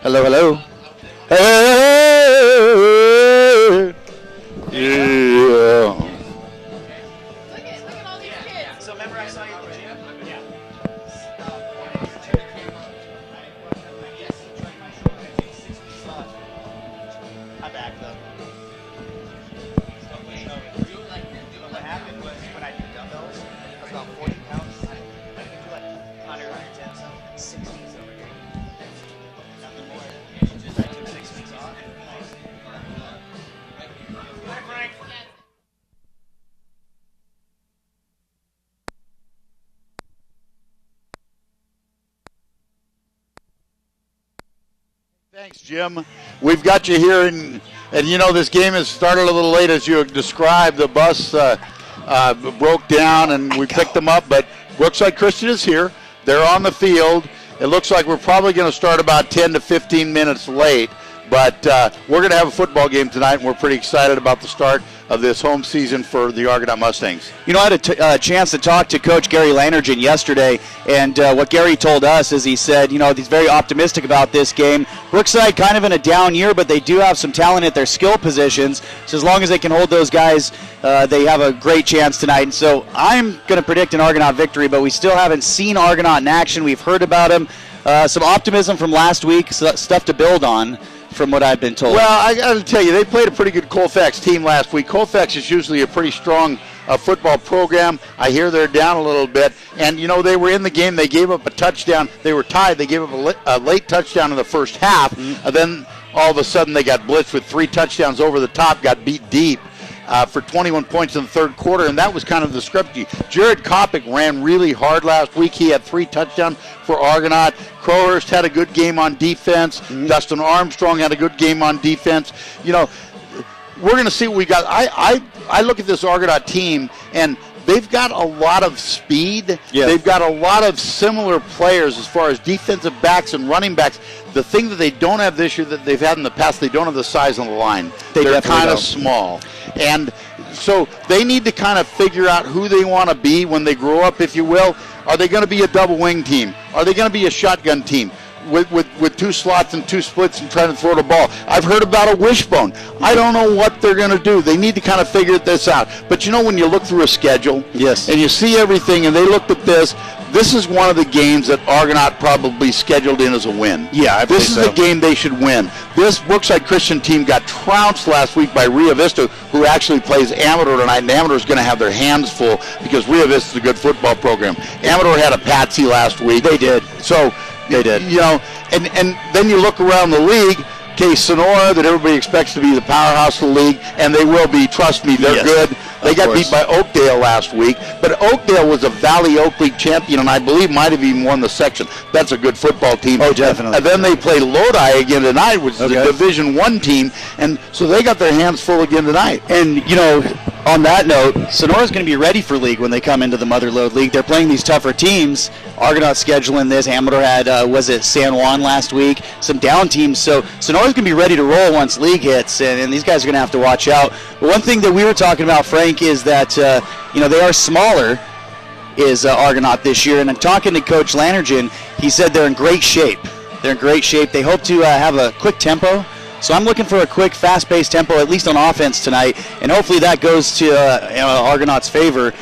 Hello, hello. Hey! Yeah. Look at all these kids. So remember I saw you at the gym? Yeah. I'm back though. What happened was when I do dumbbells, I was about 40 pounds. I can do like 100, 110, some 60s over here. Nothing more. I took 6 weeks off. Hi, Frank. Thanks, Jim. We've got you here, and you know this game has started a little late, as you described. The bus broke down, and we picked them up, but Brookside Christian is here. They're on the field. It looks like we're probably going to start about 10 to 15 minutes late, but we're going to have a football game tonight, and we're pretty excited about the start of this home season for the Argonaut Mustangs. You know, I had a chance to talk to Coach Gary Lanergen yesterday, and what Gary told us is he said, you know, he's very optimistic about this game. Brookside kind of in a down year, but they do have some talent at their skill positions, so as long as they can hold those guys, they have a great chance tonight. And so I'm going to predict an Argonaut victory, but we still haven't seen Argonaut in action. We've heard about him. Some optimism from last week, stuff to build on, from what I've been told. Well, I got to tell you, they played a pretty good Colfax team last week. Colfax is usually a pretty strong football program. I hear they're down a little bit. And, you know, they were in the game. They gave up a touchdown. They were tied. They gave up a late touchdown in the first half. Mm-hmm. Then all of a sudden they got blitzed with 3 touchdowns over the top, got beat deep. For 21 points in the third quarter, and that was kind of the script. Jared Kopic ran really hard last week. He had 3 touchdowns for Argonaut. Crowhurst had a good game on defense. Mm-hmm. Dustin Armstrong had a good game on defense. You know, we're going to see what we got. I look at this Argonaut team, and they've got a lot of speed. Yeah. They've got a lot of similar players as far as defensive backs and running backs. The thing that they don't have this year that they've had in the past, they don't have the size on the line. They're kind of small. And so they need to kind of figure out who they want to be when they grow up, if you will. Are they going to be a double wing team? Are they going to be a shotgun team with 2 slots and 2 splits and trying to throw the ball? I've heard about a wishbone. I don't know what they're going to do. They need to kind of figure this out. But you know, when you look through a schedule, yes, and you see everything, and they looked at this is one of the games that Argonaut probably scheduled in as a win. Yeah, this is a game they should win. This Brookside Christian team got trounced last week by Rio Vista, who actually plays Amador tonight, and Amador's going to have their hands full because Rio Vista is a good football program. Amador had a patsy last week. They did. So they did. You know, and then you look around the league. Okay, Sonora, that everybody expects to be the powerhouse of the league, and they will be. Trust me, they're good. They got beat by Oakdale last week, but Oakdale was a Valley Oak League champion, and I believe might have even won the section. That's a good football team. Oh, definitely. And then they play Lodi again tonight, which is a Division I team, and so they got their hands full again tonight. And, you know, on that note, Sonora's going to be ready for league when they come into the Motherlode League. They're playing these tougher teams. Argonaut scheduling this. Amador had, was it San Juan last week? Some down teams. So Sonora's going to be ready to roll once league hits, and these guys are going to have to watch out. But one thing that we were talking about, Frank, is that, you know, they are smaller, is Argonaut this year. And I'm talking to Coach Lanergen. He said they're in great shape. They're in great shape. They hope to have a quick tempo. So I'm looking for a quick, fast-paced tempo, at least on offense tonight, and hopefully that goes to Argonaut's favor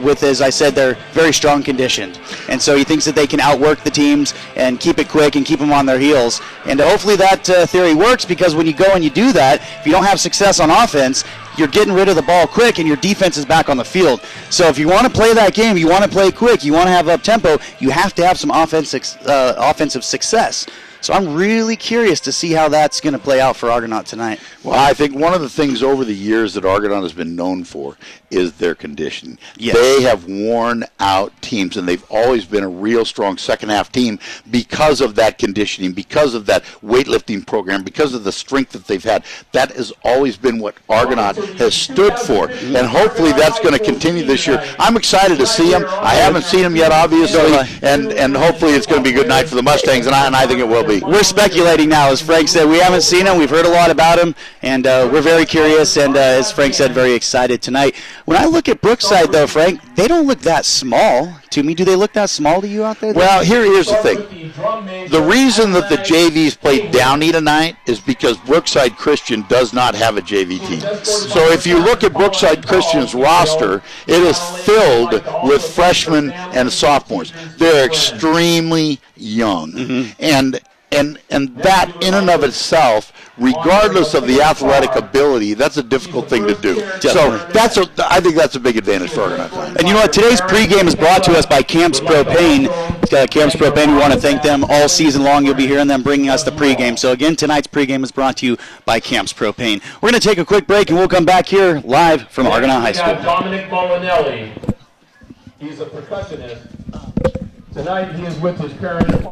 with, as I said, they're very strong conditioned. And so he thinks that they can outwork the teams and keep it quick and keep them on their heels. And hopefully that theory works, because when you go and you do that, if you don't have success on offense, you're getting rid of the ball quick and your defense is back on the field. So if you want to play that game, you want to play quick, you want to have up-tempo, you have to have some offensive success. So I'm really curious to see how that's going to play out for Argonaut tonight. Well, I think one of the things over the years that Argonaut has been known for is their conditioning. Yes. They have worn out teams, and they've always been a real strong second-half team because of that conditioning, because of that weightlifting program, because of the strength that they've had. That has always been what Argonaut has stood for, and hopefully that's going to continue this year. I'm excited to see them. I haven't seen them yet, obviously, and hopefully it's going to be a good night for the Mustangs, and I think it will be. We're speculating now, as Frank said. We haven't seen him. We've heard a lot about him, and we're very curious, and as Frank said, very excited tonight. When I look at Brookside, though, Frank, they don't look that small to me. Do they look that small to you out there? Well, here's the thing. The reason that the JVs played Downey tonight is because Brookside Christian does not have a JV team. So if you look at Brookside Christian's roster, it is filled with freshmen and sophomores. They're extremely young. And that in and of itself, regardless of the athletic ability, that's a difficult thing to do. So I think that's a big advantage for Argonaut. And you know what? Today's pregame is brought to us by Camps Propane. Camps Propane, we want to thank them all season long. You'll be hearing them bringing us the pregame. So again, tonight's pregame is brought to you by Camps Propane. We're going to take a quick break, and we'll come back here live from Argonaut High School. Dominic Molinelli. He's a percussionist. Tonight he is with his parents.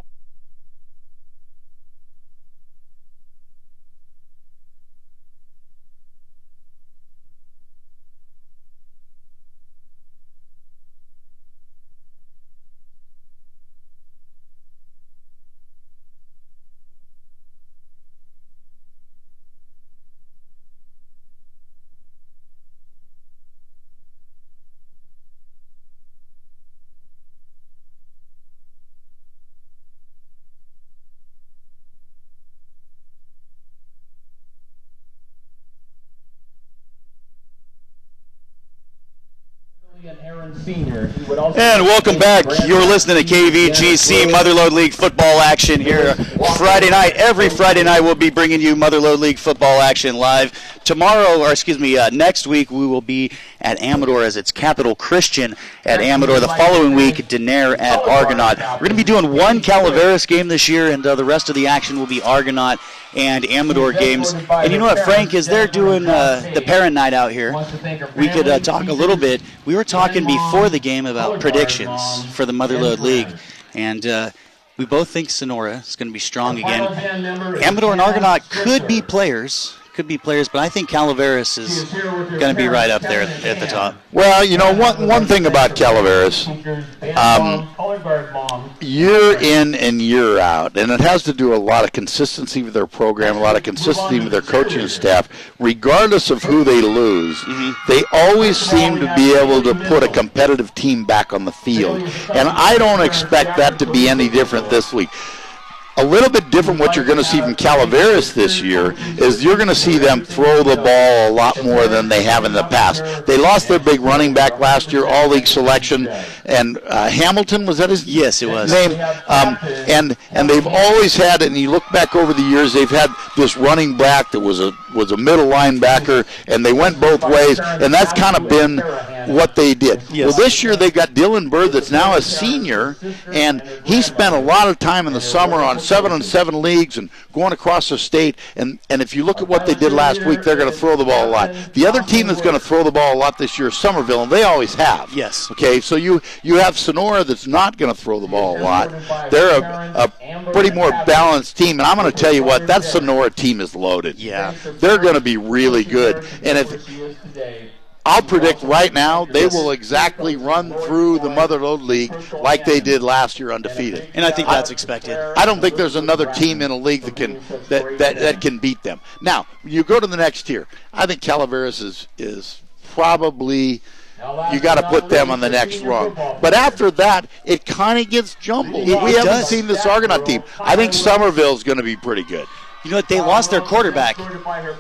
And welcome back. You're listening to KVGC Motherlode League football action here Friday night. Every Friday night we'll be bringing you Motherlode League football action live. Next week we will be at Amador as it's Capital Christian at Amador. The following week, Denair at Argonaut. We're going to be doing one Calaveras game this year, and the rest of the action will be Argonaut and Amador games. And you know what, Frank, as they're doing the parent night out here, we could talk a little bit. We were talking before the game about predictions for the Motherlode League, and we both think Sonora is going to be strong again. Amador and Argonaut could be players, but I think Calaveras is going to be right up there at the top. Well, you know, one thing about Calaveras, year in and year out, and it has to do a lot of consistency with their program, a lot of consistency with their coaching staff, regardless of who they lose, they always seem to be able to put a competitive team back on the field. And I don't expect that to be any different this week. A little bit different what you're going to see from Calaveras this year is you're going to see them throw the ball a lot more than they have in the past. They lost their big running back last year, all-league selection, and Hamilton, was that his name? Yes, it was. And they've always had, and you look back over the years, they've had this running back that was a middle linebacker, and they went both ways, and that's kind of been what they did. Yes. Well, this year they've got Dylan Bird that's now a senior, and he spent a lot of time in the summer on 7-on-7 leagues and going across the state, and if you look at what they did last week, they're going to throw the ball a lot. The other team that's going to throw the ball a lot this year is Somerville, and they always have. Yes. Okay, so you have Sonora that's not going to throw the ball a lot. They're a pretty more balanced team, and I'm going to tell you what, that Sonora team is loaded. Yeah. They're going to be really good, and if I'll predict right now they will exactly run through the Motherlode League like they did last year, undefeated. And I think that's expected. I don't think there's another team in a league that can beat them. Now, you go to the next tier. I think Calaveras is probably, you got to put them on the next rung. But after that, it kind of gets jumbled. We haven't seen this Argonaut team. I think Somerville's going to be pretty good. You know what? They lost their quarterback.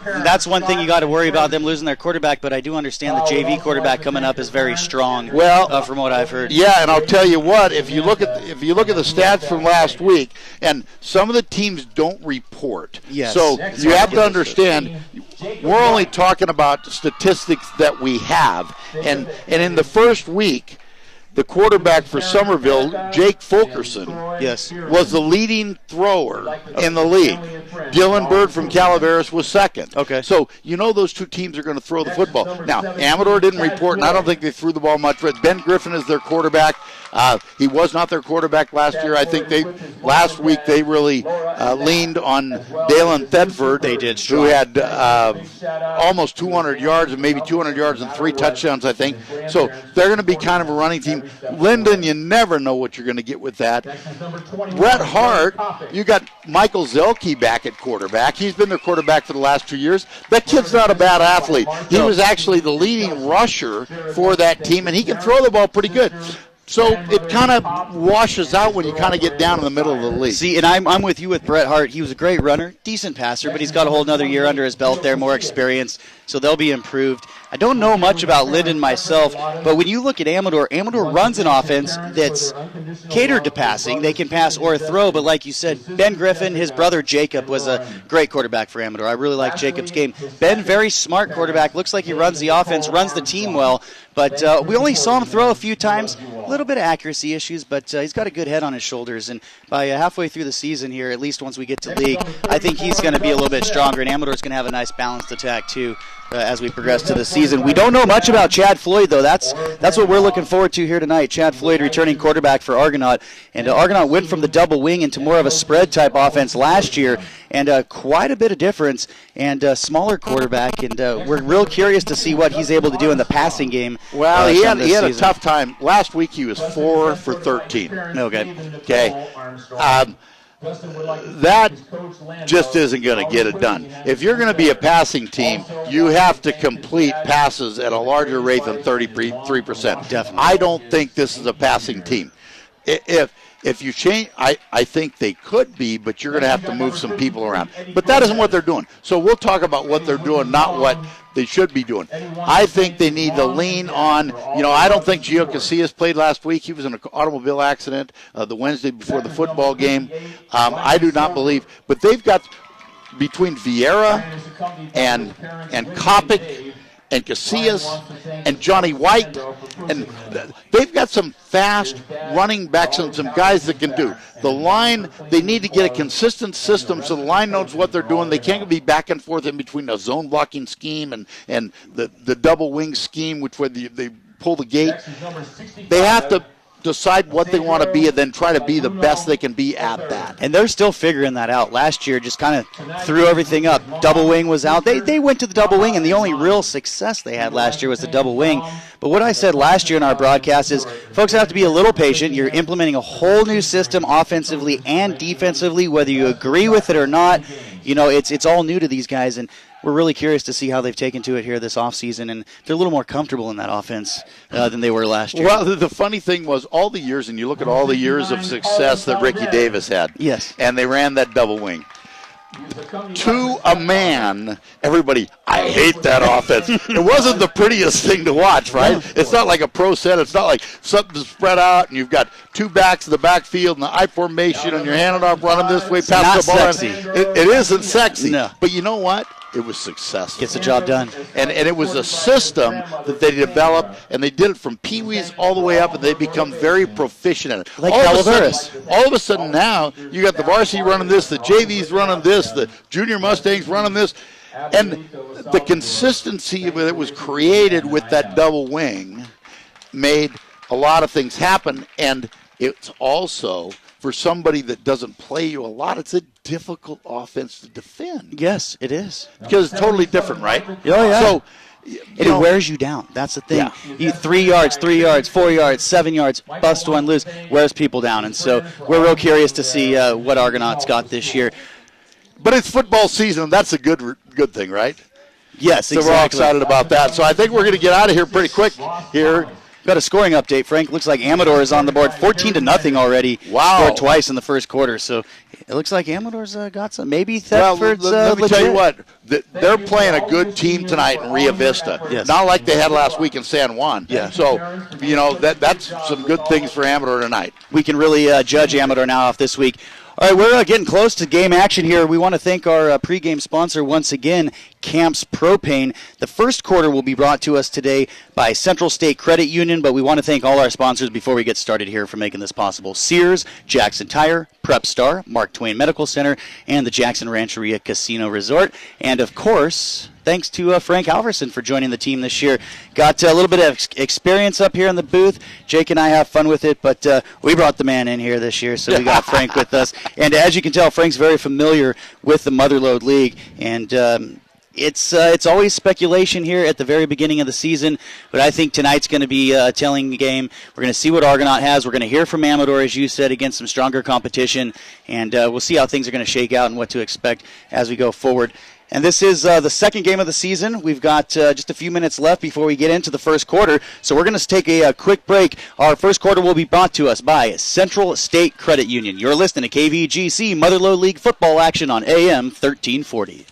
That's one thing you got to worry about, them losing their quarterback, but I do understand the JV quarterback coming up is very strong, from what I've heard. Yeah, and I'll tell you what, if you look at the stats from last week, and some of the teams don't report. Yes. So you have to understand, we're only talking about statistics that we have. And in the first week, the quarterback for Somerville, Jake Fulkerson, was the leading thrower in the league. Dylan Bird from Calaveras was second. Okay. So you know those two teams are going to throw the football. Now, Amador didn't report, and I don't think they threw the ball much. But Ben Griffin is their quarterback. He was not their quarterback last year. I think last week they really leaned on Dalen Thedford. They did, who had almost 200 yards and maybe 200 yards and 3 touchdowns, I think. So they're going to be kind of a running team. Linden, you never know what you're going to get with that. Bret Hart, you got Michael Zelke back at quarterback. He's been their quarterback for the last 2 years. That kid's not a bad athlete. He was actually the leading rusher for that team, and he can throw the ball pretty good. So it kind of washes out when you kind of get down in the middle of the league. See, and I'm with you with Bret Hart. He was a great runner, decent passer, but he's got a whole another year under his belt there, more experience, so they'll be improved. I don't know much about Linden myself, but when you look at Amador runs an offense that's catered to passing. They can pass or throw, but like you said, Ben Griffin, his brother Jacob, was a great quarterback for Amador. I really like Jacob's game. Ben, very smart quarterback. Looks like he runs the offense, runs the team well, but we only saw him throw a few times. A little bit of accuracy issues, but he's got a good head on his shoulders, and by halfway through the season here, at least once we get to league, I think he's going to be a little bit stronger, and Amador's going to have a nice balanced attack too as we progress to the season. We don't know much about Chad Floyd, though. That's what we're looking forward to here tonight. Chad Floyd, returning quarterback for Argonaut, and Argonaut went from the double wing into more of a spread-type offense last year, and quite a bit of difference, and a smaller quarterback, and we're real curious to see what he's able to do in the passing game. Well, he had a tough time. Last week he was 4 for 13. Okay. That just isn't going to get it done. If you're going to be a passing team, you have to complete passes at a larger rate than 33%. Definitely. I don't think this is a passing team. If you change, I think they could be, but you're going to have to move some people around. But that isn't what they're doing. So we'll talk about what they're doing, not what they should be doing. I think they need to lean on, I don't think Gio Casillas played last week. He was in an automobile accident the Wednesday before the football game. I do not believe. But they've got, between Vieira and Kopic and Casillas and Johnny White, and they've got some fast running backs and some guys that can do. The line, they need to get a consistent system so the line knows what they're doing. They can't be back and forth in between a zone blocking scheme and the double wing scheme, which where they pull the gate. They have to decide what they want to be and then try to be the best they can be at that. And they're still figuring that out. Last year just kind of threw everything up. Double wing was out. They went to the double wing, and the only real success they had last year was the double wing. But what I said last year in our broadcast is folks have to be a little patient. You're implementing a whole new system offensively and defensively, whether you agree with it or not. It's all new to these guys, and we're really curious to see how they've taken to it here this offseason, and they're a little more comfortable in that offense than they were last year. Well, the funny thing was all the years, and you look at all the years of success that Ricky Davis had. Yes. And they ran that double wing. To a man, everybody, I hate that offense. It wasn't the prettiest thing to watch, right? It's not like a pro set. It's not like something spread out and you've got two backs in the backfield and the I formation and you're handing off, running this way, pass the ball. Sexy. It isn't sexy. No. But you know what? It was successful. Gets the job done. And it was a system that they developed, and they did it from peewees all the way up, and they become very proficient in it. Like all of a sudden now, you got the varsity running this, the JV's running this, the junior Mustangs running this, and the consistency that was created with that double wing made a lot of things happen, and it's also, for somebody that doesn't play you a lot, it's a difficult offense to defend. Yes, it is. Because it's totally different, right? Oh, yeah. So, it wears you down. That's the thing. Yeah. You 3 yards, 4 yards, 7 yards, bust one, lose, wears people down. And so we're real curious to see what Argonaut's got this year. But it's football season. That's a good thing, right? Yes, so exactly. We're all excited about that. So I think we're going to get out of here pretty quick here. Got a scoring update, Frank. Looks like Amador is on the board, 14-0 already. Wow. Scored twice in the first quarter. So it looks like Amador's got some. Maybe Thetford's let me legit. tell you what. They're playing a good team tonight in Rio Vista. Yes. Not like they had last week in San Juan. Yeah. So, that's some good things for Amador tonight. We can really judge Amador now off this week. All right, we're getting close to game action here. We want to thank our pregame sponsor once again, Camps Propane. The first quarter will be brought to us today by Central State Credit Union, but we want to thank all our sponsors before we get started here for making this possible. Sears, Jackson Tire, Prep Star, Mark Twain Medical Center, and the Jackson Rancheria Casino Resort. And, of course, thanks to Frank Alverson for joining the team this year. Got a little bit of experience up here in the booth. Jake and I have fun with it, but we brought the man in here this year, so we got Frank with us. And as you can tell, Frank's very familiar with the Motherlode League, and it's always speculation here at the very beginning of the season, but I think tonight's going to be a telling game. We're going to see what Argonaut has. We're going to hear from Amador, as you said, against some stronger competition, and we'll see how things are going to shake out and what to expect as we go forward. And this is the second game of the season. We've got just a few minutes left before we get into the first quarter, so we're going to take a quick break. Our first quarter will be brought to us by Central State Credit Union. You're listening to KVGC Motherlode League football action on AM 1340.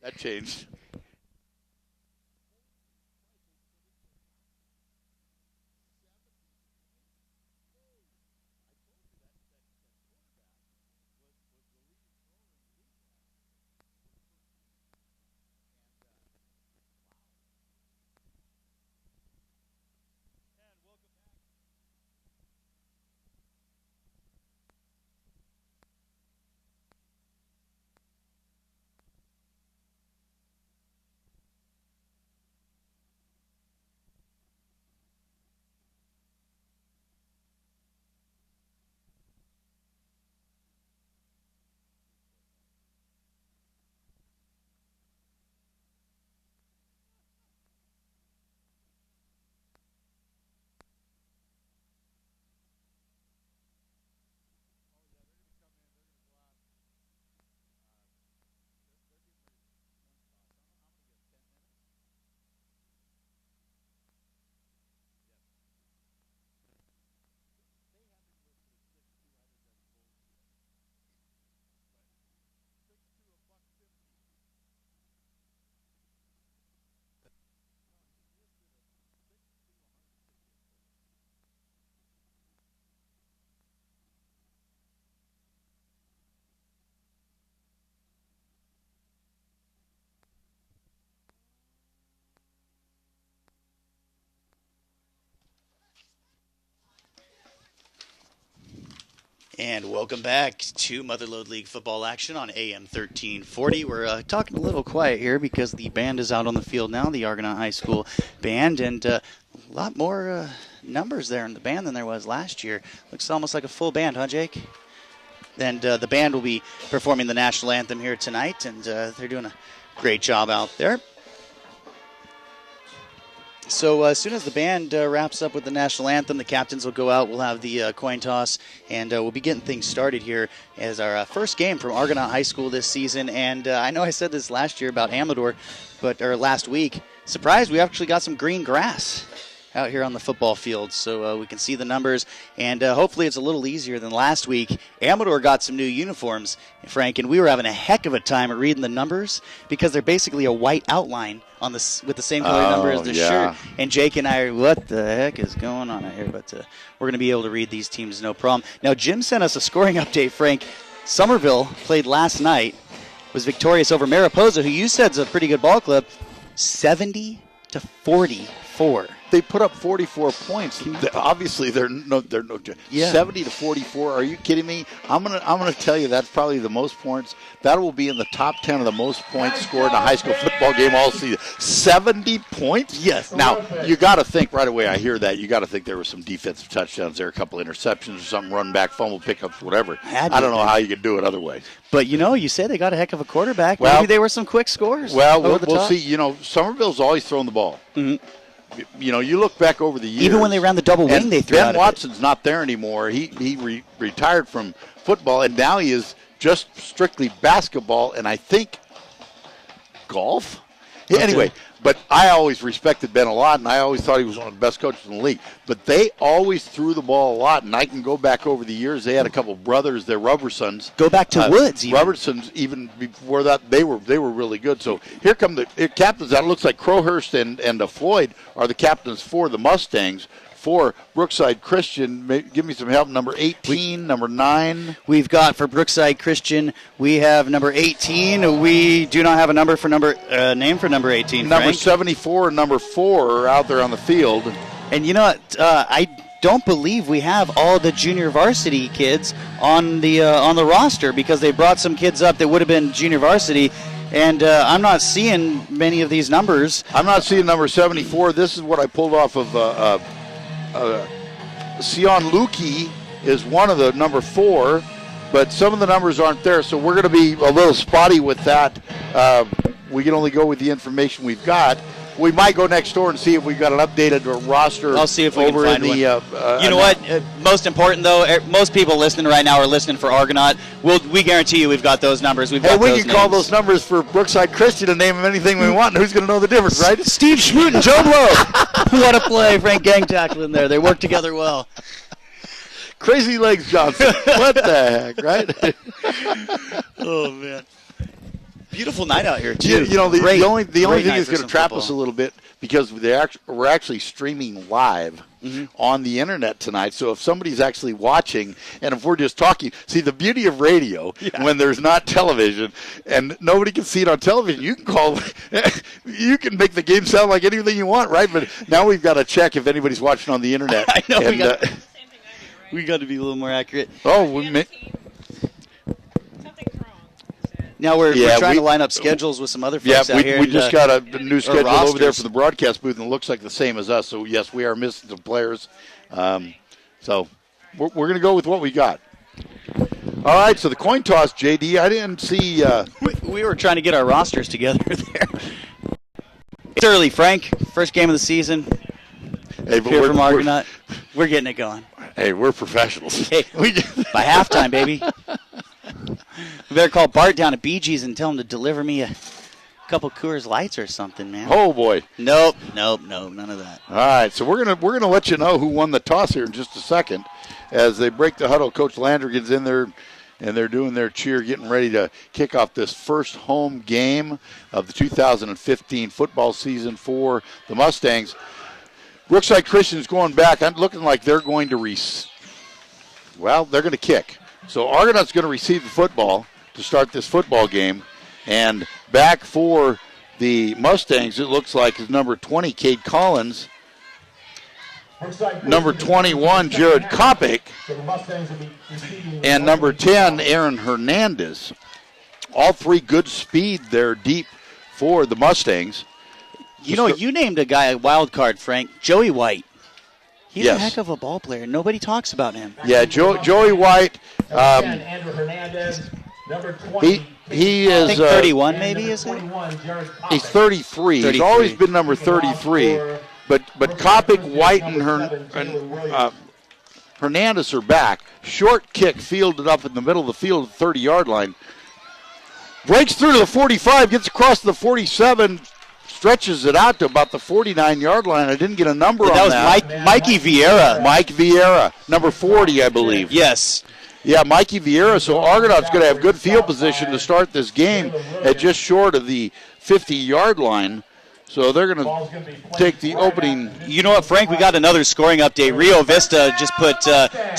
That changed. And welcome back to Motherlode League football action on AM 1340. We're talking a little quiet here because the band is out on the field now, the Argonaut High School band, and a lot more numbers there in the band than there was last year. Looks almost like a full band, huh, Jake? And the band will be performing the national anthem here tonight, and they're doing a great job out there. So as soon as the band wraps up with the national anthem, the captains will go out. We'll have the coin toss, and we'll be getting things started here as our first game from Argonaut High School this season. And I know I said this last year about Amador, or last week. Surprised, we actually got some green grass out here on the football field, so we can see the numbers, and hopefully it's a little easier than last week. Amador got some new uniforms, Frank, and we were having a heck of a time at reading the numbers because they're basically a white outline on this with the same color number as the shirt. And Jake and I are, what the heck is going on out here? But we're going to be able to read these teams no problem. Now, Jim sent us a scoring update, Frank. Somerville played last night, was victorious over Mariposa, who you said is a pretty good ball club, 70-44. They put up 44 points. Obviously, they're no. Yeah. 70-44. Are you kidding me? I'm gonna tell you that's probably the most points. That will be in the top 10 of the most points scored in a high school football game all season. 70 points. Yes. Now you got to think right away. I hear that you got to think there were some defensive touchdowns there, a couple interceptions or something, run back, fumble pickups, whatever. I don't know how you could do it otherway. But you say they got a heck of a quarterback. Well, maybe they were some quick scores. Well, we'll see. Somerville's always thrown the ball. Mm-hmm. You look back over the years. Even when they ran the double wing, they threw Ben Watson's not there anymore. He retired from football, and now he is just strictly basketball, and I think golf. Yeah, anyway, but I always respected Ben a lot, and I always thought he was one of the best coaches in the league. But they always threw the ball a lot, and I can go back over the years. They had a couple of brothers, they're Robertsons. Go back to Woods. Even. Robertsons, even before that, they were really good. So here come the captains. That looks like Crowhurst and Floyd are the captains for the Mustangs. For Brookside Christian, give me some help. Number 18, number 9. We've got for Brookside Christian, we have number 18. We do not have a number for name for number 18. Number Frank. 74 and number 4 are out there on the field. And you know what? I don't believe we have all the junior varsity kids on the roster because they brought some kids up that would have been junior varsity. And I'm not seeing many of these numbers. I'm not seeing number 74. This is what I pulled off of. Sion Luki is one of the number 4, but some of the numbers aren't there, so we're going to be a little spotty with that. We can only go with the information we've got. We might go next door and see if we've got an updated roster. I'll see if we can over find in the. one. You know what? Most important though, most people listening right now are listening for Argonaut. We guarantee you we've got those numbers. We can call those numbers for Brookside Christian and name them anything we want. And who's going to know the difference, right? Steve Schmoot and Joe Blow. What a play! Frank Gang tackling there. They work together well. Crazy Legs Johnson. What the heck, right? Oh man. Beautiful night out here, too. You know, the only thing that's going to trap us a little bit because we're actually streaming live on the internet tonight. So if somebody's actually watching, and if we're just talking, see the beauty of radio when there's not television and nobody can see it on television. You can call, you can make the game sound like anything you want, right? But now we've got to check if anybody's watching on the internet. I know. And, we got to be a little more accurate. Oh, we may. Now we're trying to line up schedules with some other folks out here. We just got a new schedule rosters over there for the broadcast booth, and it looks like the same as us. So, yes, we are missing some players. So we're going to go with what we got. All right, so the coin toss, JD, I didn't see. We were trying to get our rosters together there. It's early, Frank. First game of the season. Hey, but here from Argonaut. We're getting it going. Hey, we're professionals. Hey, by halftime, baby. We better call Bart down at Bee Gees and tell him to deliver me a couple Coors Lights or something, man. Oh boy. Nope, none of that. All right, so we're gonna let you know who won the toss here in just a second, as they break the huddle. Coach Landrigan's in there, and they're doing their cheer, getting ready to kick off this first home game of the 2015 football season for the Mustangs. Brookside Christian's going back. I'm looking like they're going to they're going to kick. So Argonaut's going to receive the football to start this football game. And back for the Mustangs, it looks like, is number 20, Cade Collins. Number 21, Jared Kopic. And number 10, Aaron Hernandez. All three good speed there deep for the Mustangs. You know, you named a guy a wild card, Frank. Joey White. He's a heck of a ball player. Nobody talks about him. Yeah, Joey White. Andrew Hernandez, number 20. He is. I think 31, maybe, is it? He's 33. He's always been number 33. But Kopic, White, and Hernandez are back. Short kick fielded up in the middle of the field at the 30-yard line. Breaks through to the 45, gets across to the 47. Stretches it out to about the 49-yard line. I didn't get a number on that. That was Mikey Vieira. Mike Vieira, number 40, I believe. Yes. Yeah, Mikey Vieira. So Argonaut's going to have good field position to start this game at just short of the 50-yard line. So they're going to take the opening. You know what, Frank? We got another scoring update. Rio Vista just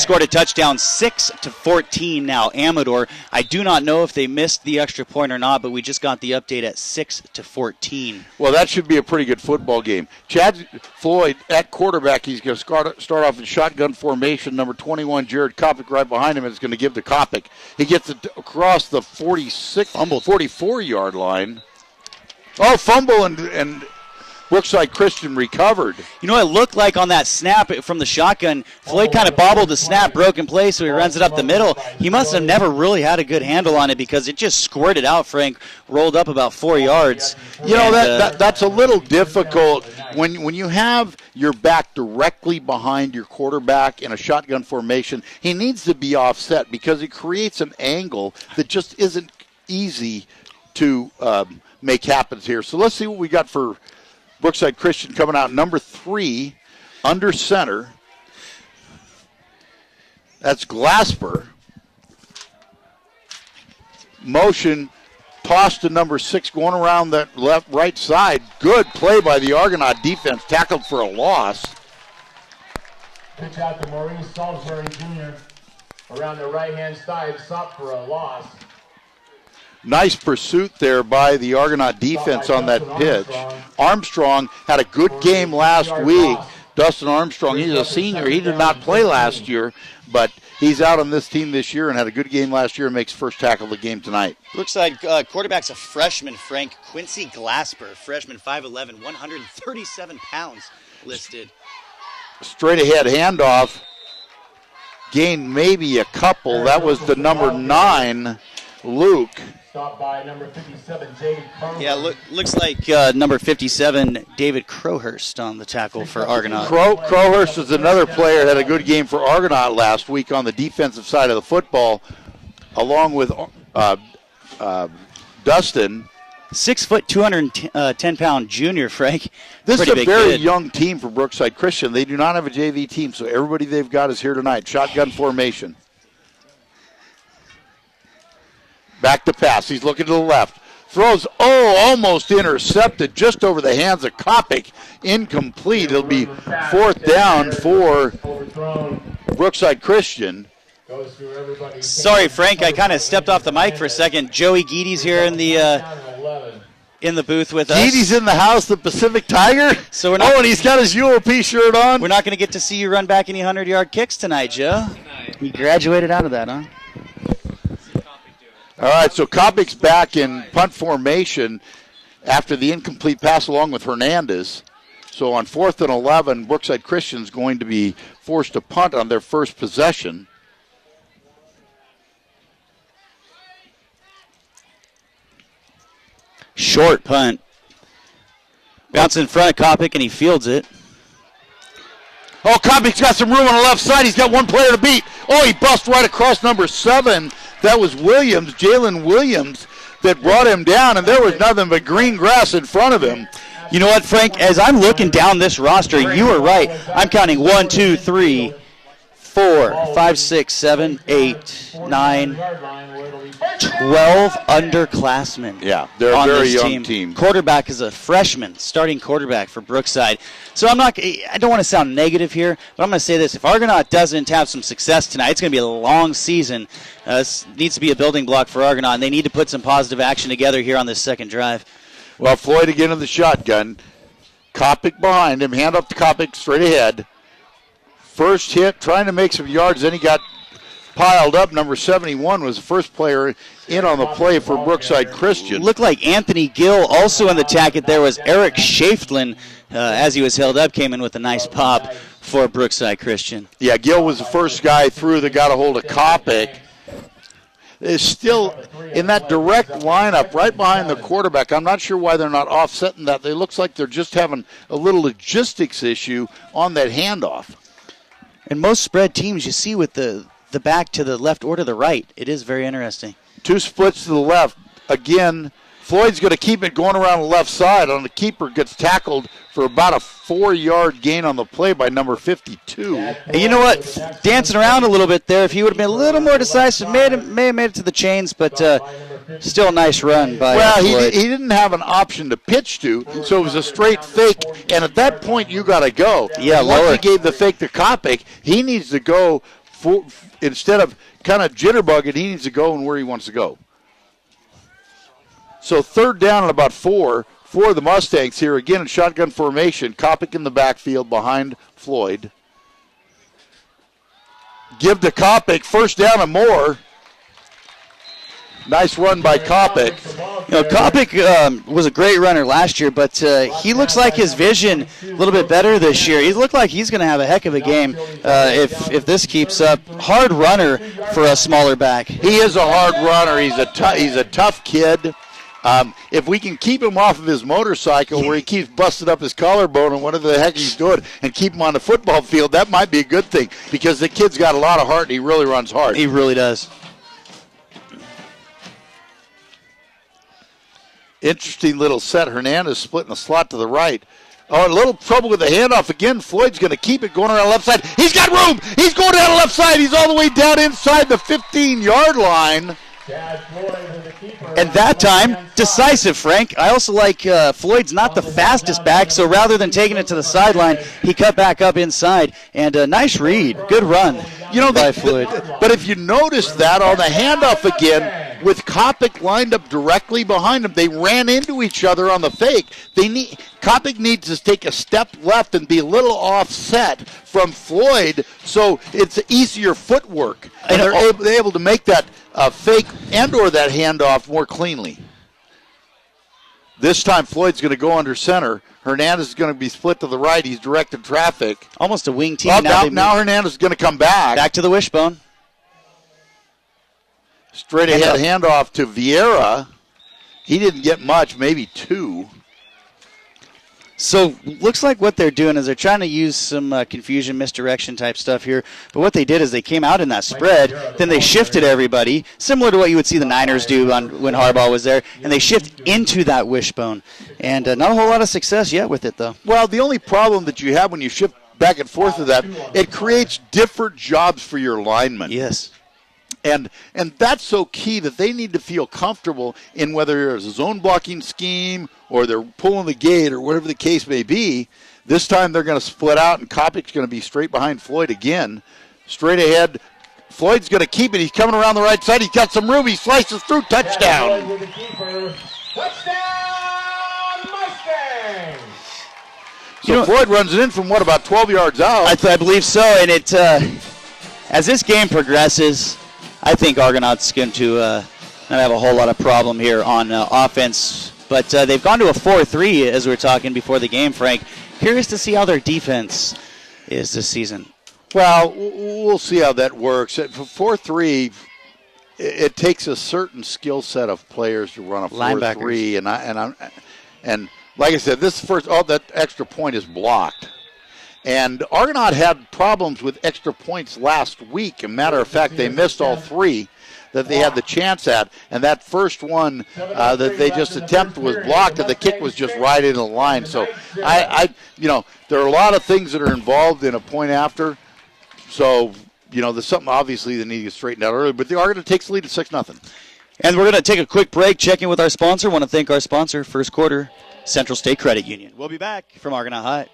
scored a touchdown, 6-14 now. Amador. I do not know if they missed the extra point or not, but we just got the update at 6-14. Well, that should be a pretty good football game. Chad Floyd at quarterback. He's going to start off in shotgun formation. Number 21, Jared Kopic, right behind him, is going to give to Kopic. He gets it across the 44-yard line. Oh, fumble and Brookside Christian recovered. You know what it looked like on that snap from the shotgun? Floyd kind of bobbled the snap, broke in place, so he runs it up the middle. He must have never really had a good handle on it because it just squirted out, Frank, rolled up about 4 yards. You know, that's a little difficult when you have your back directly behind your quarterback in a shotgun formation. He needs to be offset because it creates an angle that just isn't easy to make happen here. So let's see what we got for Brookside Christian coming out. Number 3, under center. That's Glasper. Motion, toss to number 6, going around that right side. Good play by the Argonaut defense, tackled for a loss. Pitch out to Maurice Salisbury Jr. around the right-hand side, stop for a loss. Nice pursuit there by the Argonaut defense on that pitch. Armstrong had a good game last week. Dustin Armstrong, he's a senior. He did not play last year, but he's out on this team this year and had a good game last year and makes first tackle of the game tonight. Brookside quarterback's a freshman, Frank Quincy Glasper, freshman, 5'11", 137 pounds listed. Straight ahead handoff. Gained maybe a couple. That was the number 9, Luke. Stopped by number 57, David Crowhurst. Yeah, looks like number 57, David Crowhurst on the tackle for Argonaut. Crowhurst is another player, had a good game for Argonaut last week on the defensive side of the football, along with Dustin. 6 foot, 210-pound junior, Frank. This Pretty is a big very kid. young team for Brookside Christian. They do not have a JV team, so everybody they've got is here tonight. Shotgun formation. Back to pass. He's looking to the left. Throws, almost intercepted just over the hands of Kopic. Incomplete. It'll be 4th down for Brookside Christian. Sorry, Frank, I kind of stepped off the mic for a second. Joey Geedy's here in the booth with us. Geedy's in the house, the Pacific Tiger. So we're not, and he's got his UOP shirt on. We're not going to get to see you run back any 100-yard kicks tonight, Joe. You graduated out of that, huh? All right, so Kopic's back in punt formation after the incomplete pass along with Hernandez. So on 4th and 11, Brookside Christian's going to be forced to punt on their first possession. Short punt. Bounce in front of Kopic, and he fields it. Oh, Kopic's got some room on the left side. He's got one player to beat. Oh, he busts right across number 7. That was Williams, Jalen Williams, that brought him down, and there was nothing but green grass in front of him. You know what, Frank? As I'm looking down this roster, you were right. I'm counting 1, 2, 3, 4, 5, 6, 7, 8, 9, 12 underclassmen. Yeah, they're a very young team. Quarterback is a freshman, starting quarterback for Brookside. So I don't want to sound negative here, but I'm going to say this. If Argonaut doesn't have some success tonight, it's going to be a long season. This needs to be a building block for Argonaut, and they need to put some positive action together here on this second drive. Well, Floyd again in the shotgun. Kopic behind him. Hand up to Kopic straight ahead. First hit, trying to make some yards. Then he got piled up. Number 71 was the first player in on the play for Brookside Christian. Looked like Anthony Gill also in the tackle. There was Eric Schaftlin, as he was held up, came in with a nice pop for Brookside Christian. Yeah, Gill was the first guy through that got a hold of Kopic. Is still in that direct lineup right behind the quarterback. I'm not sure why they're not offsetting that. It looks like they're just having a little logistics issue on that handoff. And most spread teams you see with the back to the left or to the right. It is very interesting. 2 splits to the left. Again, Floyd's going to keep it going around the left side. On the keeper gets tackled for about a 4-yard gain on the play by number 52. And you know what? Dancing around a little bit there. If he would have been a little more decisive, may have made it to the chains, but still a nice run by Floyd. He didn't have an option to pitch to, so it was a straight fake. And at that point, you got to go. Yeah, once he gave the fake to Kopic, he needs to go instead of kind of jitterbugging. He needs to go and where he wants to go. So 3rd down and about 4 for the Mustangs here. Again in shotgun formation. Kopic in the backfield behind Floyd. Give to Kopic. 1st down and more. Nice run by Kopic. You know, Kopic was a great runner last year, but he looks like his vision a little bit better this year. He looked like he's going to have a heck of a game if this keeps up. Hard runner for a smaller back. He is a hard runner. He's a tough kid. If we can keep him off of his motorcycle where he keeps busting up his collarbone and whatever the heck he's doing and keep him on the football field, that might be a good thing because the kid's got a lot of heart and he really runs hard. He really does. Interesting little set. Hernandez splitting the slot to the right. Oh, a little trouble with the handoff again. Floyd's going to keep it going around the left side. He's got room. He's going down the left side. He's all the way down inside the 15-yard line. And that time, decisive, Frank. I also like Floyd's not the fastest back, so rather than taking it to the sideline, he cut back up inside. And a nice read. Good run by Floyd. But if you notice that on the handoff again, with Kopic lined up directly behind him, they ran into each other on the fake. Kopic needs to take a step left and be a little offset from Floyd, so it's easier footwork. And they're able to make that fake and or that handoff more cleanly. This time Floyd's going to go under center. Hernandez is going to be split to the right. He's directed traffic. Almost a wing team. Well, now Hernandez is going to come back. Back to the wishbone. Straight ahead handoff to Vieira. He didn't get much, maybe 2. So looks like what they're doing is they're trying to use some confusion, misdirection type stuff here. But what they did is they came out in that spread, then they shifted everybody, similar to what you would see the Niners do when Harbaugh was there, and they shift into that wishbone. And not a whole lot of success yet with it, though. Well, the only problem that you have when you shift back and forth with that, it creates different jobs for your linemen. Yes. And that's so key that they need to feel comfortable in whether there's a zone blocking scheme or they're pulling the gate or whatever the case may be. This time they're going to split out, and Kopic's going to be straight behind Floyd again. Straight ahead. Floyd's going to keep it. He's coming around the right side. He's got some room. He slices through. Touchdown. Touchdown, Mustangs! So Floyd runs it in from, about 12 yards out? I believe so. And it as this game progresses, I think Argonaut's going to not have a whole lot of problem here on offense. But they've gone to a 4-3 as we were talking before the game, Frank. Curious to see how their defense is this season. Well, we'll see how that works. For 4-3, it takes a certain skill set of players to run a 4-3. And like I said, that extra point is blocked. And Argonaut had problems with extra points last week. As a matter of fact, they missed all 3 that they had the chance at. And that first one that they just attempted was blocked, and the kick was just right into the line. So, there are a lot of things that are involved in a point after. So, there's something obviously that needs to get straightened out early. But the Argonaut takes the lead at 6-0. And we're going to take a quick break, check in with our sponsor. Want to thank our sponsor, First Quarter Central State Credit Union. We'll be back from Argonaut High.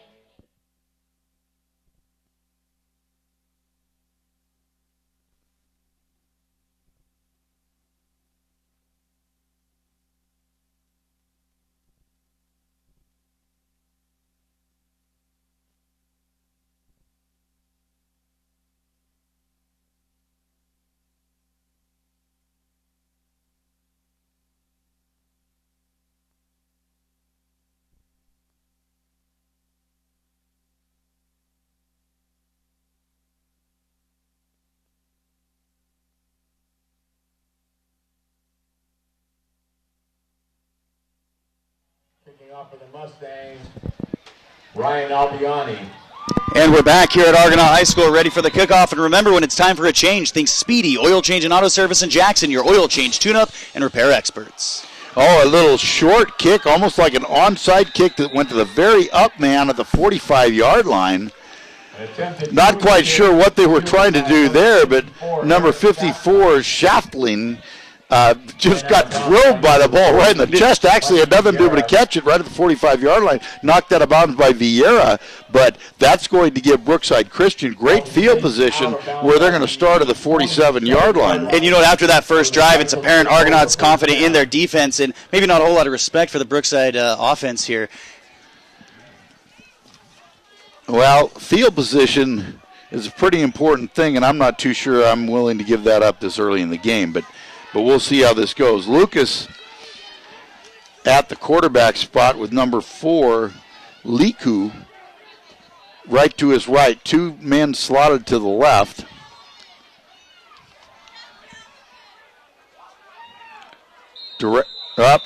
Off for the Mustangs, Ryan Albiani. And we're back here at Argonaut High School, ready for the kickoff. And remember, when it's time for a change, think Speedy Oil Change and Auto Service in Jackson, your oil change, tune-up, and repair experts. Oh, a little short kick, almost like an onside kick that went to the very up man at the 45-yard line. Not quite sure what they were trying to do there, but number 54, Shaftling, just got drilled by the ball right in the chest. Actually had nothing to do but to catch it right at the 45-yard line. Knocked out of bounds by Vieira, but that's going to give Brookside Christian great field position where they're going to start at the 47-yard line. And after that first drive, it's apparent Argonaut's confident in their defense and maybe not a whole lot of respect for the Brookside offense here. Well, field position is a pretty important thing, and I'm not too sure I'm willing to give that up this early in the game, but we'll see how this goes. Lucas at the quarterback spot with number 4, Liku, right to his right. 2 men slotted to the left. Up.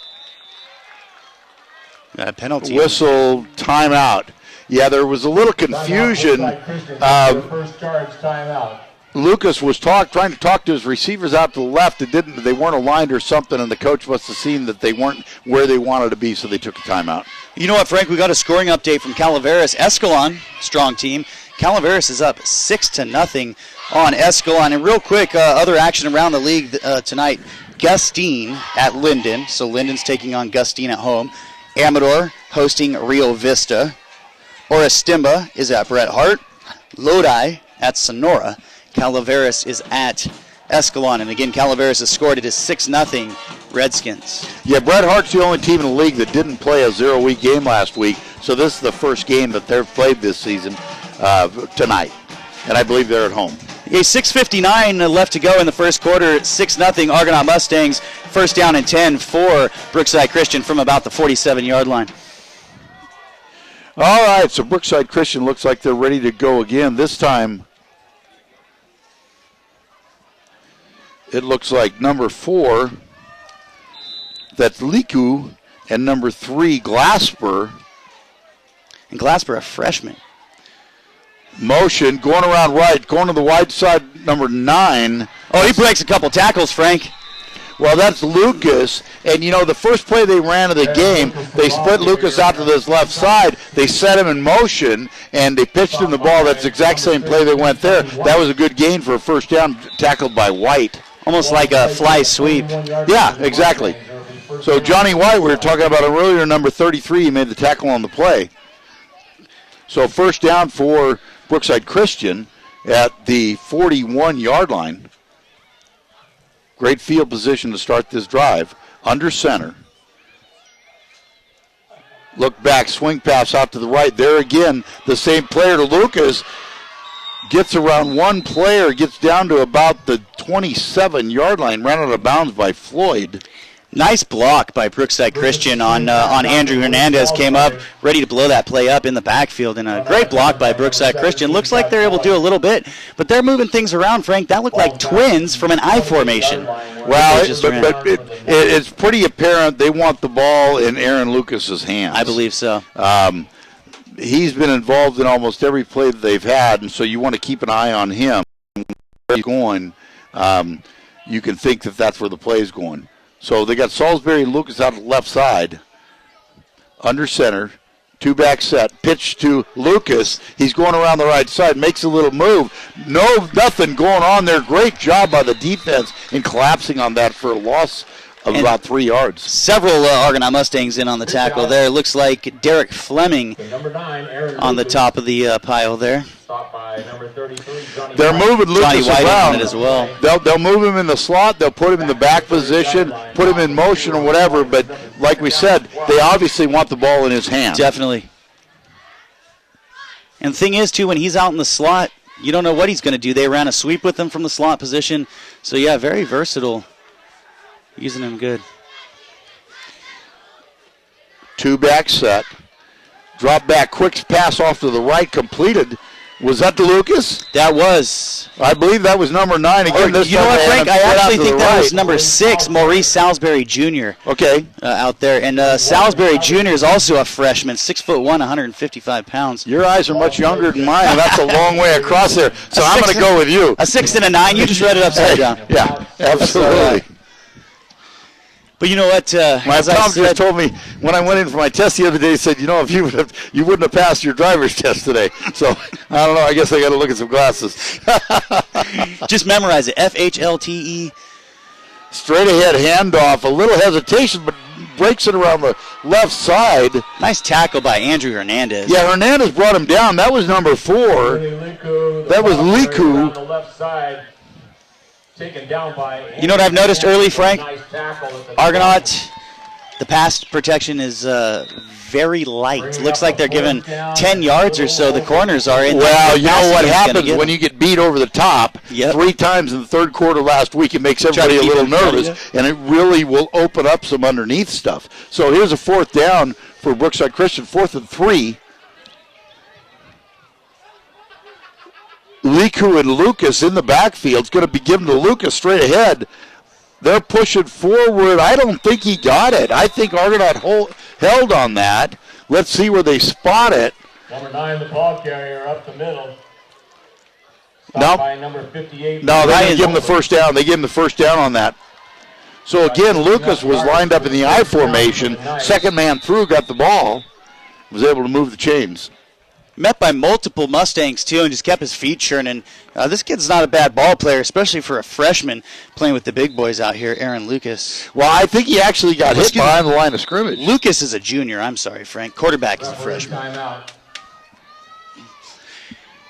Penalty. Whistle, timeout. Yeah, there was a little confusion. First charge, timeout. Lucas was trying to talk to his receivers out to the left. They weren't aligned or something, and the coach must have seen that they weren't where they wanted to be, so they took a timeout. You know what, Frank? We got a scoring update from Calaveras. Escalon, strong team. Calaveras is up 6-0 on Escalon. And real quick, other action around the league tonight. Gustine at Linden. So Linden's taking on Gustine at home. Amador hosting Rio Vista. Oristimba is at Bret Hart. Lodi at Sonora. Calaveras is at Escalon. And again, Calaveras has scored. It is 6-0 Redskins. Yeah, Bret Hart's the only team in the league that didn't play a 0-week game last week. So this is the first game that they've played this season tonight. And I believe they're at home. Okay, 6:59 left to go in the first quarter. 6-0 Argonaut Mustangs. First down and 10 for Brookside Christian from about the 47-yard line. All right, so Brookside Christian looks like they're ready to go again. This time, it looks like number 4, that's Liku, and number 3, Glasper. And Glasper, a freshman. Motion, going around right, going to the wide side, number 9. Oh, he breaks a couple tackles, Frank. Well, that's Lucas, and you know, the first play they ran of the game, they split Lucas out to this left side, they set him in motion, and they pitched him the ball. That's the exact same play they went there. That was a good gain for a first down, tackled by White. Almost like a fly sweep. Yeah, exactly. So Johnny White, we were talking about him earlier, number 33, he made the tackle on the play. So first down for Brookside Christian at the 41-yard line. Great field position to start this drive. Under center. Look back, swing pass out to the right. There again, the same player to Lucas. Gets around one player, gets down to about the 27-yard line, ran out of bounds by Floyd. Nice block by Brookside Christian on Andrew Hernandez. Came up, ready to blow that play up in the backfield. And a great block by Brookside Christian. Looks like they're able to do a little bit, but they're moving things around, Frank. That looked like twins from an I formation. Well, it's pretty apparent they want the ball in Aaron Lucas's hands. I believe so. He's been involved in almost every play that they've had, and so you want to keep an eye on him. Where he's going, you can think that that's where the play is going. So they got Salisbury and Lucas out of the left side. Under center. 2-back set. Pitch to Lucas. He's going around the right side. Makes a little move. Nothing going on there. Great job by the defense in collapsing on that for a loss of about 3 yards. Several Argonaut Mustangs in on the tackle there. Looks like Derek Fleming on the top of the pile there. They're moving Lucas around as well. They'll move him in the slot. They'll put him in the back position, put him in motion or whatever. But like we said, they obviously want the ball in his hand. Definitely. And the thing is, too, when he's out in the slot, you don't know what he's going to do. They ran a sweep with him from the slot position. So, yeah, very versatile. Using him good. 2-back set. Drop back, quick pass off to the right, completed. Was that to Lucas? That was. I believe that was number 9 again. This you know what, Frank? I actually think that was right. number 6, Maurice Salisbury Jr. Okay. Out there. And Salisbury Jr. is also a freshman, 6'1", 155 pounds. Your eyes are much younger than mine. That's a long way across there. So I'm going to go with you. A 6 and a 9. You just read it upside down. Yeah, absolutely. But you know what? My optometrist told me when I went in for my test the other day, he said, you know, if you wouldn't have passed your driver's test today. So, I don't know. I guess I got to look at some glasses. Just memorize it. FHLTE. Straight ahead handoff. A little hesitation, but breaks it around the left side. Nice tackle by Andrew Hernandez. Yeah, Hernandez brought him down. That was number 4. That was Liku. On the left side. Taken down by. You know what I've noticed early, Frank? Argonaut, the pass protection is very light. Looks like they're given 10 yards or so. The corners are in. Well, you know what happens when you get beat over the top 3 times in the third quarter last week. It makes everybody a little nervous, and it really will open up some underneath stuff. So here's a 4th down for Brookside Christian, 4th and 3. Liku and Lucas in the backfield. It's going to be given to Lucas straight ahead. They're pushing forward. I don't think he got it. I think Argonaut held on that. Let's see where they spot it. Number 9, the ball carrier, up the middle. caught by number 58. No, they didn't give him the first down. They gave him the first down on that. So again, Lucas was lined up in the I formation. Second man through, got the ball, was able to move the chains. Met by multiple Mustangs, too, and just kept his feet churning. This kid's not a bad ball player, especially for a freshman playing with the big boys out here, Aaron Lucas. Well, I think he actually got hit behind the line of scrimmage. Lucas is a junior. I'm sorry, Frank. Quarterback is a freshman. Timeout.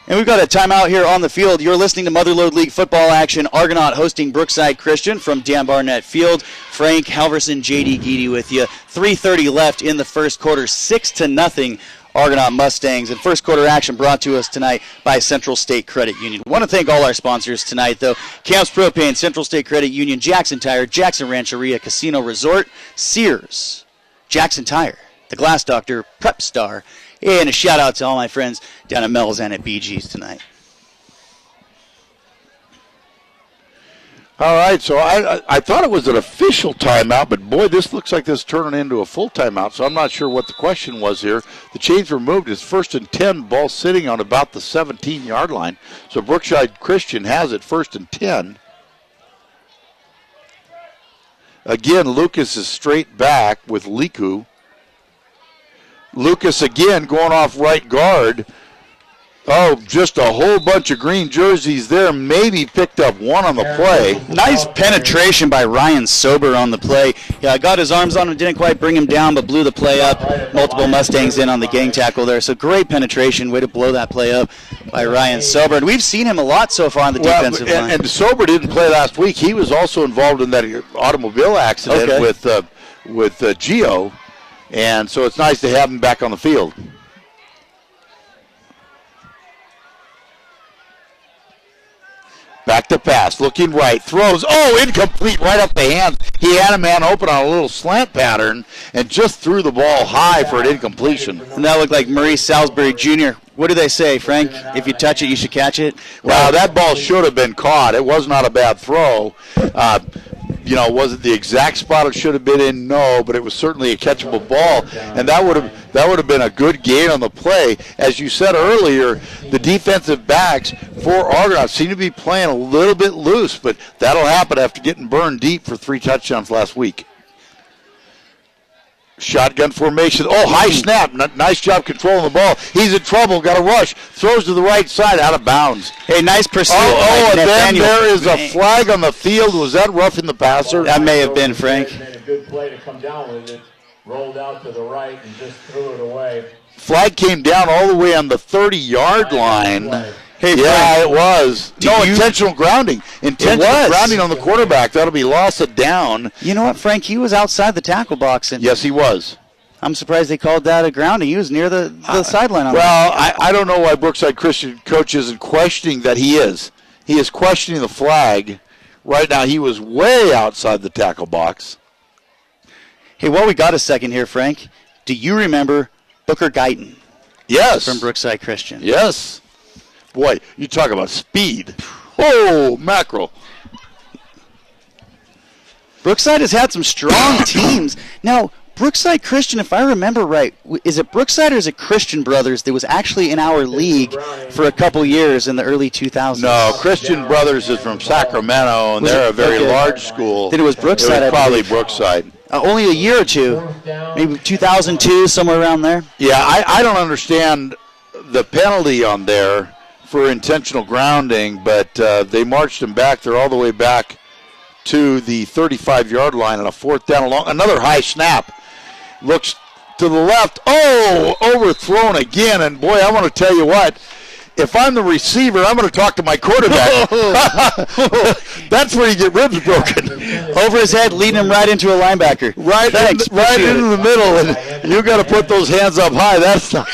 And we've got a timeout here on the field. You're listening to Motherlode League football action. Argonaut hosting Brookside Christian from Dan Barnett Field. Frank Halverson, J.D. Geedy with you. 3:30 left in the first quarter, 6-0 Argonaut Mustangs. And first quarter action brought to us tonight by Central State Credit Union. I want to thank all our sponsors tonight, though. Camps Propane, Central State Credit Union, Jackson Tire, Jackson Rancheria Casino Resort, Sears, Jackson Tire, The Glass Doctor, Prep Star, and a shout out to all my friends down at Mel's and at BG's tonight. All right, so I thought it was an official timeout, but boy, this looks like this is turning into a full timeout, so I'm not sure what the question was here. The chains were moved. It's 1st and 10, ball sitting on about the 17-yard line. So Brookside Christian has it 1st and 10. Again, Lucas is straight back with Liku. Lucas again going off right guard. Oh, just a whole bunch of green jerseys there. Maybe picked up one on the play. Nice penetration by Ryan Sober on the play. Yeah, got his arms on him, didn't quite bring him down, but blew the play up. Multiple Mustangs in on the gang tackle there. So great penetration. Way to blow that play up by Ryan Sober. And we've seen him a lot so far on the defensive line. And Sober didn't play last week. He was also involved in that automobile accident with Gio. And so it's nice to have him back on the field. Back to pass, looking right, throws, incomplete, right up the hands. He had a man open on a little slant pattern and just threw the ball high for an incompletion. And that looked like Maurice Salisbury Jr. What do they say, Frank? If you touch it, you should catch it? Well, that ball should have been caught. It was not a bad throw. Was it the exact spot it should have been in? No, but it was certainly a catchable ball, and that would have been a good gain on the play. As you said earlier, the defensive backs for Argonaut seem to be playing a little bit loose, but that'll happen after getting burned deep for 3 touchdowns last week. Shotgun formation. High snap. Nice job controlling the ball. He's in trouble. Got a rush. Throws to the right side. Out of bounds. Hey, nice pursuit. And then there is a flag on the field. Was that roughing the passer? That may have been, Frank. Made a good play to come down with it. Rolled out to the right and just threw it away. Flag came down all the way on the 30-yard line. Hey, yeah, it was. Intentional grounding. Intentional grounding on the quarterback. That'll be loss of down. You know what, Frank? He was outside the tackle box. And yes, he was. I'm surprised they called that a grounding. He was near the sideline. I don't know why Brookside Christian coach isn't questioning that he is. He is questioning the flag. Right now, he was way outside the tackle box. Hey, while we got a second here, Frank, do you remember Booker Guyton? Yes. From Brookside Christian. Yes. Boy, you talk about speed. Oh, mackerel. Brookside has had some strong teams. Now, Brookside Christian, if I remember right, is it Brookside or is it Christian Brothers that was actually in our league for a couple years in the early 2000s? No, Christian Brothers is from Sacramento, and they're a very large school. Then it was Brookside. It was probably Brookside. Only a year or two, maybe 2002, somewhere around there. Yeah, I don't understand the penalty on there for intentional grounding, but they marched him back. They're all the way back to the 35-yard line on a 4th down. Another high snap. Looks to the left. Overthrown again. And, boy, I want to tell you what. If I'm the receiver, I'm going to talk to my quarterback. That's where you get ribs broken. Over his head, leading him right into a linebacker. Right into the middle, and you got to put those hands up high. That's not.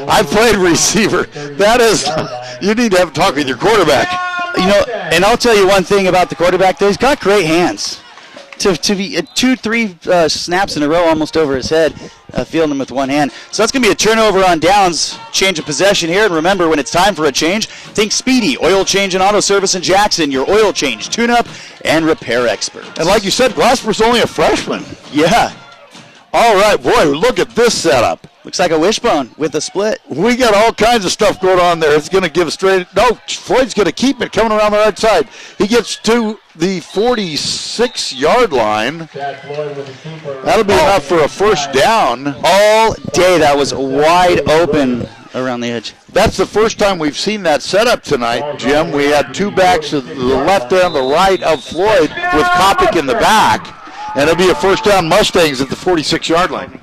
I played receiver. That is. You need to have a talk with your quarterback. And I'll tell you one thing about the quarterback, though. He's got great hands. To be 2-3 snaps in a row almost over his head, fielding him with one hand. So that's going to be a turnover on downs, change of possession here. And remember, when it's time for a change, think Speedy, oil change and auto service in Jackson, your oil change, tune-up, and repair expert. And like you said, Glasper's only a freshman. Yeah. All right, boy, look at this setup. Looks like a wishbone with a split. We got all kinds of stuff going on there. It's going to give straight. No, Floyd's going to keep it coming around the right side. He gets to the 46-yard line. That'll be enough for a first down. All day that was wide open around the edge. That's the first time we've seen that setup tonight, Jim. We had two backs to the left and the right of Floyd with Kopic in the back. And it'll be a first down, Mustangs at the 46-yard line.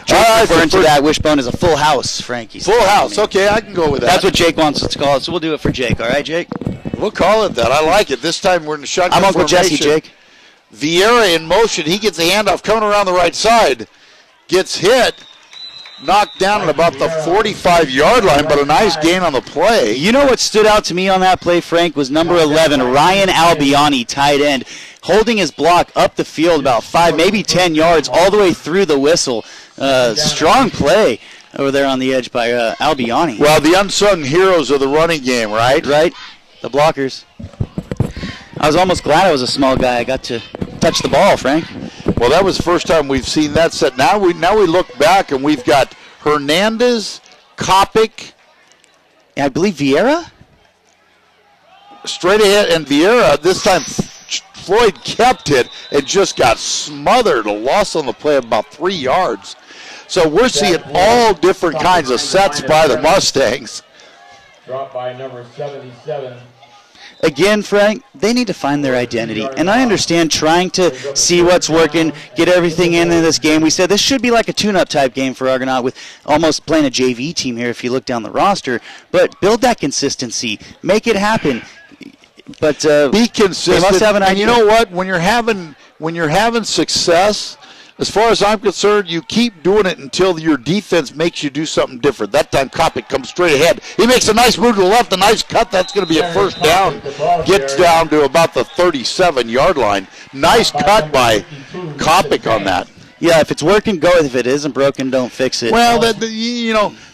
Jake referring to that wishbone as a full house, Frankie. Full house. Okay, I can go with that. That's what Jake wants us to call it, so we'll do it for Jake. All right, Jake? We'll call it that. I like it. This time we're in the shotgun I'm Uncle formation. Jesse, Jake. Vieira in motion. He gets a handoff coming around the right side. Gets hit. Knocked down at about the 45-yard line, but a nice gain on the play. You know what stood out to me on that play, Frank, was number 11, Ryan Albiani, tight end, holding his block up the field about 5, maybe 10 yards, all the way through the whistle. Strong play over there on the edge by Albiani. Well, the unsung heroes of the running game, right? Right, the blockers. I was almost glad I was a small guy. I got to touch the ball, Frank. Well, that was the first time we've seen that set. Now we look back and we've got Hernandez, Kopic, and I believe Vieira? Straight ahead, and Vieira, this time Floyd kept it and just got smothered, a loss on the play of about 3 yards. So we're seeing all different kinds of sets by the Mustangs. Dropped by number 77. Again, Frank, they need to find their identity. And I understand trying to see what's working, get everything in this game. We said this should be like a tune-up type game for Argonaut with almost playing a JV team here if you look down the roster. But build that consistency. Make it happen. But be consistent. They must have an idea. And you know what? When you're having success, as far as I'm concerned, you keep doing it until your defense makes you do something different. That time, Kopic comes straight ahead. He makes a nice move to the left, a nice cut. That's going to be a first down. Gets down to about the 37-yard line. Nice cut by Kopic on that. Yeah, if it's working, go. If it isn't broken, don't fix it. Well,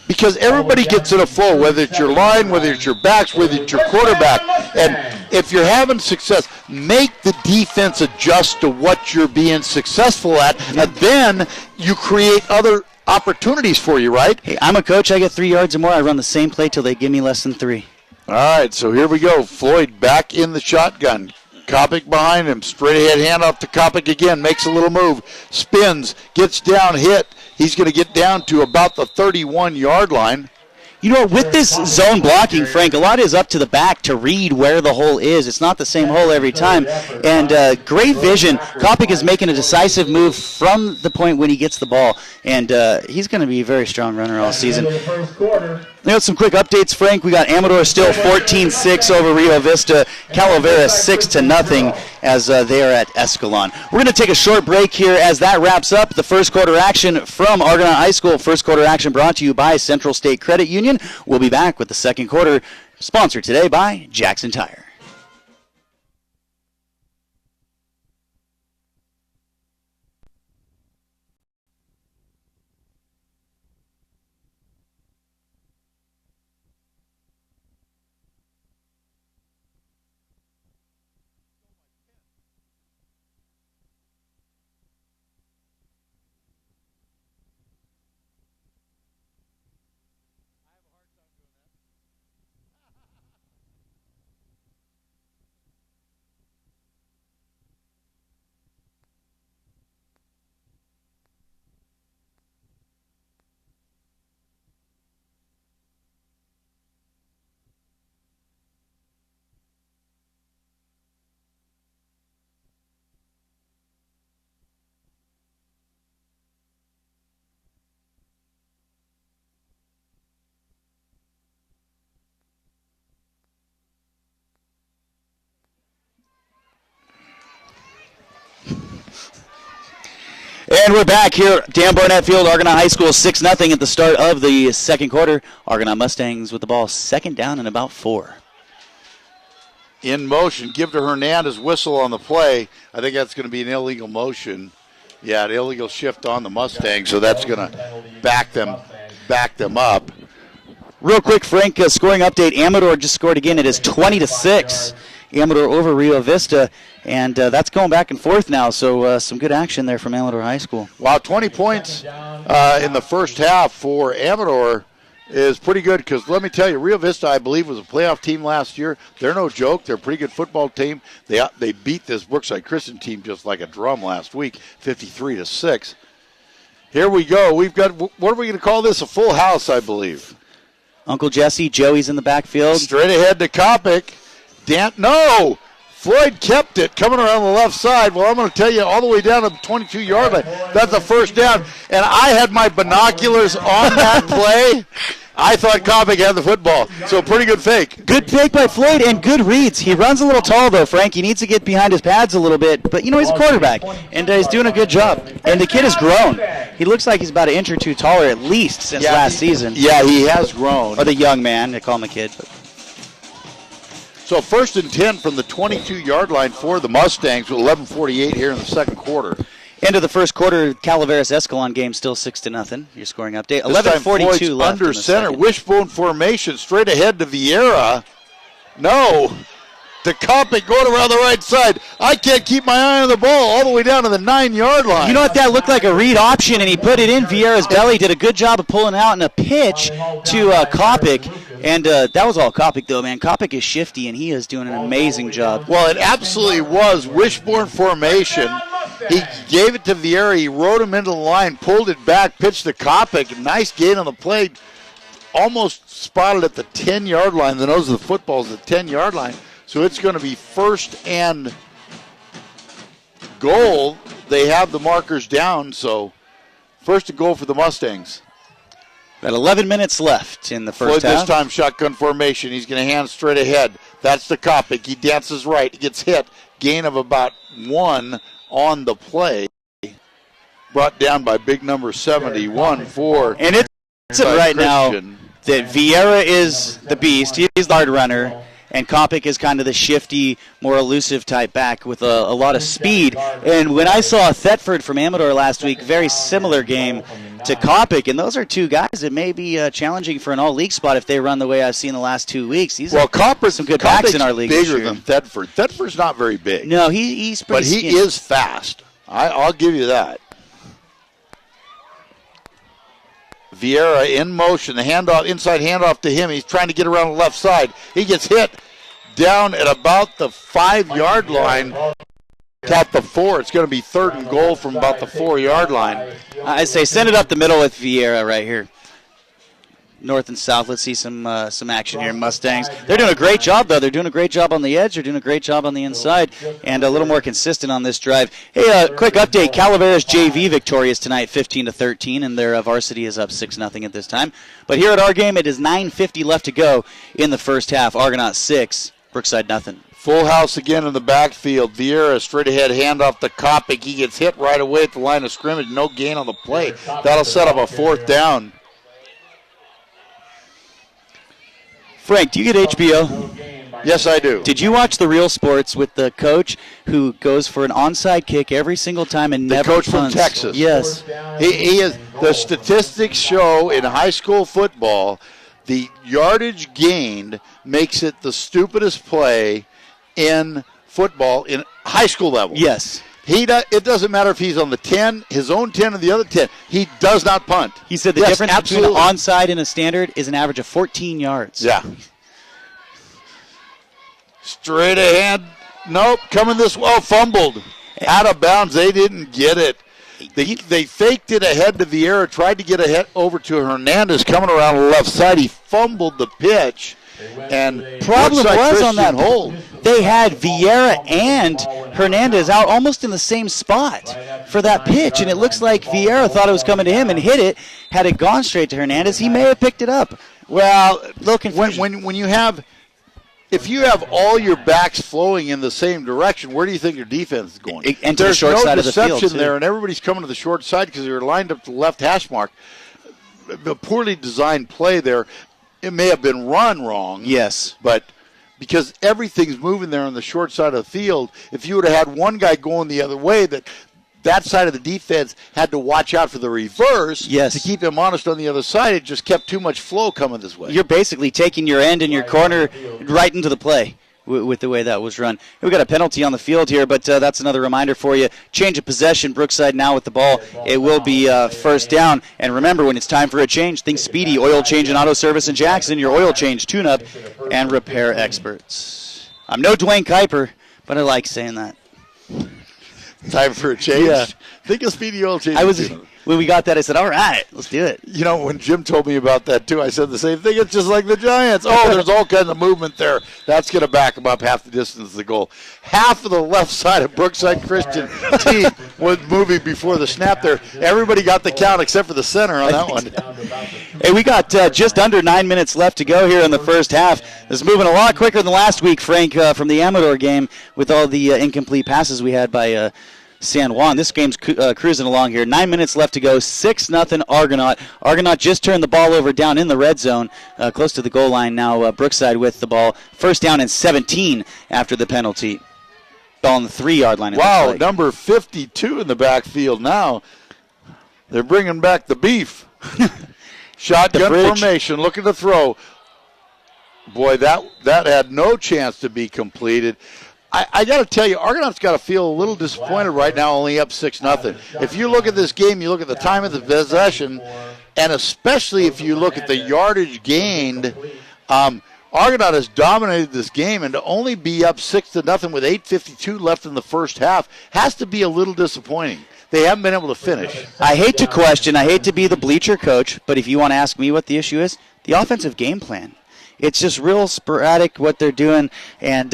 because everybody gets in a flow, whether it's your line, whether it's your backs, whether it's your quarterback. And if you're having success, make the defense adjust to what you're being successful at, and then you create other opportunities for you, right? Hey, I'm a coach. I get 3 yards or more. I run the same play till they give me less than 3. All right, so here we go. Floyd back in the shotgun. Kopic behind him. Straight ahead handoff to Kopic again. Makes a little move. Spins. Gets down, hit. He's going to get down to about the 31-yard line. You know, with this zone blocking, Frank, a lot is up to the back to read where the hole is. It's not the same hole every time. And great vision. Kopic is making a decisive move from the point when he gets the ball. And he's going to be a very strong runner all season. Some quick updates, Frank. We got Amador still 14-6 over Rio Vista. Calavera 6-0 as they are at Escalon. We're going to take a short break here as that wraps up the first quarter action from Argonaut High School. First quarter action brought to you by Central State Credit Union. We'll be back with the second quarter, sponsored today by Jackson Tire. And we're back here at Dan Barnett Field, Argonaut High School, 6-0 at the start of the second quarter. Argonaut Mustangs with the ball, second down and about 4. In motion, give to Hernandez, whistle on the play. I think that's going to be an illegal motion. Yeah, an illegal shift on the Mustangs, so that's going to back them up. Real quick, Frank, scoring update. Amador just scored again. It is 20-6. Amador over Rio Vista, and that's going back and forth now, so some good action there from Amador High School. Wow, 20 points in the first half for Amador is pretty good, because let me tell you, Rio Vista, I believe, was a playoff team last year. They're no joke. They're a pretty good football team. They beat this Brookside Christian team just like a drum last week, 53-6. Here we go. We've got, what are we going to call this? A full house, I believe. Uncle Jesse, Joey's in the backfield. Straight ahead to Kopic. No! Floyd kept it coming around the left side. Well, I'm going to tell you, all the way down to the 22-yard line. That's a first down. And I had my binoculars on that play. I thought Kopic had the football. So pretty good fake. Good fake by Floyd and good reads. He runs a little tall, though, Frank. He needs to get behind his pads a little bit. But, he's a quarterback, and he's doing a good job. And the kid has grown. He looks like he's about an inch or two taller at least since last season. Yeah, he has grown. Or the young man. They call him a kid. But. So 1st and 10 from the 22-yard line for the Mustangs with 11:48 here in the second quarter. End of the first quarter, Calaveras-Escalon game still 6-0. Your scoring update. 11:42 left. Under center, wishbone formation, straight ahead to Vieira. No. To Kopic going around the right side. I can't keep my eye on the ball all the way down to the 9-yard line. You know what? That looked like a read option, and he put it in Vieira's belly. Did a good job of pulling out in a pitch to Kopic. And that was all Kopic, though, man. Kopic is shifty, and he is doing an amazing job. Well, it absolutely was wishbone formation. He gave it to Vieira. He rode him into the line, pulled it back, pitched to Kopic. Nice gain on the play. Almost spotted at the 10-yard line. The nose of the football is the 10-yard line. So it's going to be 1st and goal. They have the markers down, so 1st and goal for the Mustangs. Got 11 minutes left in the first Floyd half. This time shotgun formation. He's going to hand straight ahead. That's the Kopic. He dances right. He gets hit. Gain of about 1 on the play. Brought down by big number 71 for. And it's right now that Vieira is the beast. He's the hard runner. And Kopic is kind of the shifty, more elusive type back with a lot of speed. And when I saw Thetford from Amador last week, very similar game to Kopic, and those are two guys that may be challenging for an all-league spot if they run the way I've seen the last 2 weeks. Kopic's some good backs in our league. Bigger than Thetford. Thetford's not very big. No, he's pretty But he is fast. I'll give you that. Vieira in motion, the handoff, inside handoff to him. He's trying to get around the left side. He gets hit down at about the 5-yard line. At the 4, it's going to be 3rd and goal from about the 4-yard line. I say send it up the middle with Vieira right here. North and south. Let's see some action here. Mustangs. They're doing a great job, though. They're doing a great job on the edge. They're doing a great job on the inside, and a little more consistent on this drive. Hey, quick update. Calaveras JV victorious tonight, 15-13, and their varsity is up 6-0 at this time. But here at our game, it is 9:50 left to go in the first half. Argonaut 6, Brookside nothing. Full house again in the backfield. Vieira straight ahead, handoff to Kopic. He gets hit right away at the line of scrimmage. No gain on the play. That'll set up a 4th down. Frank, do you get HBO? Yes, I do. Did you watch the Real Sports with the coach who goes for an onside kick every single time and never punts? The coach punts? from Texas. Yes. He is. The statistics show in high school football, the yardage gained makes it the stupidest play in football in high school level. Yes. It doesn't matter if he's on the 10, his own 10, or the other 10. He does not punt. He said the difference between an onside and a standard is an average of 14 yards. Yeah. Straight ahead. Nope. Coming this way. Oh, fumbled. Out of bounds. They didn't get it. They faked it ahead to Vieira, tried to get ahead over to Hernandez coming around the left side. He fumbled the pitch. And problem was on that hold. They had Vieira and Hernandez out almost in the same spot for that pitch, and it looks like Vieira thought it was coming to him and hit it. Had it gone straight to Hernandez, he may have picked it up. Well, when you have, if you have all your backs flowing in the same direction, where do you think your defense is going? And to the short side of the field, There's no deception there, and everybody's coming to the short side because they're lined up to the left hash mark. A poorly designed play there. It may have been run wrong. Yes. But because everything's moving there on the short side of the field, if you would have had one guy going the other way, that side of the defense had to watch out for the reverse to keep him honest on the other side. It just kept too much flow coming this way. You're basically taking your end and your corner right into the play. with the way that was run. We got a penalty on the field here, but that's another reminder for you. Change of possession. Brookside now with the ball. It will be first down. And remember, when it's time for a change, think Speedy Oil Change and Auto Service in Jackson, your oil change, tune-up, and repair experts. I'm no Dwayne Kuiper, but I like saying that. Time for a change? Yeah. Think of Speedy Oil Change. When we got that, I said, all right, let's do it. You know, when Jim told me about that, too, I said the same thing. It's just like the Giants. Oh, there's all kinds of movement there. That's going to back them up half the distance of the goal. Half of the left side of Brookside Christian team was moving before the snap there. Everybody got the count except for the center on that one. Hey, we got just under 9 minutes left to go here in the first half. This is moving a lot quicker than last week, Frank, from the Amador game with all the incomplete passes we had by San Juan. This game's cruising along here. 9 minutes left to go. 6-0 Argonaut. Argonaut just turned the ball over down in the red zone, close to the goal line now. Brookside with the ball. First down and 17 after the penalty. Ball on the 3-yard line. Wow, like. number 52 in the backfield now. They're bringing back the beef. Shotgun formation, looking to throw. Boy, that had no chance to be completed. I got to tell you, Argonaut's got to feel a little disappointed right now, only up 6-0. If you look at this game, you look at the time of the possession, and especially if you look at the yardage gained, Argonaut has dominated this game, and to only be up 6-0 with 8:52 left in the first half has to be a little disappointing. They haven't been able to finish. I hate to be the bleacher coach, but if you want to ask me what the issue is, the offensive game plan. It's just real sporadic what they're doing, and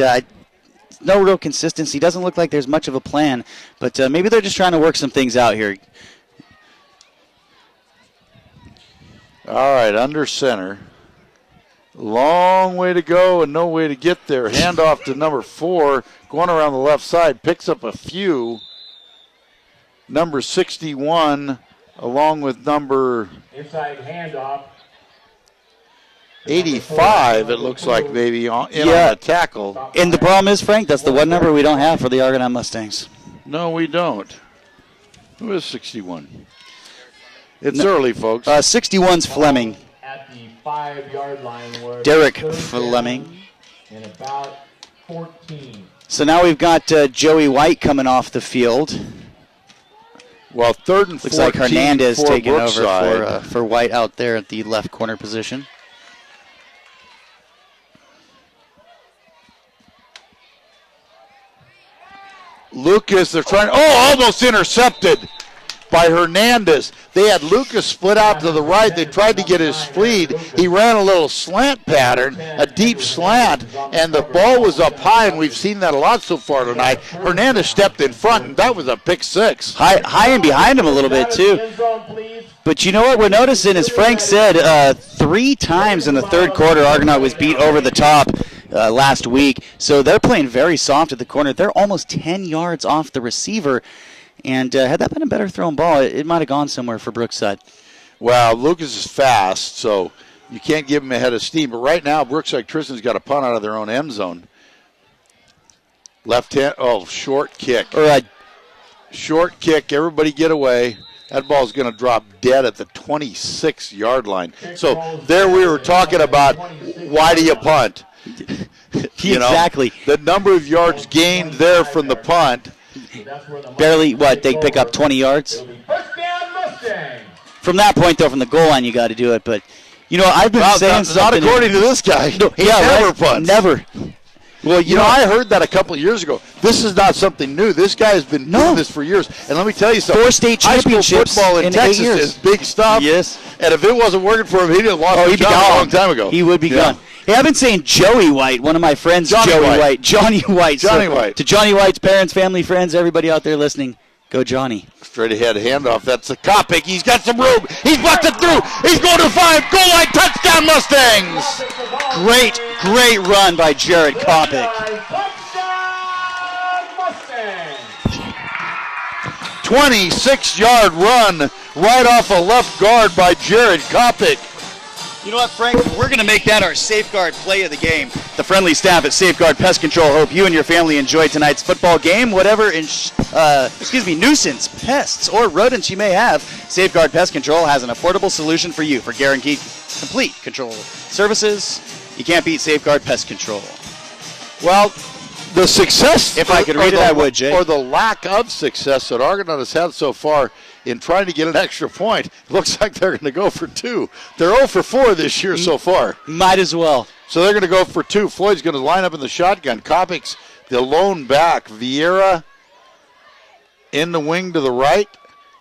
no real consistency. Doesn't look like there's much of a plan, but maybe they're just trying to work some things out here. All right, under center. Long way to go and no way to get there. Handoff to number 4, going around the left side, picks up a few. Number 61, along with number Inside handoff. 85, it looks like, maybe, on the tackle. And the problem is, Frank, that's the one number we don't have for the Argonaut Mustangs. No, we don't. Who is 61? It's early, folks. 61's Fleming. At the 5-yard line. Derek Fleming. And about 14. So now we've got Joey White coming off the field. Well, 3rd and 14 looks like Hernandez for taking Brookside. over for White out there at the left corner position. Lucas, they're trying. Oh, almost intercepted by Hernandez. They had Lucas split out to the right. They tried to get his speed. He ran a little slant pattern, a deep slant, and the ball was up high, and we've seen that a lot so far tonight. Hernandez stepped in front, and that was a pick 6. High and behind him a little bit, too. But you know what we're noticing, as Frank said, 3 times in the third quarter, Argonaut was beat over the top last week. So they're playing very soft at the corner. They're almost 10 yards off the receiver. And had that been a better thrown ball, it might have gone somewhere for Brookside. Well, Lucas is fast, so you can't give him a head of steam. But right now, Brookside Christian's got a punt out of their own end zone. Left hand, short kick. Short kick, everybody get away. That ball's going to drop dead at the 26-yard line. So there we were talking about, why do you punt? Exactly. The number of yards gained there from the punt. Barely, they pick up 20 yards? From that point, though, from the goal line, you got to do it. But, I've been saying something. Not according to this guy. No, he never punts. Never. Well, I heard that a couple of years ago. This is not something new. This guy has been doing this for years. And let me tell you something. 4 state championships football in Texas 8 years. is big stuff. Yes. And if it wasn't working for him, he'd have lost his job a long time ago. He would be gone. Hey, I've been saying Joey White, one of my friends, Johnny White. Johnny White. To Johnny White's parents, family, friends, everybody out there listening, go Johnny. Straight ahead handoff. That's a Kopic. He's got some room. He's busted through. He's going to 5. Goal line touchdown, Mustangs. Great run by Jared Kopic. 26-yard run right off a left guard by Jared Kopic. You know what, Frank? We're going to make that our safeguard play of the game. The friendly staff at Safeguard Pest Control hope you and your family enjoyed tonight's football game. Whatever nuisance, pests, or rodents you may have, Safeguard Pest Control has an affordable solution for you for guaranteed complete control services. You can't beat Safeguard Pest Control. Well, the success, If I could read it, I would, Jay. Or the lack of success that Argonaut has had so far in trying to get an extra point, it looks like they're going to go for 2. They're 0 for 4 this year so far. Might as well. So they're going to go for 2. Floyd's going to line up in the shotgun. Kopic's the lone back. Vieira in the wing to the right.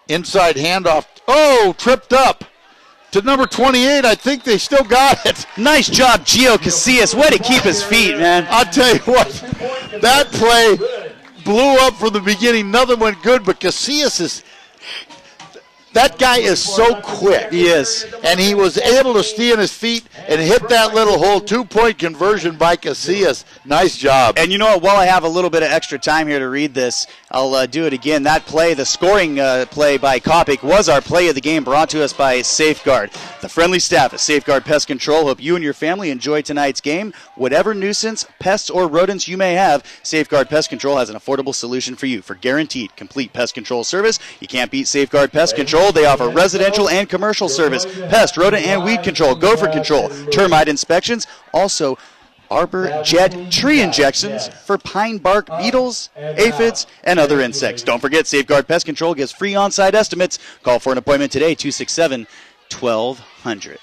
Inside handoff. Oh, tripped up to number 28. I think they still got it. Nice job, Gio Casillas. Way to keep his feet, man. I'll tell you what, that play blew up from the beginning. Nothing went good, but Casillas is... That guy is so quick. He is. And he was able to stay on his feet and hit that little hole. 2-point conversion by Casillas. Nice job. And you know what? While I have a little bit of extra time here to read this, I'll do it again. That play, the scoring play by Kopic, was our play of the game, brought to us by Safeguard. The friendly staff at Safeguard Pest Control hope you and your family enjoy tonight's game. Whatever nuisance, pests, or rodents you may have, Safeguard Pest Control has an affordable solution for you. For guaranteed complete pest control service, you can't beat Safeguard Pest Control. They offer residential and commercial service, pest, rodent, and weed control, gopher control, termite inspections, also arbor jet tree injections for pine bark beetles, aphids, and other insects. Don't forget, Safeguard Pest Control gives free on-site estimates. Call for an appointment today, 267-1200.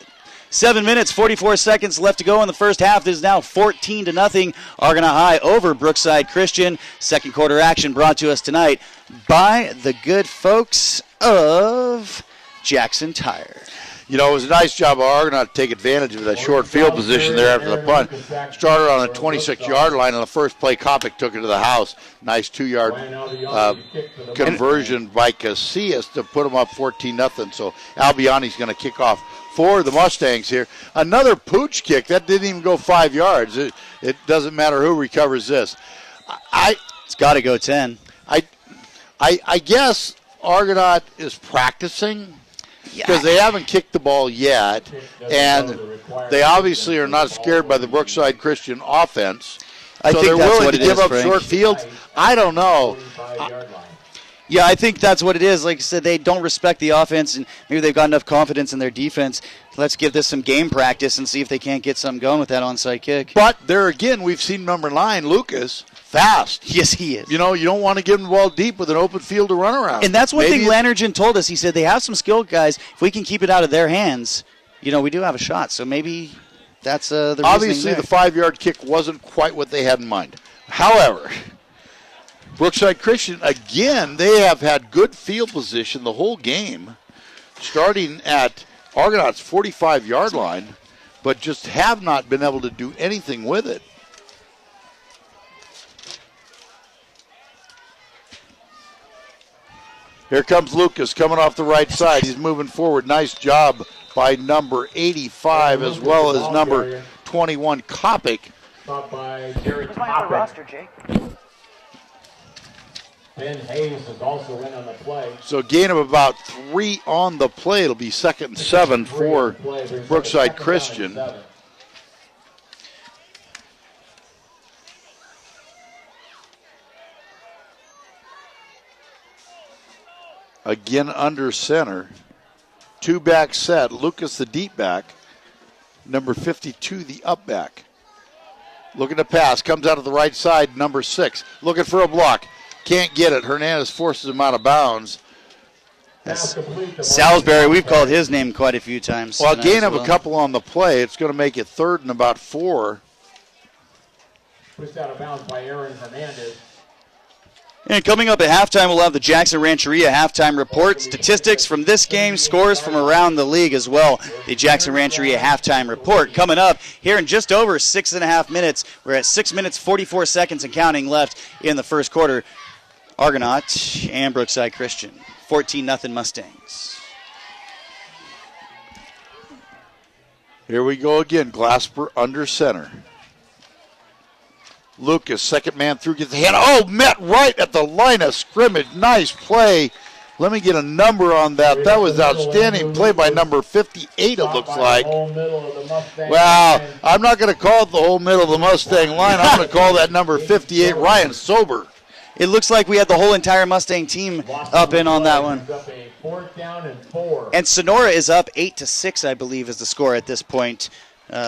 7 minutes, 44 seconds left to go in the first half. It is now 14-0. Argonaut High over Brookside Christian. Second quarter action brought to us tonight by the good folks of Jackson Tire. You know, it was a nice job of Argonaut to take advantage of that short field position there after the punt. Started on a 26-yard line on the first play. Kopic took it to the house. Nice 2-yard conversion by Casillas to put them up 14-0. So Albiani's going to kick off for the Mustangs here. Another pooch kick. That didn't even go 5 yards. It doesn't matter who recovers this. It's got to go 10. I guess Argonaut is practicing because they haven't kicked the ball yet, and they obviously are not scared by the Brookside Christian offense. I think they're that's willing what to it give is, up Frank. short fields. I don't know. Yeah, I think that's what it is. Like I said, they don't respect the offense, and maybe they've got enough confidence in their defense. Let's give this some game practice and see if they can't get something going with that onside kick. But there again, we've seen number 9, Lucas, fast. Yes, he is. You know, you don't want to give him the ball deep with an open field to run around. And that's one thing Lannergan told us. He said they have some skilled guys. If we can keep it out of their hands, you know, we do have a shot. So maybe that's the reasoning obviously there. the 5-yard kick wasn't quite what they had in mind. However, Brookside Christian, again, they have had good field position the whole game, starting at Argonaut's 45-yard line, but just have not been able to do anything with it. Here comes Lucas coming off the right side. He's moving forward. Nice job by number 85 as well as number 21, Kopic. By Jared Jake. Ben Hayes is also in on the play. So a gain of about 3 on the play. It'll be 2nd and 7 for Brookside Christian. Again under center. 2-back set. Lucas the deep back. Number 52 the up back. Looking to pass. Comes out of the right side. Number 6. Looking for a block. Can't get it. Hernandez forces him out of bounds. Salisbury, we've called his name quite a few times. Well, a gain of a couple on the play. It's going to make it 3rd and about 4. Pushed out of bounds by Aaron Hernandez. And coming up at halftime, we'll have the Jackson Rancheria halftime report. Statistics from this game, scores from around the league as well. The Jackson Rancheria halftime report coming up here in just over 6.5 minutes. We're at 6 minutes, 44 seconds and counting left in the first quarter. Argonaut and Brookside Christian. 14-0 Mustangs. Here we go again. Glasper under center. Lucas, second man through, gets the hand. Oh, met right at the line of scrimmage. Nice play. Let me get a number on that. That was outstanding play by number 58, it looks like. Well, I'm not going to call it the whole middle of the Mustang line. I'm going to call that number 58, Ryan Sober. It looks like we had the whole entire Mustang team up in on that one. 4th down and 4. And Sonora is up 8-6, I believe, is the score at this point.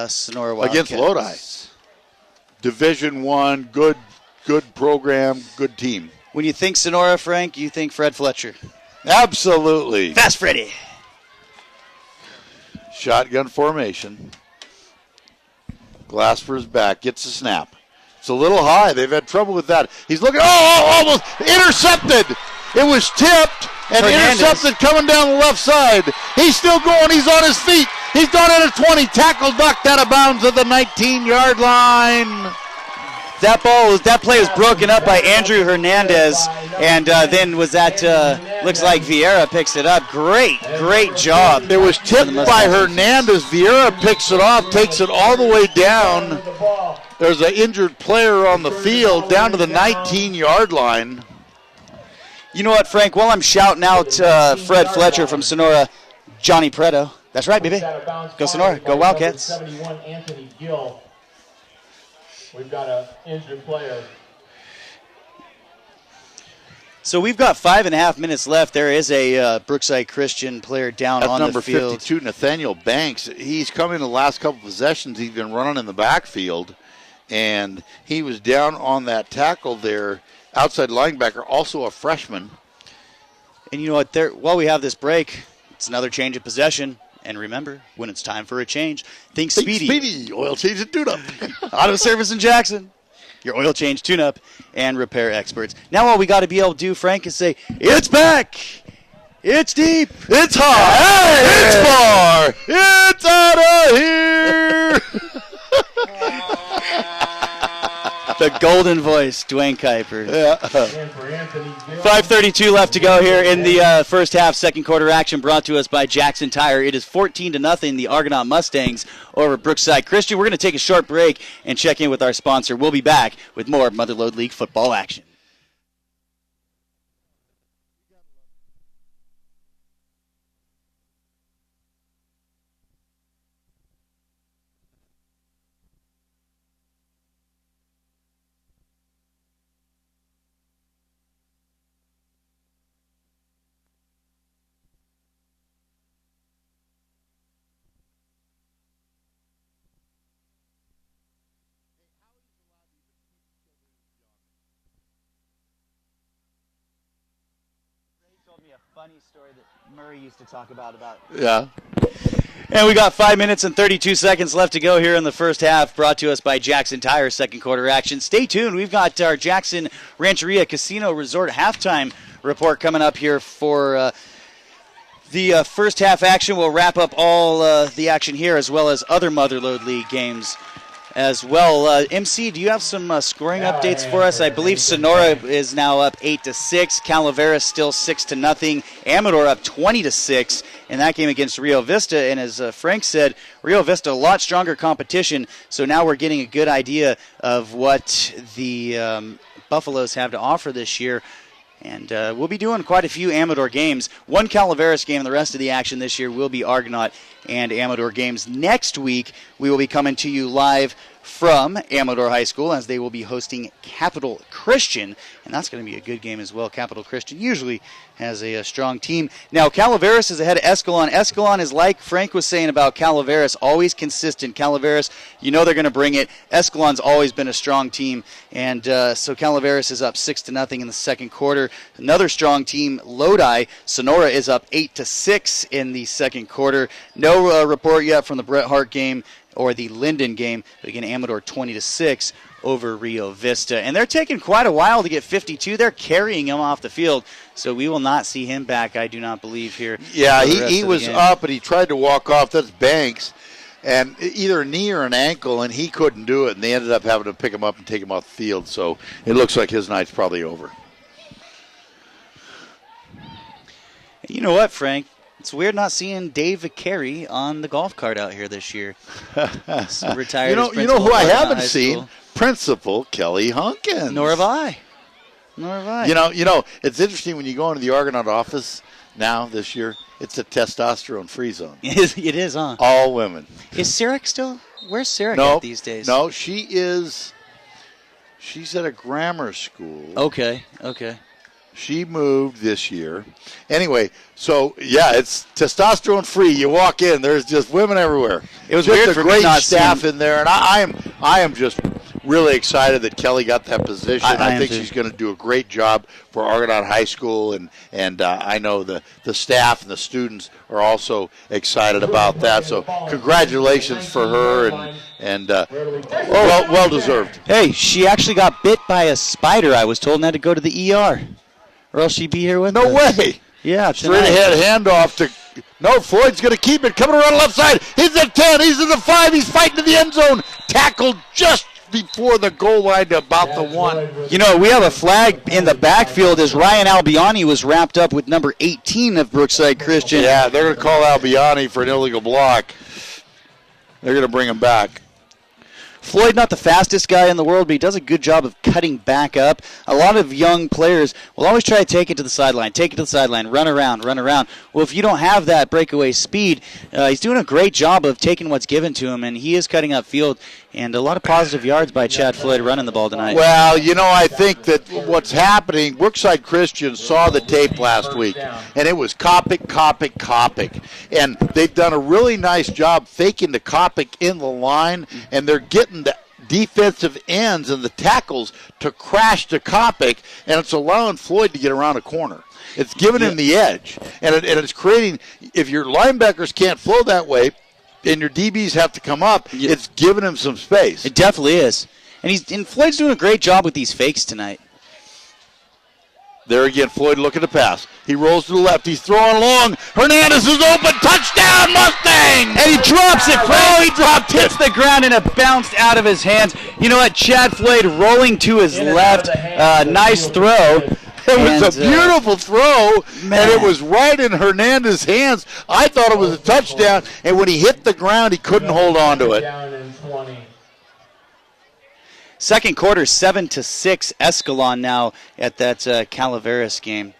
Sonora Wildcats. Against Lodi. Division I, good program, good team. When you think Sonora, Frank, you think Fred Fletcher. Absolutely. Fast Freddy. Shotgun formation. Glasper's back, gets a snap. It's a little high. They've had trouble with that. He's looking, almost intercepted. It was tipped and intercepted coming down the left side. He's still going. He's on his feet. He's done it at 20. Tackle knocked out of bounds at the 19-yard line. That play was broken up by Andrew Hernandez, and then was that, looks like Vieira picks it up. Great job. It was tipped by Hernandez. Vieira picks it off, takes it all the way down. There's an injured player on the field down to the 19-yard line. You know what, Frank? While I'm shouting out Fred Fletcher from Sonora, Johnny Preto. That's right, baby. Go Sonora. Go Wildcats. 71, Anthony Gill. We've got an injured player. So we've got 5.5 minutes left. There is a Brookside Christian player down on the field. Number 52, Nathaniel Banks. He's come in the last couple possessions. He's been running in the backfield, and he was down on that tackle there, outside linebacker, also a freshman. And you know what? While we have this break, it's another change of possession. And remember, when it's time for a change, think Speedy. Speedy, oil change and tune-up. Auto Service in Jackson. Your oil change, tune-up, and repair experts. Now all we got to be able to do, Frank, is say, it's back. It's deep. It's high. It's far. It's out of here. The golden voice, Dwayne Kuiper. Yeah. 5:32 left to go here in the first half, second quarter action brought to us by Jackson Tire. It is 14-0, the Argonaut Mustangs over Brookside Christian. We're going to take a short break and check in with our sponsor. We'll be back with more Motherlode League football action. Funny story that Murray used to talk about. Yeah. And we got 5 minutes and 32 seconds left to go here in the first half, brought to us by Jackson Tire, second quarter action. Stay tuned. We've got our Jackson Rancheria Casino Resort halftime report coming up here for the first half action. We'll wrap up all the action here as well as other Motherlode League games as well. MC, do you have some scoring updates for us? I believe Sonora is now up 8-6. Calaveras still 6-0. Amador up 20-6 in that game against Rio Vista. And as Frank said, Rio Vista a lot stronger competition. So now we're getting a good idea of what the Buffaloes have to offer this year. And we'll be doing quite a few Amador games. One Calaveras game, and the rest of the action this year will be Argonaut and Amador games. Next week, we will be coming to you live from Amador High School as they will be hosting Capital Christian, and that's going to be a good game as well. Capital Christian usually has a strong team. Now, Calaveras is ahead of Escalon. Escalon is, like Frank was saying about Calaveras, always consistent. Calaveras, you know they're going to bring it. Escalon's always been a strong team, and so Calaveras is up 6-0 in the second quarter. Another strong team, Lodi. Sonora is up 8-6 in the second quarter. No report yet from the Bret Hart game or the Linden game. But again, Amador 20-6 over Rio Vista. And they're taking quite a while to get 52. They're carrying him off the field. So we will not see him back, I do not believe, here. Yeah, he was up, and he tried to walk off. That's Banks. And either a knee or an ankle, and he couldn't do it. And they ended up having to pick him up and take him off the field. So it looks like his night's probably over. You know what, Frank? It's weird not seeing Dave Carey on the golf cart out here this year. Retired. You know who I haven't seen? Principal Kelly Hunkins. Nor have I. You know, it's interesting when you go into the Argonaut office now this year. It's a testosterone-free zone. It is, huh? All women. Is Sarek still? Where's Sarek at these days? No, she's at a grammar school. Okay. She moved this year. Anyway, so, yeah, it's testosterone-free. You walk in, there's just women everywhere. It was just weird a for great me not staff seeing... in there, and I am just really excited that Kelly got that position. I am think too. she's going to do a great job for Argonaut High School, and I know the staff and the students are also excited about that. So congratulations for her, and well deserved. Hey, she actually got bit by a spider, I was told, and had to go to the ER. Or else she'd be here with No us. way. Yeah, Straight tonight. ahead handoff to. No, Floyd's going to keep it. Coming around the left side. He's at 10. He's at the 5. He's fighting to the end zone. Tackled just before the goal line to about the 1. You know, we have a flag in the backfield as Ryan Albiani was wrapped up with number 18 of Brookside Christian. Yeah, they're going to call Albiani for an illegal block. They're going to bring him back. Floyd, not the fastest guy in the world, but he does a good job of cutting back up. A lot of young players will always try to take it to the sideline, run around. Well, if you don't have that breakaway speed, he's doing a great job of taking what's given to him, and he is cutting up field. And a lot of positive yards by Chad Floyd running the ball tonight. Well, you know, I think that what's happening, Brookside Christian saw the tape last week, and it was Kopic. And they've done a really nice job faking the Kopic in the line, and they're getting the defensive ends and the tackles to crash to Kopic, and it's allowing Floyd to get around a corner. It's giving him the edge, and it's creating, if your linebackers can't flow that way, and your DBs have to come up, it's giving him some space. It definitely is. And Floyd's doing a great job with these fakes tonight. There again, Floyd looking to pass. He rolls to the left. He's throwing long. Hernandez is open. Touchdown, Mustang! And he drops it. Oh, he dropped it. Hits the ground and it bounced out of his hands. You know what? Chad Floyd rolling to his left. Nice throw. It was a beautiful throw, and it was right in Hernandez's hands. I thought it was a touchdown, and when he hit the ground, he couldn't hold on to it. Second quarter, 7-6, Escalon now at that Calaveras game.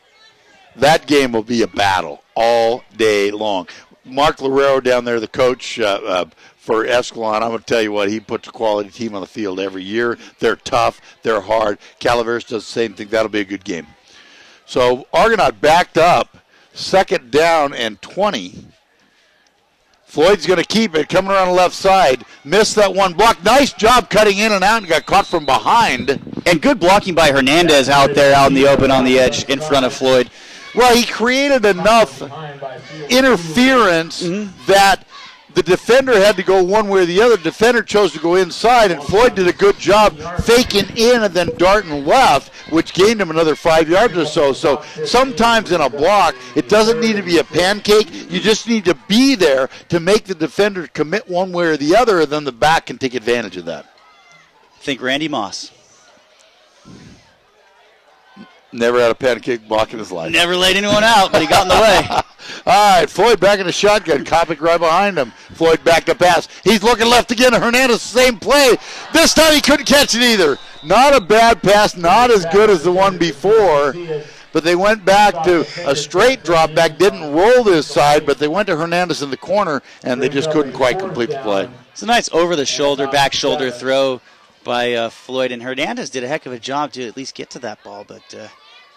That game will be a battle all day long. Mark Lorero down there, the coach for Escalon, I'm going to tell you what, he puts a quality team on the field every year. They're tough. They're hard. Calaveras does the same thing. That'll be a good game. So Argonaut backed up, 2nd down and 20. Floyd's going to keep it, coming around the left side. Missed that one block. Nice job cutting in and out and got caught from behind. And good blocking by Hernandez out there out in the open on the edge in front of Floyd. Well, he created enough interference that the defender had to go one way or the other. The defender chose to go inside, and Floyd did a good job faking in and then darting left, which gained him another 5 yards or so. So sometimes in a block, it doesn't need to be a pancake. You just need to be there to make the defender commit one way or the other, and then the back can take advantage of that. Think Randy Moss. Never had a pancake block in his life. Never laid anyone out, but he got in the way. All right, Floyd back in the shotgun. Kopic right behind him. Floyd back to pass. He's looking left again. Hernandez, same play. This time he couldn't catch it either. Not a bad pass, not as good as the one before. But they went back to a straight drop back. Didn't roll this side, but they went to Hernandez in the corner, and they just couldn't quite complete the play. It's a nice over-the-shoulder, back-shoulder throw by Floyd. And Hernandez did a heck of a job to at least get to that ball, but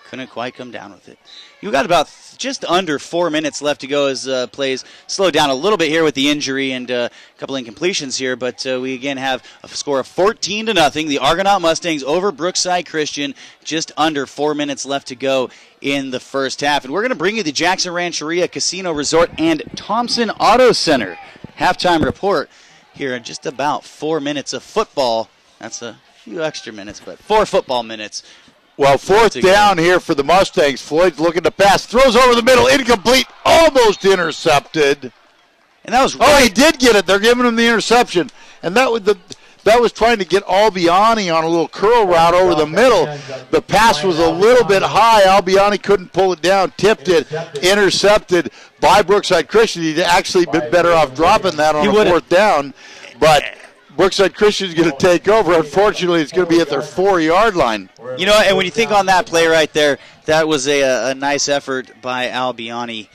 couldn't quite come down with it. You got about just under 4 minutes left to go as plays slow down a little bit here with the injury and a couple incompletions here, but we again have a score of 14-0. The Argonaut Mustangs over Brookside Christian. Just under 4 minutes left to go in the first half. And we're going to bring you the Jackson Rancheria Casino Resort and Thompson Auto Center halftime report here in just about 4 minutes of football. That's a few extra minutes, but 4 football minutes. Well, 4th down here for the Mustangs. Floyd's looking to pass. Throws over the middle. Incomplete. Almost intercepted. And that was right. Oh, he did get it. They're giving him the interception. And that was trying to get Albiani on a little curl route over the middle. The pass was a little bit high. Albiani couldn't pull it down. Tipped it. Intercepted by Brookside Christian. He'd actually been better off dropping that on a 4th down. But Brookside Christian's going to take over. Unfortunately, it's going to be at their 4-yard line. You know, and when you think on that play right there, that was a nice effort by Albiani.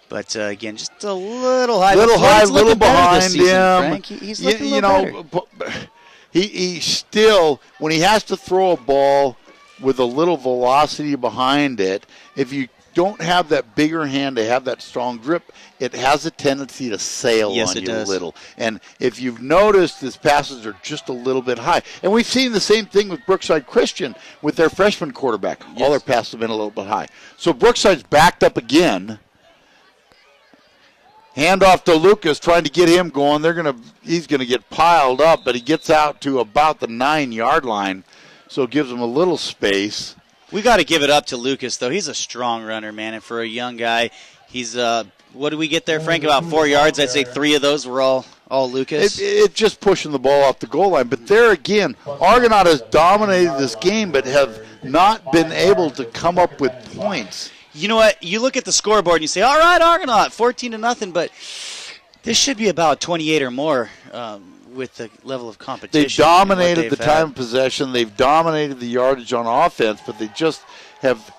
But, again, just a little high. Little behind him. He's looking a little better. He still, when he has to throw a ball with a little velocity behind it, if you don't have that bigger hand, they have that strong grip, it has a tendency to sail Yes, on it you does. a little. And if you've noticed, his passes are just a little bit high. And we've seen the same thing with Brookside Christian with their freshman quarterback. All their passes have been a little bit high. So Brookside's backed up again. Hand off to Lucas, trying to get him going. He's gonna get piled up, but he gets out to about the 9-yard line, so it gives him a little space. We got to give it up to Lucas, though. He's a strong runner, man, and for a young guy, he's what did we get there, Frank? About 4 yards. I'd say 3 of those were all Lucas. It's just pushing the ball off the goal line. But there again, Argonaut has dominated this game, but have not been able to come up with points. You know what? You look at the scoreboard and you say, all right, Argonaut, 14-0, but this should be about 28 or more with the level of competition. They've dominated the time of possession. They've dominated the yardage on offense, but they just have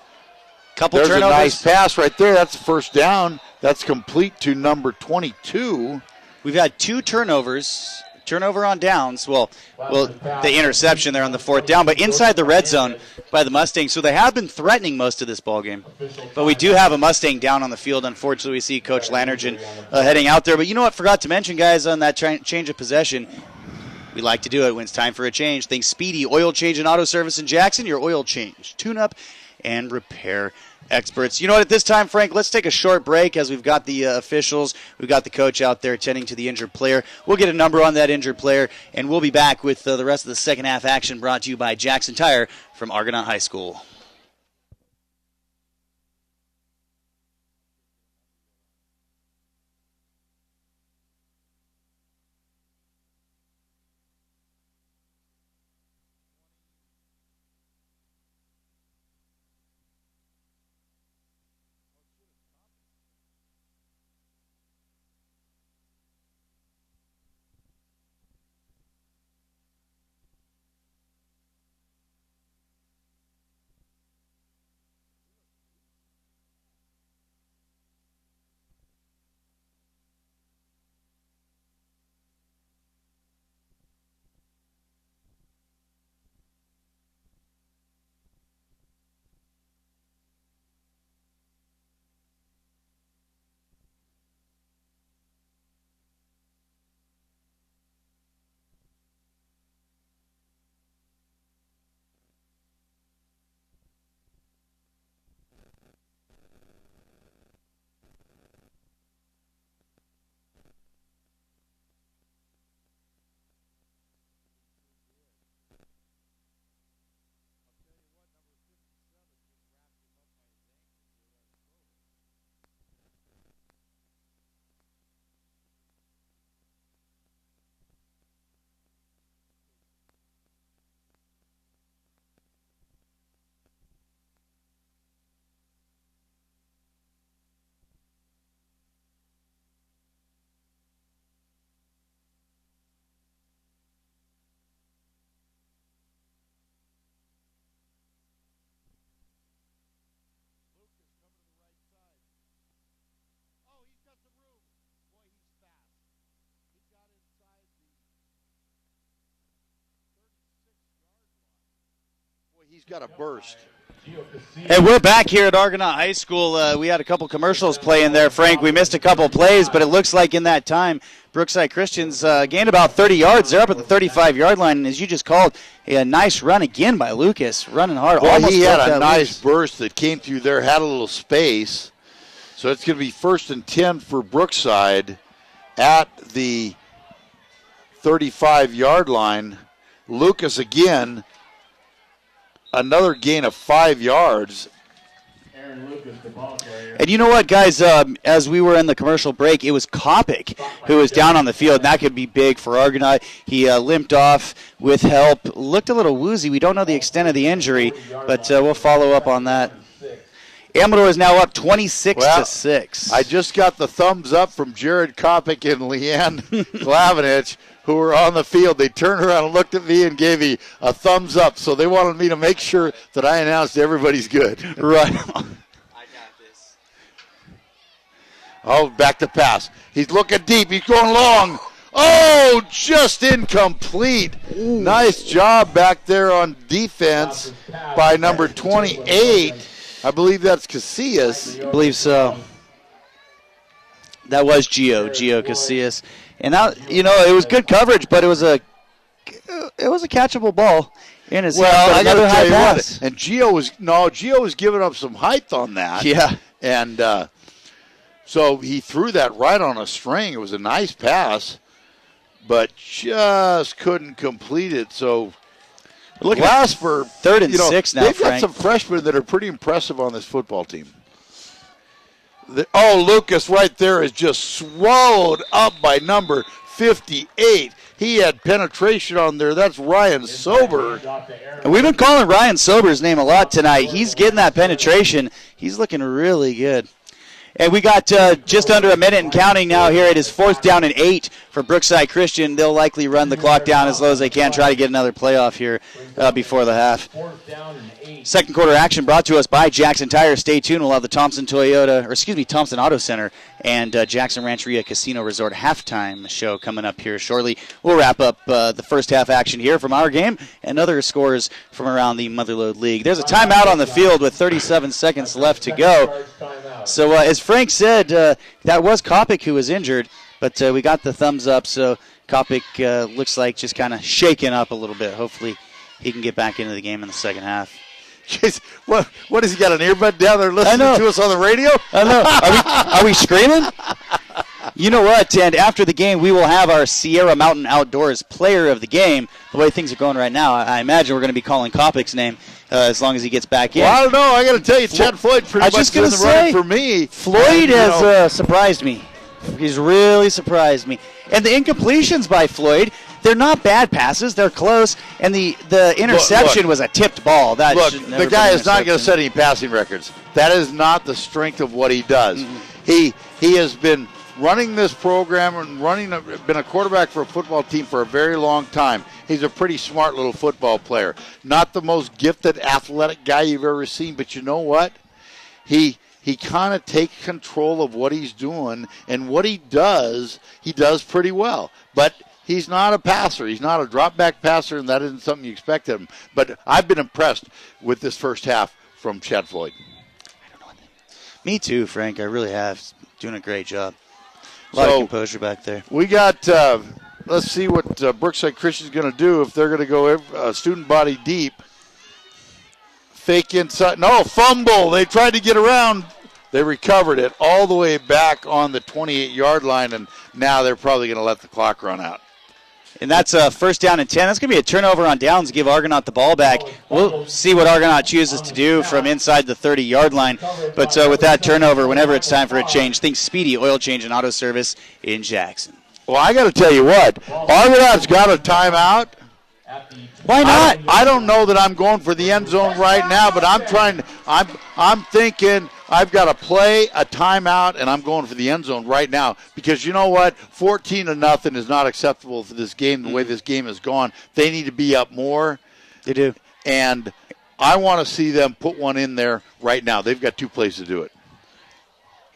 couple there's turnovers. A nice pass right there. That's a first down. That's complete to number 22. We've had 2 turnovers. Turnover on downs. Well, the interception there on the 4th down, but inside the red zone by the Mustangs. So they have been threatening most of this ball game. But we do have a Mustang down on the field. Unfortunately, we see Coach Lannergan heading out there. But you know what? Forgot to mention, guys, on that change of possession, we like to do it when it's time for a change. Think Speedy Oil Change and Auto Service in Jackson. Your oil change, tune-up, and repair experts. You know what, at this time, Frank, let's take a short break as we've got the officials, we've got the coach out there attending to the injured player. We'll get a number on that injured player, and we'll be back with the rest of the second half action brought to you by Jackson Tire from Argonaut High School. He's got a burst. And we're back here at Argonaut High School. We had a couple commercials playing there, Frank. We missed a couple plays, but it looks like in that time, Brookside Christians gained about 30 yards. They're up at the 35-yard line, and as you just called, a nice run again by Lucas, running hard. Well, Almost he had a that nice burst that came through there, had a little space. So it's going to be 1st and 10 for Brookside at the 35-yard line. Lucas again, another gain of 5 yards. And you know what, guys, as we were in the commercial break, it was Kopic who was down on the field, and that could be big for Argonaut. He limped off with help, looked a little woozy. We don't know the extent of the injury, but we'll follow up on that. Amador is now up 26-6. I just got the thumbs up from Jared Kopic and Leanne Glavinich, who were on the field. They turned around and looked at me and gave me a thumbs up. So they wanted me to make sure that I announced everybody's good. Right. I got this. Oh, back to pass. He's looking deep. He's going long. Oh, just incomplete. Nice job back there on defense by number 28. I believe that's Casillas. I believe so. That was Gio Casillas. And that, it was good coverage, but it was a catchable ball in his hand. Well, I got to Another tell you high what, pass. and Gio was giving up some height on that. Yeah. And so he threw that right on a string. It was a nice pass, but just couldn't complete it. So Look at Glasper, 3rd and 6 now, they've Frank. got some freshmen that are pretty impressive on this football team. Lucas right there is just swallowed up by number 58. He had penetration on there. That's Ryan Sober. And we've been calling Ryan Sober's name a lot tonight. He's getting that penetration. He's looking really good. And we got just under a minute and counting now here. It is 4th down and 8 for Brookside Christian. They'll likely run the clock down as low as they can, try to get another playoff here before the half. Second quarter action brought to us by Jackson Tire. Stay tuned. We'll have the Thompson Auto Center and Jackson Rancheria Casino Resort halftime show coming up here shortly. We'll wrap up the first half action here from our game and other scores from around the Motherlode League. There's a timeout on the field with 37 seconds left to go. So as Frank said, that was Kopic who was injured, but we got the thumbs up. So Kopic looks like just kind of shaken up a little bit. Hopefully he can get back into the game in the second half. Jeez, what has he got, an earbud down there listening to us on the radio? I know. Are we screaming? You know what? And after the game, we will have our Sierra Mountain Outdoors Player of the Game. The way things are going right now, I imagine we're going to be calling Kopic's name as long as he gets back in. Well, I don't know. I got to tell you, Chad Floyd pretty much in the running for me. Floyd has surprised me. He's really surprised me. And the incompletions by Floyd, they're not bad passes. They're close. And the interception was a tipped ball. That the guy is not going to set any passing records. That is not the strength of what he does. Mm-hmm. He has been running this program and been a quarterback for a football team for a very long time. He's a pretty smart little football player. Not the most gifted, athletic guy you've ever seen, but you know what? He kind of takes control of what he's doing, and what he does pretty well. But he's not a passer. He's not a drop-back passer, and that isn't something you expect of him. But I've been impressed with this first half from Chad Floyd. Me too, Frank. I really have. He's doing a great job. A lot of composure back there. We got, let's see what Brookside Christian's going to do if they're going to go student body deep. Fake inside. No, fumble. They tried to get around. They recovered it all the way back on the 28-yard line, and now they're probably going to let the clock run out. And that's a 1st down and 10. That's going to be a turnover on downs to give Argonaut the ball back. We'll see what Argonaut chooses to do from inside the 30-yard line. But with that turnover, whenever it's time for a change, think Speedy Oil Change and Auto Service in Jackson. Well, I got to tell you what. Argonaut's got a timeout. Why not? I don't know that I'm going for the end zone right now, but I'm thinking I've got to play a timeout, and I'm going for the end zone right now because you know what? 14-0 is not acceptable for this game, the way this game has gone. They need to be up more. They do. And I want to see them put one in there right now. They've got 2 plays to do it.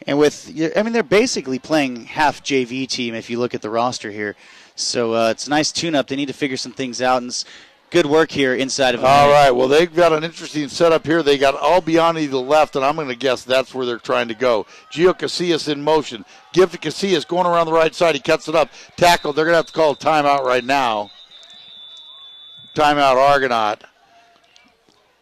And they're basically playing half JV team if you look at the roster here. So it's a nice tune-up. They need to figure some things out, and it's good work here inside of All right, well, they've got an interesting setup here. They got all beyond to the left, and I'm going to guess that's where they're trying to go. Gio Casillas in motion. Give to Casillas, going around the right side. He cuts it up. Tackle. They're going to have to call a timeout right now. Timeout, Argonaut.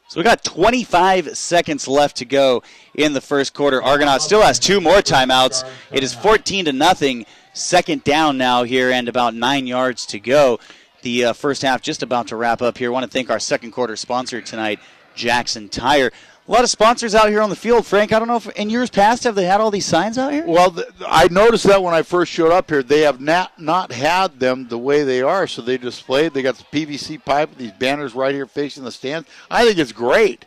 So we got 25 seconds left to go in the first quarter. Argonaut still has 2 more timeouts. It is 14-0. 2nd down now here and about 9 yards to go. The first half just about to wrap up here. I want to thank our second quarter sponsor tonight, Jackson Tire. A lot of sponsors out here on the field, Frank. I don't know if in years past have they had all these signs out here? Well, I noticed that when I first showed up here. They have not had them the way they are, so they displayed. They got the PVC pipe, these banners right here facing the stands. I think it's great.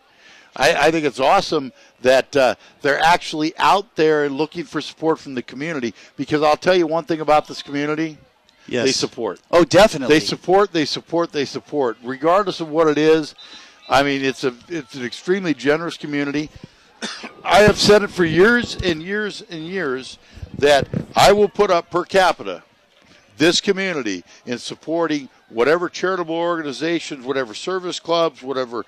I think it's awesome that they're actually out there looking for support from the community, because I'll tell you one thing about this community. Yes. They support. Oh, definitely. They support. Regardless of what it is, I mean, it's an extremely generous community. I have said it for years and years and years that I will put up per capita this community in supporting whatever charitable organizations, whatever service clubs, whatever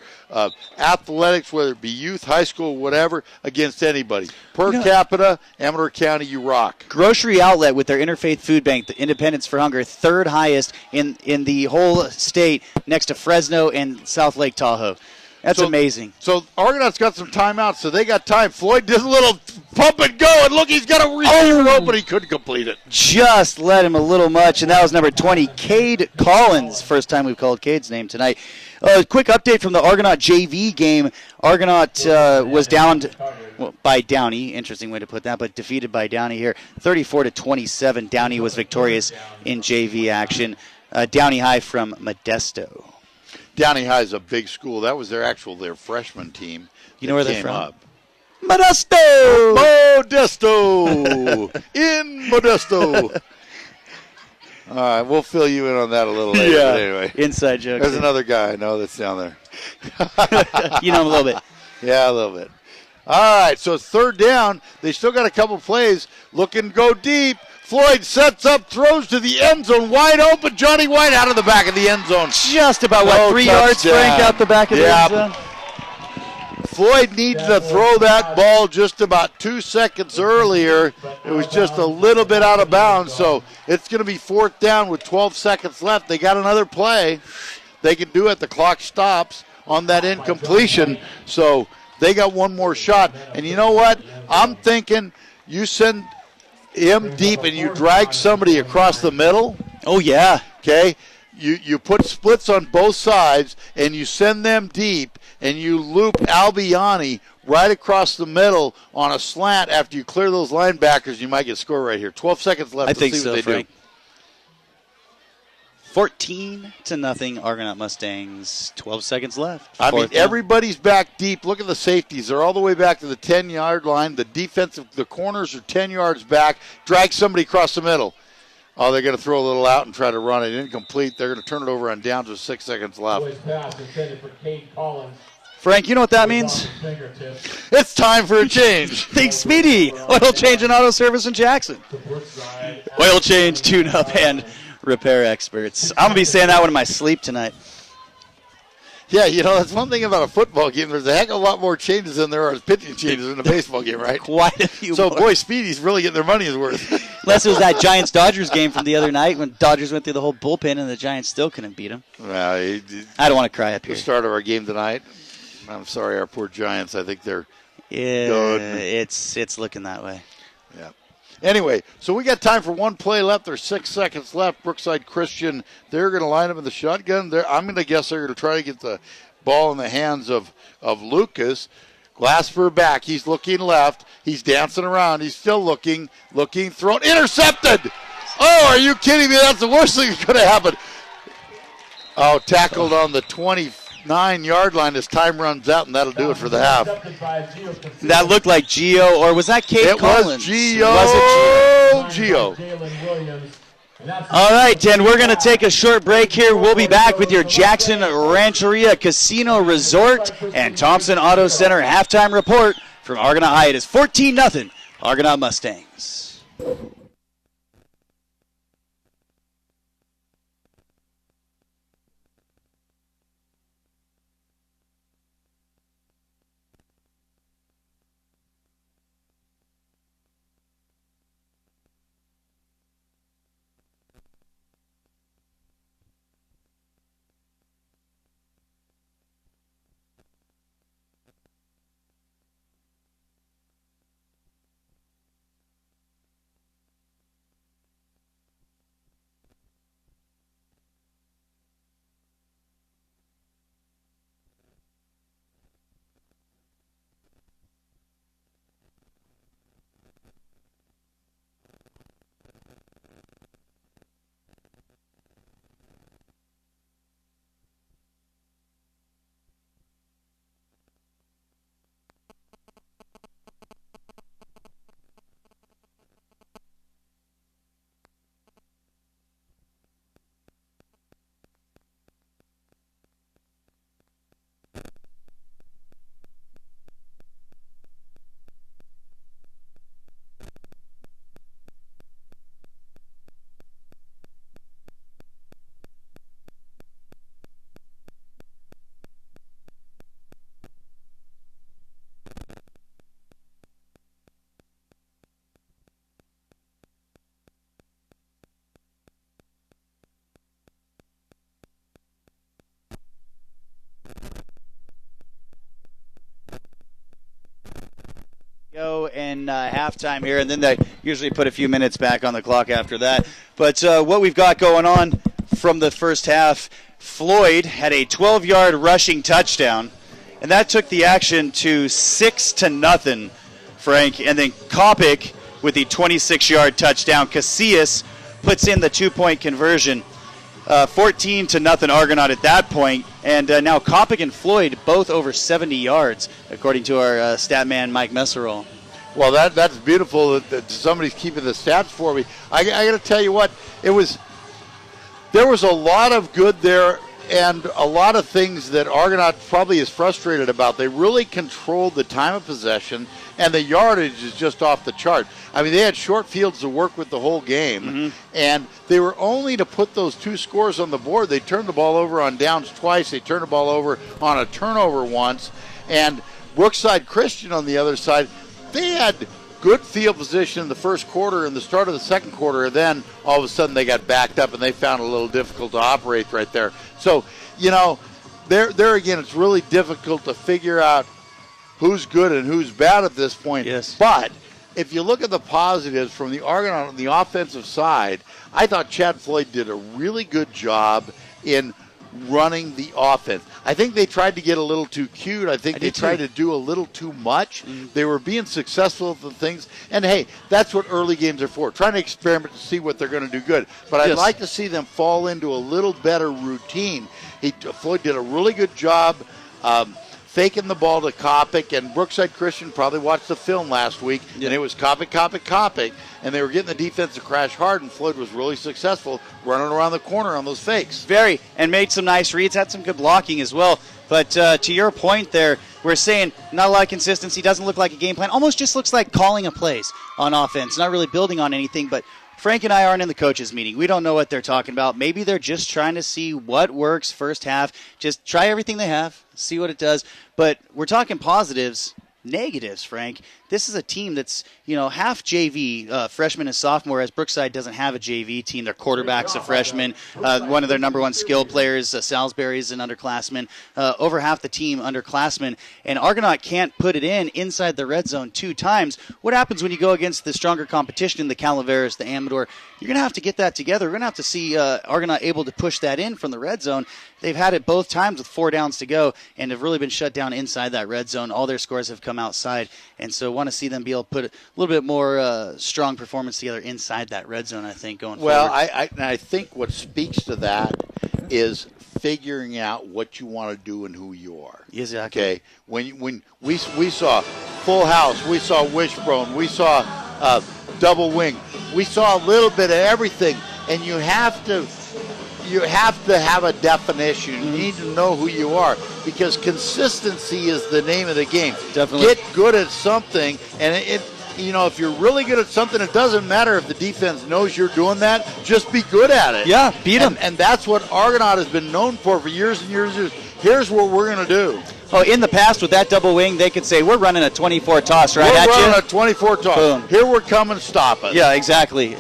athletics, whether it be youth, high school, whatever, against anybody. Per capita, Amador County, you rock. Grocery Outlet with their Interfaith Food Bank, the Independence for Hunger, third highest in the whole state, next to Fresno and South Lake Tahoe. That's amazing. So Argonaut's got some timeouts, so they got time. Floyd does a little pump and go, and look, he's got a receiver open. He couldn't complete it. Just let him a little much, and that was number 20, Cade Collins. First time we've called Cade's name tonight. Quick update from the Argonaut JV game. Argonaut was down by Downey. Interesting way to put that, but defeated by Downey here. 34-27. Downey was victorious in JV action. Downey High from Modesto. Downey High is a big school. That was their freshman team. You know where they're from? Up. Modesto! Modesto! In Modesto. All right, we'll fill you in on that a little later. Yeah, but anyway. Inside joke. There's another guy I know that's down there. You know him a little bit. Yeah, a little bit. All right, so it's third down. They still got a couple plays. Looking to go deep. Floyd sets up, throws to the end zone, wide open. Johnny White out of the back of the end zone. Just about, 3 yards, Frank, out the back of the end zone? Floyd needs to throw that ball just about 2 seconds earlier. It was just a little bit out of bounds, so it's going to be fourth down with 12 seconds left. They got another play they can do it. The clock stops on that incompletion, so they got one more shot. And you know what? I'm thinking you send him deep and you drag somebody across the middle. Oh, yeah. Okay? You put splits on both sides and you send them deep and you loop Albiani right across the middle on a slant after you clear those linebackers. You might get scored right here. 12 seconds left. I think see so, what they Frank. do. 14-0 Argonaut Mustangs. 12 seconds left. I mean, everybody's back deep. Look at the safeties. They're all the way back to the 10-yard line. The corners are 10 yards back. Drag somebody across the middle. Oh, they're going to throw a little out and try to run it. Incomplete. They're going to turn it over on downs with 6 seconds left. Frank, you know what that means? It's time for a change. Think Speedy. Oil change and auto service in Jackson. Oil change, tune-up, and repair experts. I'm going to be saying that one in my sleep tonight. Yeah, you know, that's one thing about a football game. There's a heck of a lot more changes than there are pitching changes in a baseball game, right? Quite a few So, more. boy, Speedy's really getting their money's worth. Unless it was that Giants-Dodgers game from the other night when Dodgers went through the whole bullpen and the Giants still couldn't beat them. Well, I don't want to cry up here. The start of our game tonight. I'm sorry, our poor Giants. I think they're Yeah, good. It's looking that way. Yeah. Anyway, so we got time for one play left. There's 6 seconds left. Brookside Christian, they're going to line up in the shotgun. I'm going to guess they're going to try to get the ball in the hands of Lucas. Glasper back. He's looking left. He's dancing around. He's still looking, thrown. Intercepted! Oh, are you kidding me? That's the worst thing that could have happened. Oh, tackled on the 29-yard line as time runs out, and that'll do it for the half. That looked like Gio, or was that Kate Collins? It was Gio. All right, and we're going to take a short break here. We'll be back with your Jackson Rancheria Casino Resort and Thompson Auto Center halftime report from Argonaut High. It is 14-0 Argonaut Mustangs. Go and halftime here, and then they usually put a few minutes back on the clock after that. But what we've got going on from the first half, Floyd had a 12-yard rushing touchdown, and that took the action to 6-0, Frank. And then Kopic with the 26-yard touchdown. Casillas puts in the 2-point conversion. 14-0 Argonaut at that point, and now Kopic and Floyd both over 70 yards, according to our stat man Mike Messerol. Well, that's beautiful that somebody's keeping the stats for me. I got to tell you what, there was a lot of good there, and a lot of things that Argonaut probably is frustrated about. They really controlled the time of possession, and the yardage is just off the chart. I mean, they had short fields to work with the whole game, and they were only to put those 2 scores on the board. They turned the ball over on downs twice. They turned the ball over on a turnover once. And Brookside Christian on the other side, they had good field position in the first quarter and the start of the second quarter, and then all of a sudden they got backed up and they found it a little difficult to operate right there. So, there again, it's really difficult to figure out who's good and who's bad at this point. Yes. But if you look at the positives from the Argonaut on the offensive side, I thought Chad Floyd did a really good job in running the offense. I think they tried to get a little too cute. I think they tried to do a little too much. They were being successful at the things. And, hey, that's what early games are for, trying to experiment to see what they're going to do good. But I'd like to see them fall into a little better routine. Floyd did a really good job faking the ball to Kopic, and Brookside Christian probably watched the film last week, and it was Kopic, and they were getting the defense to crash hard, and Floyd was really successful running around the corner on those fakes. And made some nice reads, had some good blocking as well. But to your point there, we're saying not a lot of consistency, doesn't look like a game plan, almost just looks like calling a plays on offense, not really building on anything. But Frank and I aren't in the coaches' meeting. We don't know what they're talking about. Maybe they're just trying to see what works first half. Just try everything they have, see what it does. But we're talking positives, negatives, Frank. This is a team that's, half JV, freshman and sophomore, as Brookside doesn't have a JV team. Their quarterback's a freshman. One of their number one skill players, Salisbury's an underclassman. Over half the team underclassmen. And Argonaut can't put it inside the red zone 2 times. What happens when you go against the stronger competition in the Calaveras, the Amador? You're going to have to get that together. We're going to have to see Argonaut able to push that in from the red zone. They've had it both times with 4 downs to go and have really been shut down inside that red zone. All their scores have come outside. And so want to see them be able to put a little bit more strong performance together inside that red zone, I think, going forward. Well, I think what speaks to that is figuring out what you want to do and who you are. Exactly. Okay. When we saw Full House, we saw Wishbone, we saw Double Wing, we saw a little bit of everything, and you have to have a definition. You need to know who you are, because consistency is the name of the game. Definitely. Get good at something, and if you're really good at something, it doesn't matter if the defense knows you're doing that. Just be good at it. Yeah, beat them. And that's what Argonaut has been known for years and years and years. Here's what we're going to do. Oh, in the past with that double wing, they could say, we're running a 24 toss right at you. We're running a 24 toss. Boom. Here we're coming, stop us. Yeah, exactly.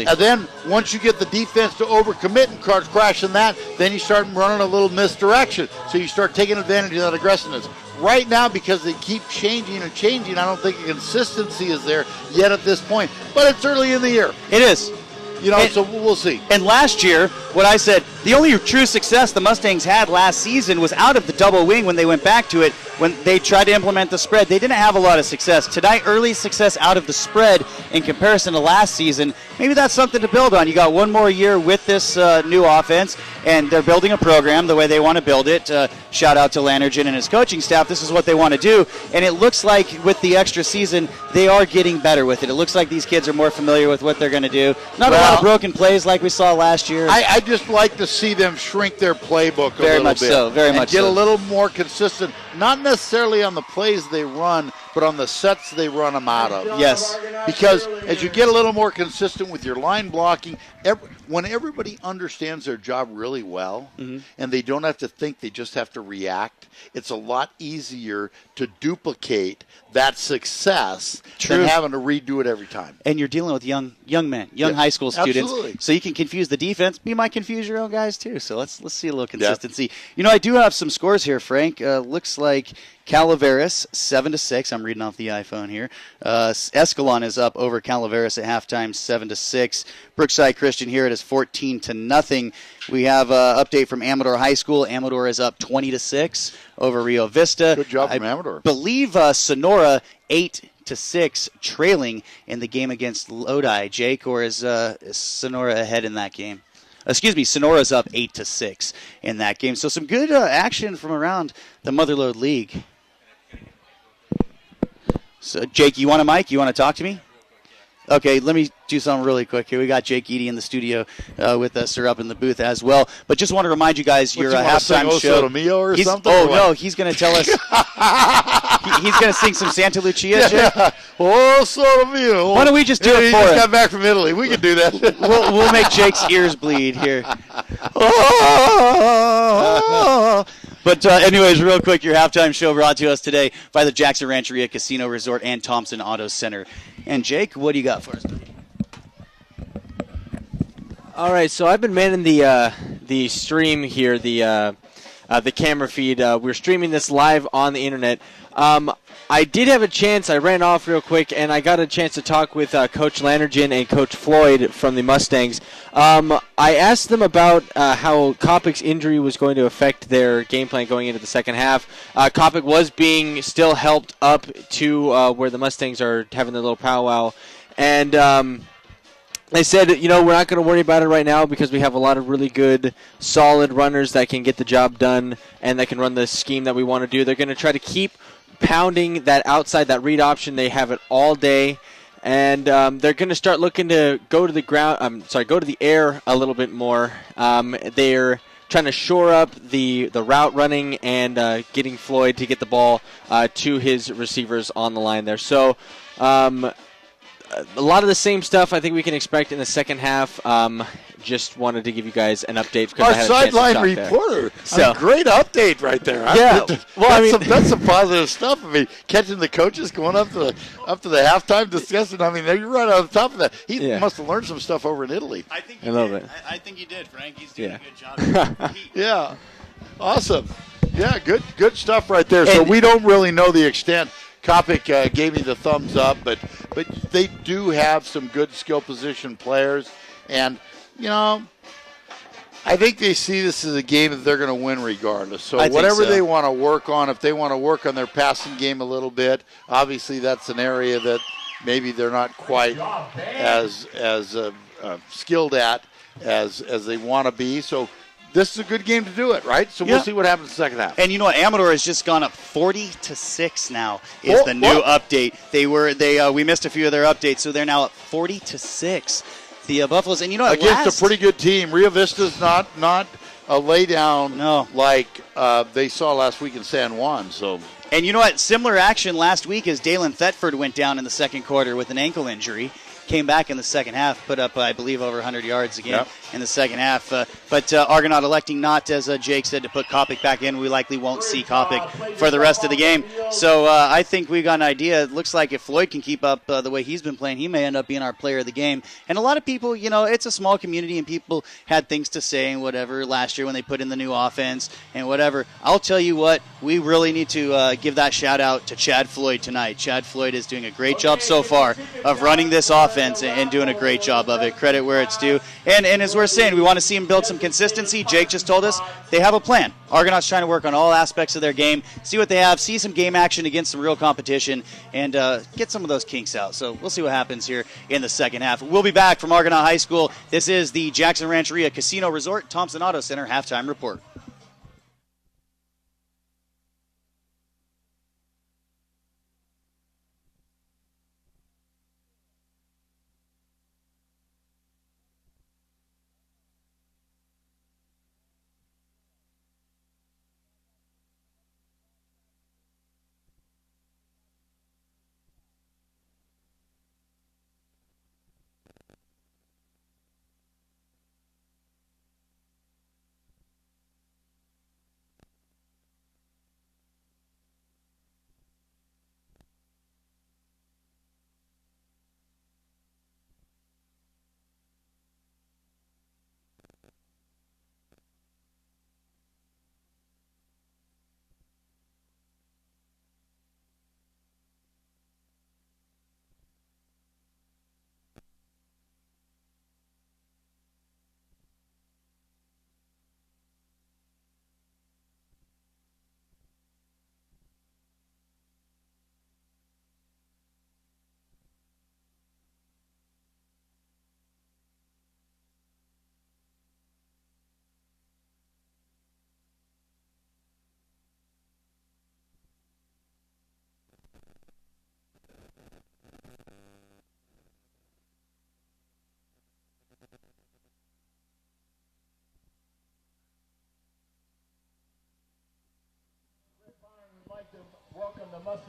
And then once you get the defense to overcommit and crashing that, then you start running a little misdirection. So you start taking advantage of that aggressiveness. Right now, because they keep changing and changing, I don't think the consistency is there yet at this point. But it's early in the year. It is. So we'll see. And last year, what I said, the only true success the Mustangs had last season was out of the double wing when they went back to it, when they tried to implement the spread. They didn't have a lot of success. Tonight, early success out of the spread in comparison to last season. Maybe that's something to build on. You got one more year with this new offense, and they're building a program the way they want to build it. Shout out to Lanergen and his coaching staff. This is what they want to do. And it looks like with the extra season, they are getting better with it. It looks like these kids are more familiar with what they're going to do. Not a lot of broken plays like we saw last year. I just like to see them shrink their playbook a little bit. Very much so. Very much so. Get a little more consistent, not necessarily on the plays they run, but on the sets they run them out of. Yes. Because as you get a little more consistent with your line blocking, when everybody understands their job really well, and they don't have to think, they just have to react, it's a lot easier to duplicate that success than having to redo it every time. And you're dealing with young men, high school students. Absolutely. So you can confuse the defense. You might confuse your own guys. guys too. So let's see a little consistency. You know, I do have some scores here, Frank. Looks like Calaveras 7-6. I'm reading off the iPhone here. Escalon is up over Calaveras at halftime, 7-6. Brookside Christian here it is 14-0. We have an update from Amador High School. Amador is up 20-6 over Rio Vista. Good job from Amador. I believe Sonora 8-6 trailing in the game against Lodi. Jake, or is Sonora ahead in that game? Excuse me, Sonora's up 8-6 in that game. So some good action from around the Motherlode League. So Jake, you want a mic? You want to talk to me? Okay, let me do something really quick here. We got Jake Eady in the studio with us, or up in the booth as well. But just want to remind you guys, your halftime show. Or something, oh, no, he's going to tell us. He's going to sing some Santa Lucia, Jake? Oh, solo mio. Why don't we just do it he for just him? got back from Italy. We can do that. We'll make Jake's ears bleed here. But anyways, real quick, your halftime show brought to us today by the Jackson Rancheria Casino Resort and Thompson Auto Center. And Jake, what do you got for us? All right, so I've been manning the stream here, the camera feed. We're streaming this live on the internet. I did have a chance. I ran off real quick, and I got a chance to talk with Coach Lannergan and Coach Floyd from the Mustangs. I asked them about how Kopic's injury was going to affect their game plan going into the second half. Kopic was being still helped up to where the Mustangs are having their little powwow. And they said, we're not going to worry about it right now because we have a lot of really good, solid runners that can get the job done and that can run the scheme that we want to do. They're going to try to keep pounding that outside, that read option. They have it all day. And they're going to start looking to go to the go to the air a little bit more. They're trying to shore up the route running and getting Floyd to get the ball to his receivers on the line there. So a lot of the same stuff I think we can expect in the second half. Just wanted to give you guys an update. Our sideline reporter. So, great update right there. Yeah. That's some positive stuff. I mean, catching the coaches going up to the halftime discussing. I mean, you're right on the top of that. He must have learned some stuff over in Italy. I think a little bit. I think he did, Frank. He's doing a good job. Yeah. Awesome. Yeah, good stuff right there. So we don't really know the extent. Kopic gave me the thumbs up, but they do have some good skill position players, and I think they see this as a game that they're going to win regardless. So whatever they want to work on, if they want to work on their passing game a little bit, obviously that's an area that maybe they're not quite as skilled at as they want to be. So this is a good game to do it, right? So we'll see what happens in the second half. And you know what? Amador has just gone up 40-6 now is the new update. We missed a few of their updates, so they're now at 40-6. The Buffaloes, and against a pretty good team. Rio Vista's not a lay down like they saw last week in San Juan. So, and you know what? Similar action last week as Dalen Thetford went down in the second quarter with an ankle injury. Came back in the second half, put up, I believe, over 100 yards again in the second half. But Argonaut electing not, as Jake said, to put Kopic back in. We likely won't see Kopic for the rest of the game. So I think we got an idea. It looks like if Floyd can keep up the way he's been playing, he may end up being our player of the game. And a lot of people, it's a small community, and people had things to say and whatever last year when they put in the new offense and whatever. I'll tell you what, we really need to give that shout-out to Chad Floyd tonight. Chad Floyd is doing a great job so far of running this offense and doing a great job of it. Credit where it's due. And as we're saying, we want to see him build some consistency. Jake just told us they have a plan. Argonauts trying to work on all aspects of their game, see what they have, see some game action against some real competition, and get some of those kinks out. So we'll see what happens here in the second half. We'll be back from Argonaut High School. This is the Jackson Rancheria Casino Resort Thompson Auto Center halftime report.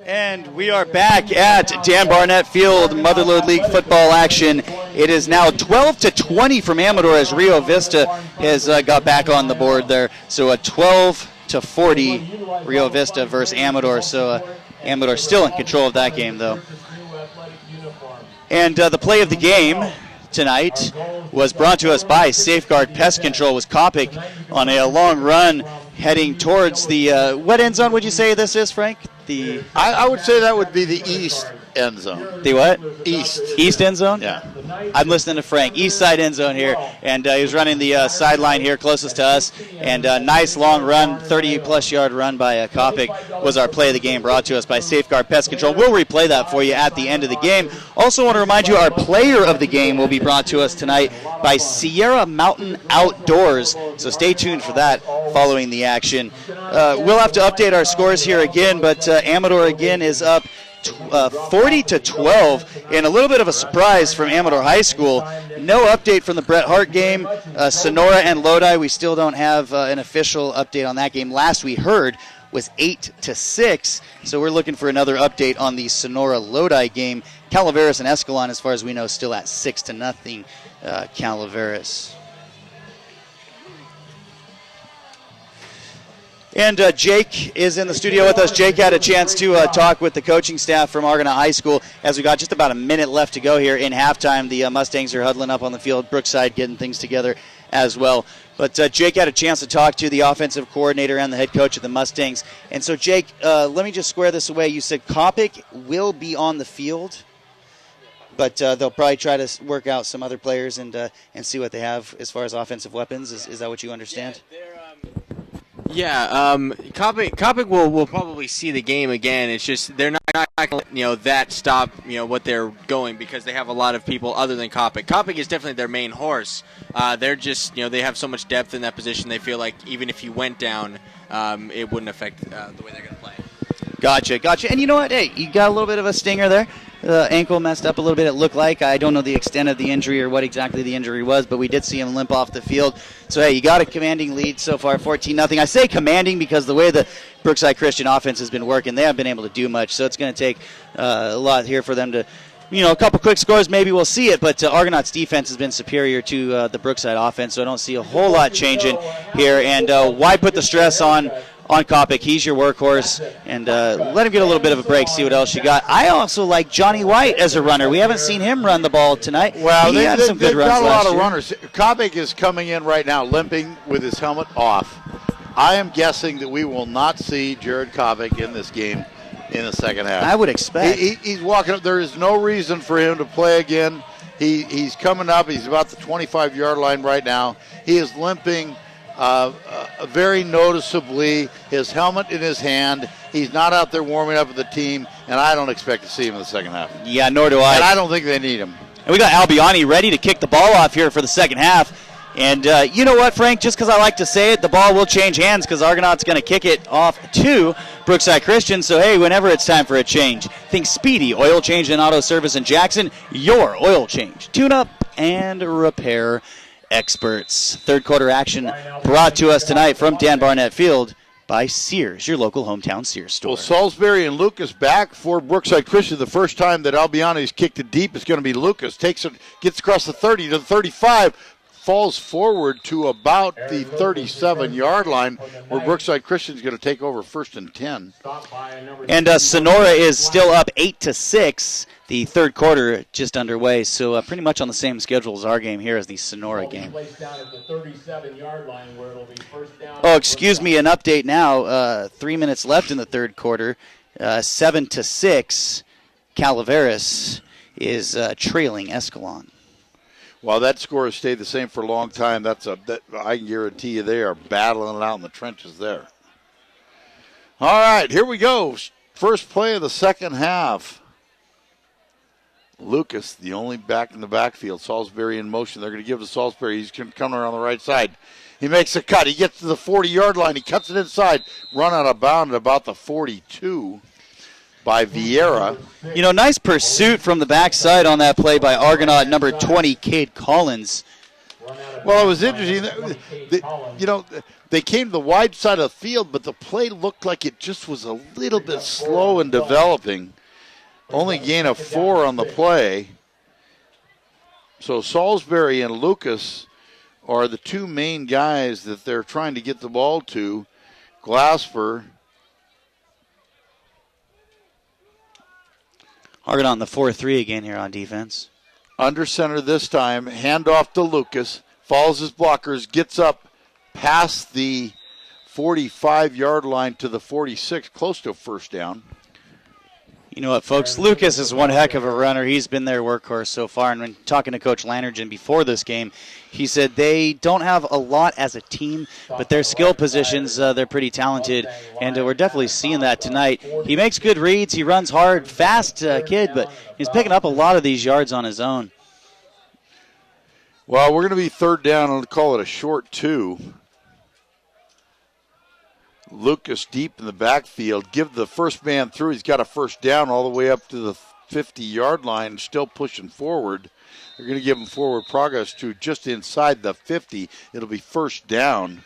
And we are back at Dan Barnett Field, Motherlode League football action. It is now 12-20 from Amador as Rio Vista has got back on the board there. So a 12-40 Rio Vista versus Amador. So Amador still in control of that game, though. And the play of the game tonight was brought to us by Safeguard Pest Control. Was Kopic on a long run heading towards the what end zone would you say this is, Frank? I would say that would be the east end zone. The what? East end zone? Yeah. I'm listening to Frank. East side end zone here. And he was running the sideline here closest to us. And a nice long run, 30-plus yard run by Kopic was our play of the game, brought to us by Safeguard Pest Control. We'll replay that for you at the end of the game. Also want to remind you our player of the game will be brought to us tonight by Sierra Mountain Outdoors. So stay tuned for that following the action. We'll have to update our scores here again, but Amador again is up 40-12, and a little bit of a surprise from Amador High School. No update from the Bret Hart game. Sonora and Lodi, we still don't have an official update on that game. Last we heard was 8-6, so we're looking for another update on the Sonora Lodi game. Calaveras and Escalon, as far as we know, still at 6-0 Calaveras. And Jake is in the studio with us. Jake had a chance to talk with the coaching staff from Argonaut High School as we got just about a minute left to go here in halftime. The Mustangs are huddling up on the field. Brookside getting things together as well. But Jake had a chance to talk to the offensive coordinator and the head coach of the Mustangs. And so, Jake, let me just square this away. You said Kopic will be on the field, but they'll probably try to work out some other players and see what they have as far as offensive weapons. Is that what you understand? Yeah, Kopic will probably see the game again. It's just they're not going to that stop what they're going because they have a lot of people other than Kopic. Kopic is definitely their main horse. They're just they have so much depth in that position. They feel like even if he went down, it wouldn't affect the way they're going to play. Gotcha. And you know what? Hey, you got a little bit of a stinger there. The ankle messed up a little bit, it looked like. I don't know the extent of the injury or what exactly the injury was, but we did see him limp off the field. So, hey, you got a commanding lead so far, 14-0. I say commanding because the way the Brookside Christian offense has been working, they haven't been able to do much. So it's going to take a lot here for them to, a couple quick scores, maybe we'll see it. But Argonaut's defense has been superior to the Brookside offense, so I don't see a whole lot changing here. And why put the stress on Kopic? He's your workhorse, and let him get a little bit of a break, see what else you got. I also like Johnny White as a runner. We haven't seen him run the ball tonight. Well, he had some good runs got a lot of year. runners. Kopic is coming in right now limping with his helmet off. I am guessing that we will not see Jared Kopic in this game in the second half. I would expect. He's walking up. There is no reason for him to play again. He's coming up. He's about the 25-yard line right now. He is limping very noticeably, his helmet in his hand. He's not out there warming up with the team, and I don't expect to see him in the second half. Yeah, nor do I. And I don't think they need him. And we got Albiani ready to kick the ball off here for the second half. And you know what, Frank? Just because I like to say it, the ball will change hands because Argonaut's going to kick it off to Brookside Christian. So, hey, whenever it's time for a change, think Speedy Oil Change and Auto Service in Jackson, your oil change, tune-up, and repair experts. Third quarter action brought to us tonight from Dan Barnett Field by Sears, your local hometown Sears store. Well, Salisbury and Lucas back for Brookside Christian. The first time that Albiani's kicked it deep is going to be Lucas. Takes it, gets across the 30 to the 35, falls forward to about the 37-yard line, where Brookside Christian is going to take over 1st and 10. And Sonora is still up 8-6. The third quarter just underway, so pretty much on the same schedule as our game here as the Sonora game. Oh, excuse me, an update now. 3 minutes left in the third quarter. 7-6. Calaveras is trailing Escalon. Well, that score has stayed the same for a long time. That I can guarantee you they are battling it out in the trenches there. All right, here we go. First play of the second half. Lucas, the only back in the backfield. Salisbury in motion. They're going to give to Salisbury. He's going to come around the right side. He makes a cut. He gets to the 40-yard line. He cuts it inside. Run out of bounds at about the 42 by Vieira. Nice pursuit from the backside on that play by Argonaut number 20, Cade Collins. Well, it was interesting. They came to the wide side of the field, but the play looked like it just was a little bit slow in developing. Only gain of 4 on the play. So Salisbury and Lucas are the two main guys that they're trying to get the ball to. Glasper. Argonaut in the 4-3 again here on defense. Under center this time. Handoff to Lucas. Follows his blockers. Gets up past the 45-yard line to the 46. Close to a first down. You know what, folks? Lucas is one heck of a runner. He's been their workhorse so far. And when talking to Coach Lannergan before this game, he said they don't have a lot as a team, but their skill positions, they're pretty talented. And we're definitely seeing that tonight. He makes good reads. He runs hard, fast kid, but he's picking up a lot of these yards on his own. Well, we're going to be third down. I'll call it a short 2. Lucas deep in the backfield. Give the first man through. He's got a first down all the way up to the 50-yard line, still pushing forward. They're going to give him forward progress to just inside the 50. It'll be first down.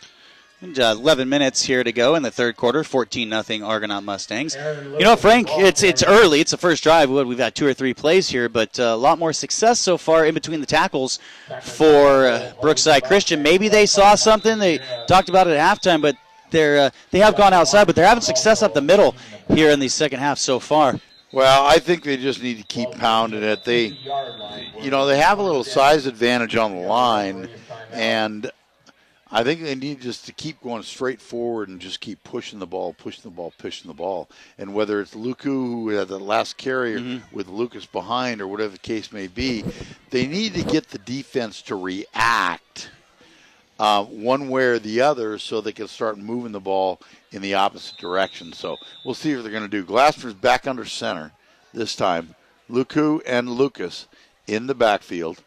And 11 minutes here to go in the third quarter, 14-0 Argonaut Mustangs. You know, Frank, it's early. It's the first drive. We've got 2 or 3 plays here, but a lot more success so far in between the tackles for Brookside Christian. Maybe they saw something. They talked about it at halftime, but they have gone outside, but they're having success up the middle here in the second half so far. Well, I think they just need to keep pounding it. They have a little size advantage on the line, and I think they need just to keep going straight forward and just keep pushing the ball. And whether it's Luku, who had the last carry, with Lucas behind or whatever the case may be, they need to get the defense to react one way or the other so they can start moving the ball in the opposite direction. So we'll see what they're going to do. Glasper's back under center this time. Luku and Lucas in the backfield.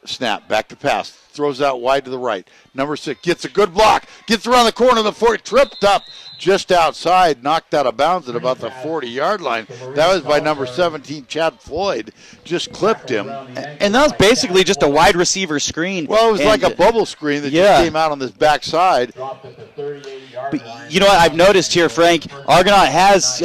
Snap, back to pass. Throws out wide to the right. Number 6 gets a good block. Gets around the corner of the 40. Tripped up just outside. Knocked out of bounds at about the 40-yard line. That was by number 17, Chad Floyd. Just clipped him. And that was basically just a wide receiver screen. Well, it was like a bubble screen that just came out on this backside. But you know what I've noticed here, Frank? Argonaut has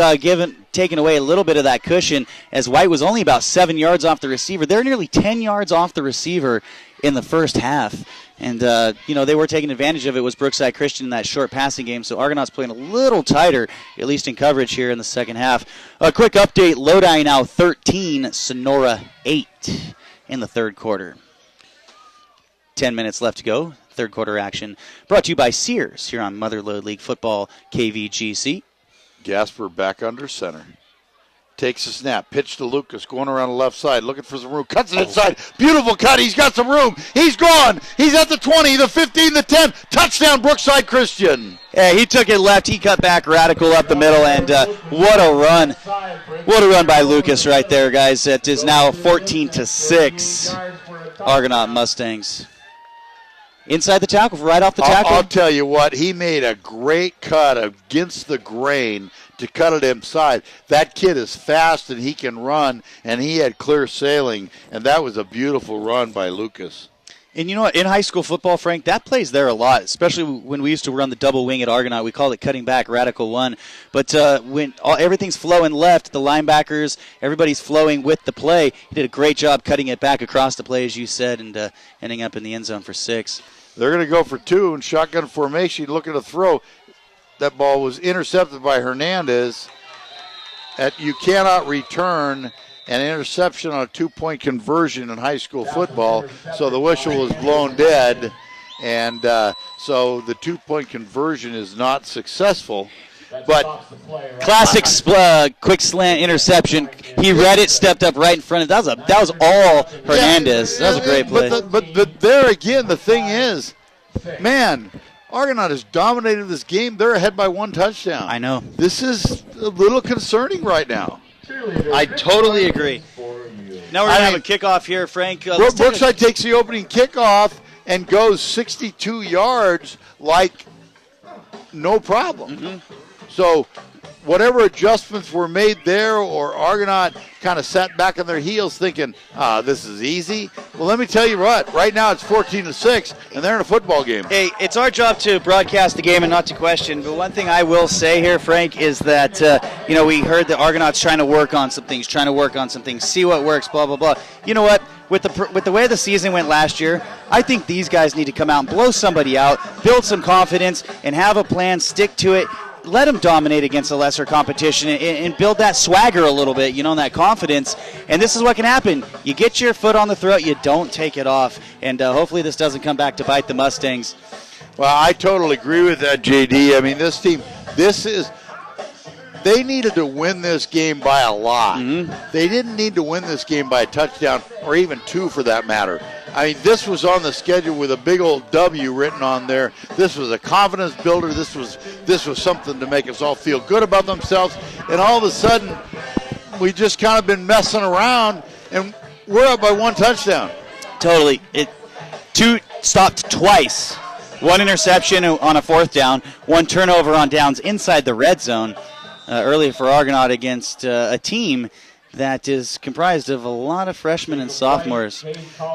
taken away a little bit of that cushion, as White was only about 7 yards off the receiver. They're nearly 10 yards off the receiver in the first half. And, they were taking advantage of it, was Brookside Christian in that short passing game. So Argonaut's playing a little tighter, at least in coverage here in the second half. A quick update, Lodi now 13, Sonora 8 in the third quarter. 10 minutes left to go. Third quarter action brought to you by Sears here on Mother Lode League Football KVGC. Gasper back under center. Takes a snap. Pitch to Lucas. Going around the left side. Looking for some room. Cuts it inside. Beautiful cut. He's got some room. He's gone. He's at the 20, the 15, the 10. Touchdown, Brookside Christian. Yeah, he took it left. He cut back radical up the middle. And what a run. What a run by Lucas right there, guys. It is now 14-6. Argonaut Mustangs. Inside the tackle, right off the tackle. I'll tell you what, he made a great cut against the grain to cut it inside. That kid is fast and he can run, and he had clear sailing, and that was a beautiful run by Lucas. And you know what, in high school football, Frank, that plays there a lot, especially when we used to run the double wing at Argonaut. We called it cutting back, radical one. But when everything's flowing left, the linebackers, everybody's flowing with the play. He did a great job cutting it back across the play, as you said, and ending up in the end zone for 6. They're going to go for 2 in shotgun formation. Looking to throw. That ball was intercepted by Hernandez. You cannot return an interception on a 2-point conversion in high school football, so the whistle was blown dead, and so the 2-point conversion is not successful. But classic quick slant interception. He read it, stepped up right in front of it. That was all Hernandez. That was a great play. But there again, the thing is, man, Argonaut has dominated this game. They're ahead by 1 touchdown. I know. This is a little concerning right now. I totally agree. Now we're going to have a kickoff here, Frank. Brookside takes the opening kickoff and goes 62 yards like no problem. So whatever adjustments were made there, or Argonaut kind of sat back on their heels thinking, this is easy. Well, let me tell you what, right now it's 14-6, and they're in a football game. Hey, it's our job to broadcast the game and not to question, but one thing I will say here, Frank, is that, we heard the Argonauts trying to work on some things, see what works, blah, blah, blah. You know what? With the way the season went last year, I think these guys need to come out and blow somebody out, build some confidence, and have a plan, stick to it. Let them dominate against a lesser competition and build that swagger a little bit, and that confidence. And this is what can happen. You get your foot on the throat, you don't take it off. And hopefully this doesn't come back to bite the Mustangs. Well, I totally agree with that, JD. I mean, this team, they needed to win this game by a lot. Mm-hmm. They didn't need to win this game by a touchdown or even two for that matter. I mean, this was on the schedule with a big old W written on there. This was a confidence builder. This was something to make us all feel good about themselves. And all of a sudden, we just kind of been messing around, and we're up by one touchdown. Totally. Two stopped twice. One interception on a fourth down, one turnover on downs inside the red zone early for Argonaut against a team that is comprised of a lot of freshmen and sophomores.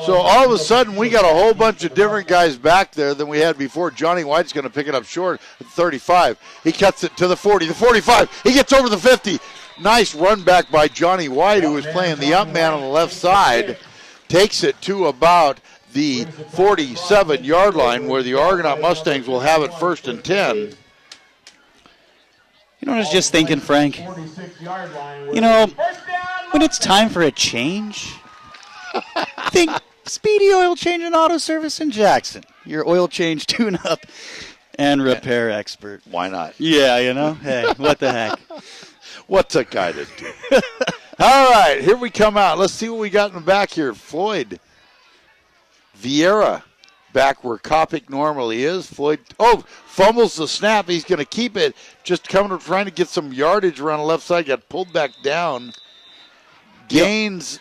So all of a sudden, we got a whole bunch of different guys back there than we had before. Johnny White's going to pick it up short at 35. He cuts it to the 40, the 45. He gets over the 50. Nice run back by Johnny White, who was playing the up man on the left side. Takes it to about the 47-yard line where the Argonaut Mustangs will have it 1st and 10. You know what I was just thinking, Frank? When it's time for a change, think Speedy Oil Change and Auto Service in Jackson. Your oil change, tune-up, and repair expert. Why not? Yeah, Hey, what the heck? What's a guy to do? All right, here we come out. Let's see what we got in the back here. Floyd Vieira back where Kopic normally is. Floyd, fumbles the snap. He's going to keep it. Just trying to get some yardage around the left side. Got pulled back down. Gains,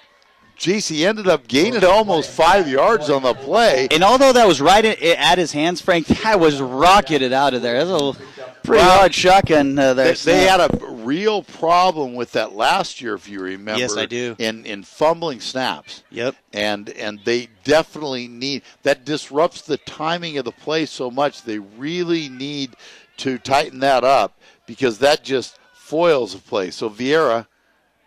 he ended up gaining almost 5 yards on the play. And although that was right at his hands, Frank, that was rocketed out of there. That's a pretty hard shotgun there. They had a real problem with that last year, if you remember. Yes, I do. In fumbling snaps. Yep. And they definitely that disrupts the timing of the play so much. They really need to tighten that up because that just foils the play. So Vieira,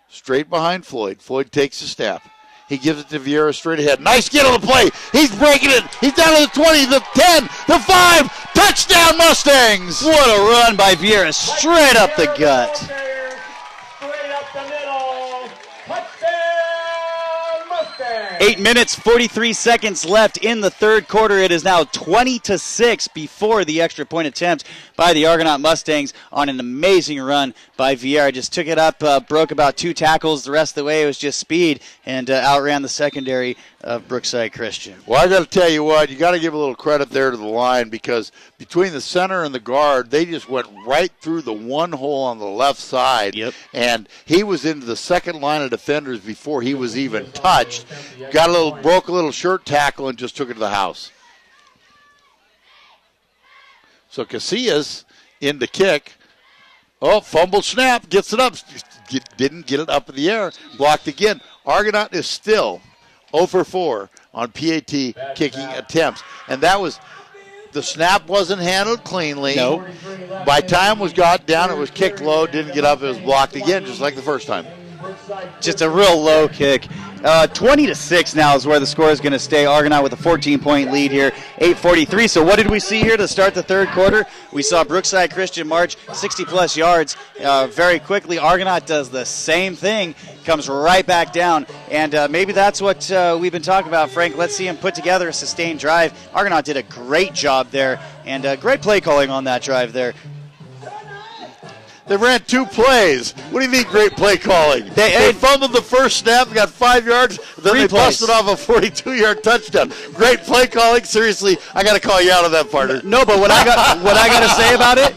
straight behind Floyd. Floyd takes a snap. He gives it to Vieira straight ahead. Nice get on the play. He's breaking it. He's down to the 20, the 10, the 5. Touchdown, Mustangs. What a run by Vieira. Straight up the gut. Straight up the middle. Touchdown, Mustangs. 8 minutes, 43 seconds left in the third quarter. It is now 20-6 before the extra point attempt by the Argonaut Mustangs on an amazing run by Vieira. Just took it up, broke about 2 tackles. The rest of the way it was just speed and outran the secondary of Brookside Christian. Well, I got to tell you what, you got to give a little credit there to the line because between the center and the guard, they just went right through the one hole on the left side. Yep. And he was into the second line of defenders before he was even touched. Broke a little shirt tackle and just took it to the house. So Casillas in the kick. Fumble snap, gets it up. Didn't get it up in the air. Blocked again. Argonaut is still 0 for 4 on PAT kicking attempts. And that was, the snap wasn't handled cleanly. No. By time was got down, it was kicked low, didn't get up, it was blocked again, just like the first time. Just a real low kick. 20-6 now is where the score is going to stay. Argonaut with a 14-point lead here, 8:43. So what did we see here to start the third quarter? We saw Brookside Christian march 60-plus yards very quickly. Argonaut does the same thing, comes right back down, and maybe that's what we've been talking about, Frank. Let's see him put together a sustained drive. Argonaut did a great job there, and great play calling on that drive there. They ran 2 plays. What do you mean great play calling? They fumbled the first snap, got 5 yards, then they busted off a 42-yard touchdown. Great play calling. Seriously, I got to call you out on that, partner. No, but what I got to say about it,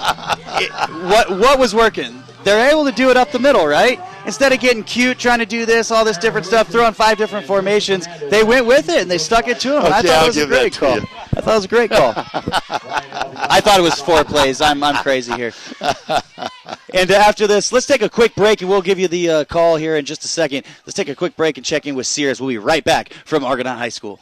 what was working? They're able to do it up the middle, right? Instead of getting cute, trying to do this, all this different stuff, throwing 5 different formations, they went with it and they stuck it to him. Okay, I thought it was a great call. I thought it was a great call. I thought it was 4 plays. I'm crazy here. And after this, let's take a quick break, and we'll give you the call here in just a second. Let's take a quick break and check in with Sears. We'll be right back from Argonaut High School.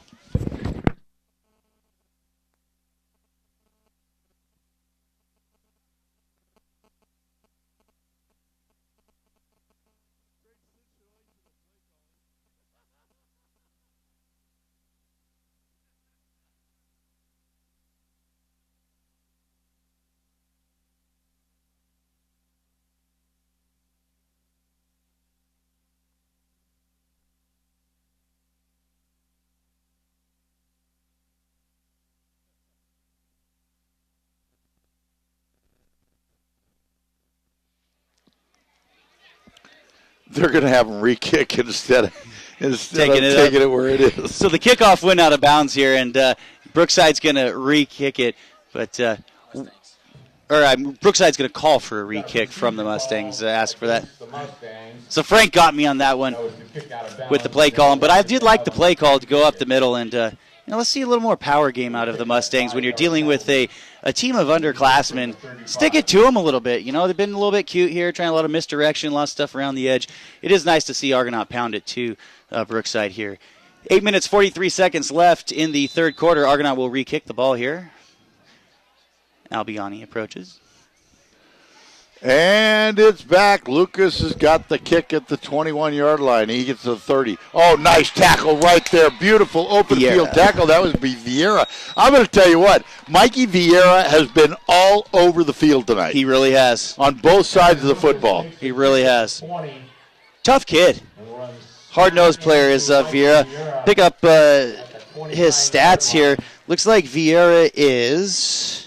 They're going to have them re-kick instead of Taking it where it is. So the kickoff went out of bounds here, and Brookside's going to re-kick it, but Brookside's going to call for a re-kick from the Mustangs. Ask for that. So Frank got me on that one with the play call, but I did like the play call to go up the middle, and let's see a little more power game out of the Mustangs when you're dealing with a team of underclassmen. Stick it to them a little bit. They've been a little bit cute here, trying a lot of misdirection, a lot of stuff around the edge. It is nice to see Argonaut pound it to Brookside here. 8 minutes, 43 seconds left in the third quarter. Argonaut will re-kick the ball here. Albiani approaches. And it's back. Lucas has got the kick at the 21-yard line. He gets to the 30. Oh, nice tackle right there. Beautiful open field tackle. That was Vieira. I'm going to tell you what. Mikey Vieira has been all over the field tonight. He really has. On both sides of the football. He really has. Tough kid. Hard-nosed player is Vieira. Pick up his stats here. Looks like Vieira is...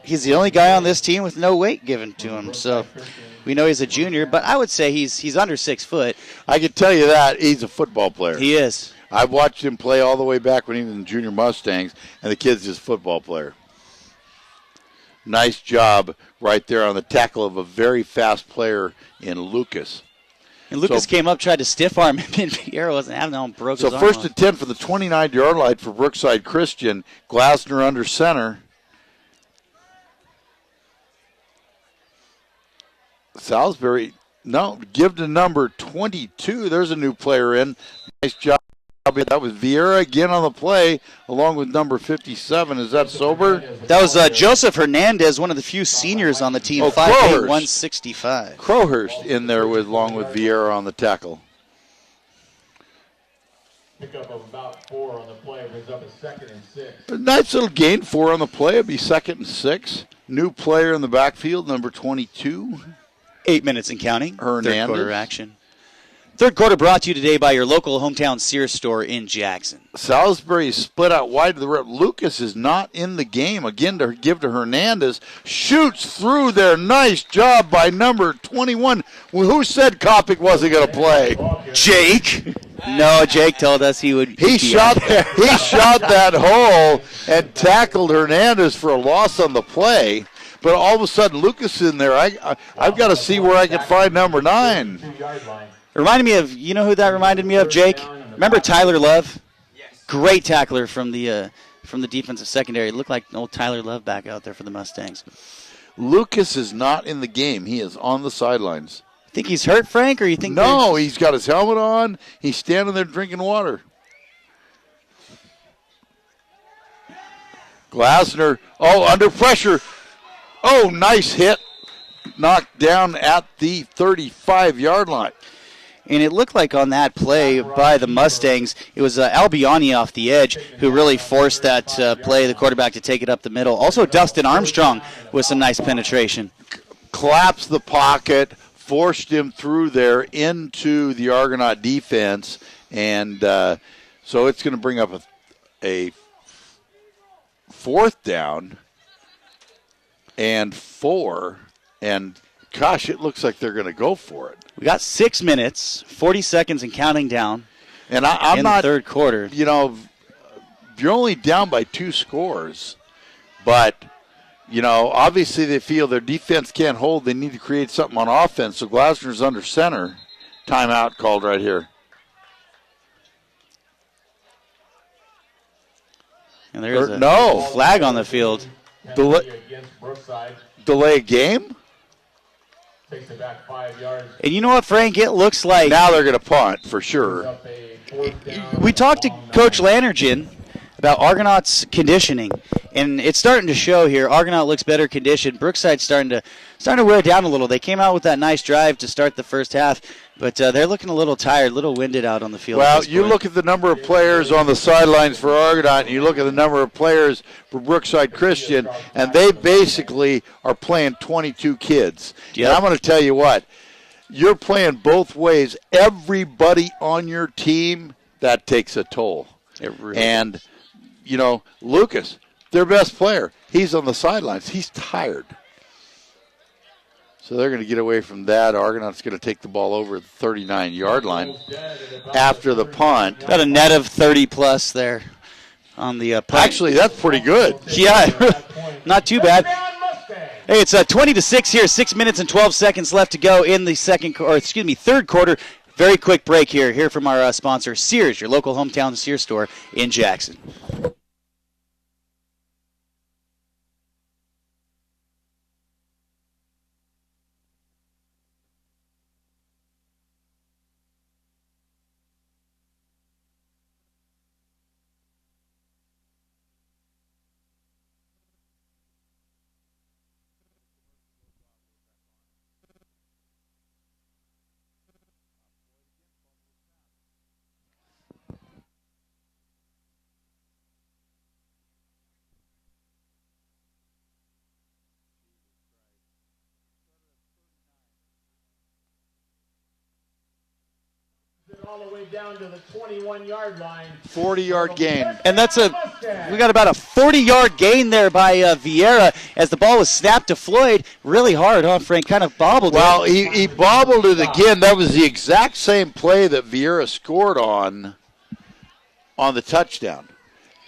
He's the only guy on this team with no weight given to him, so we know he's a junior, but I would say he's under 6 foot. I can tell you that. He's a football player. He is. I've watched him play all the way back when he was in Junior Mustangs, and the kid's just a football player. Nice job right there on the tackle of a very fast player in Lucas. And Lucas came up, tried to stiff arm him, and Vieira wasn't having that one, broke his arm. So first and 10 for the 29-yard line for Brookside Christian. Glasner under center. Salisbury, give to number 22. There's a new player in. Nice job. That was Vieira again on the play, along with number 57. Is that sober? That was Joseph Hernandez, one of the few seniors on the team, 5'8", 165. Crowhurst in there along with Vieira on the tackle. Pickup of about 4 on the play, brings up a 2nd and 6. A nice little gain, 4 on the play. It'll be 2nd and 6. New player in the backfield, number 22. 8 minutes and counting. Hernandez. Third quarter action. Third quarter brought to you today by your local hometown Sears store in Jackson. Salisbury split out wide to the right. Lucas is not in the game. Again, to give to Hernandez. Shoots through there. Nice job by number 21. Well, who said Kopic wasn't going to play? Jake. No, Jake told us he would. He shot that hole and tackled Hernandez for a loss on the play. But all of a sudden, Lucas in there. I've got to see where I can find number 9. Reminded me of, you know who that reminded me of, Jake? Remember Tyler Love? Yes. Great tackler from the defensive secondary. It looked like old Tyler Love back out there for the Mustangs. Lucas is not in the game. He is on the sidelines. Think he's hurt, Frank, or you think? No, he's got his helmet on. He's standing there drinking water. Glasner, under pressure. Oh, nice hit. Knocked down at the 35-yard line. And it looked like on that play by the Mustangs, it was Albiani off the edge who really forced that play, the quarterback, to take it up the middle. Also, Dustin Armstrong with some nice penetration. Collapsed the pocket, forced him through there into the Argonaut defense. And so it's going to bring up a 4th down and 4. And, gosh, it looks like they're going to go for it. We got 6 minutes, 40 seconds and counting down. And I'm not, the third quarter. You're only down by 2 scores. But, obviously they feel their defense can't hold. They need to create something on offense. So Glasner's under center. Timeout called right here. And there's a flag on the field. delay a game? Takes it back 5 yards. And you know what, Frank? It looks like Now they're going to punt for sure. Up a 4th down. we talked to Coach Lannergan about Argonaut's conditioning, and it's starting to show here. Argonaut looks better conditioned. Brookside's starting to wear down a little. They came out with that nice drive to start the first half, but they're looking a little tired, a little winded out on the field. Well, at this you point. look at the number of players on the sidelines for Argonaut, and you look at the number of players for Brookside Christian, and they basically are playing 22 kids. Yep. And I'm going to tell you what, you're playing both ways. Everybody on your team, that takes a toll. It really And, you know, Lucas, their best player, he's on the sidelines. He's tired. So they're going to get away from that. Argonaut's going to take the ball over at the 39-yard line after the punt. got a net of 30-plus there on the punt. Actually, that's pretty good. Yeah, not too bad. Hey, it's 20-6 here. 6 minutes and 12 seconds left to go in the third quarter. Very quick break here. Hear from our sponsor, Sears, your local hometown Sears store in Jackson. All the way down to the 21-yard line. 40-yard gain. And we got about a 40-yard gain there by Vieira as the ball was snapped to Floyd. Really hard, huh, Frank? Kind of bobbled Well, it. he bobbled it again. That was the exact same play that Vieira scored on the touchdown.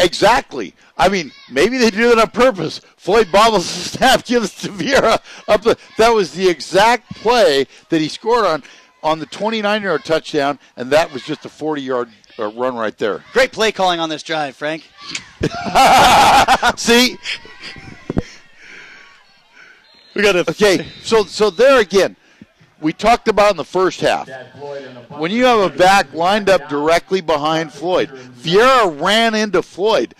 Exactly. I mean, maybe they do it on purpose. Floyd bobbles the snap, gives it to Vieira. That was the exact play that he scored on the 29-yard touchdown, and that was just a 40-yard run right there. Great play calling on this drive, Frank. See? We got to. Okay, so there again, we talked about in the first half. When you have a back lined up directly behind Floyd, Vieira ran into Floyd.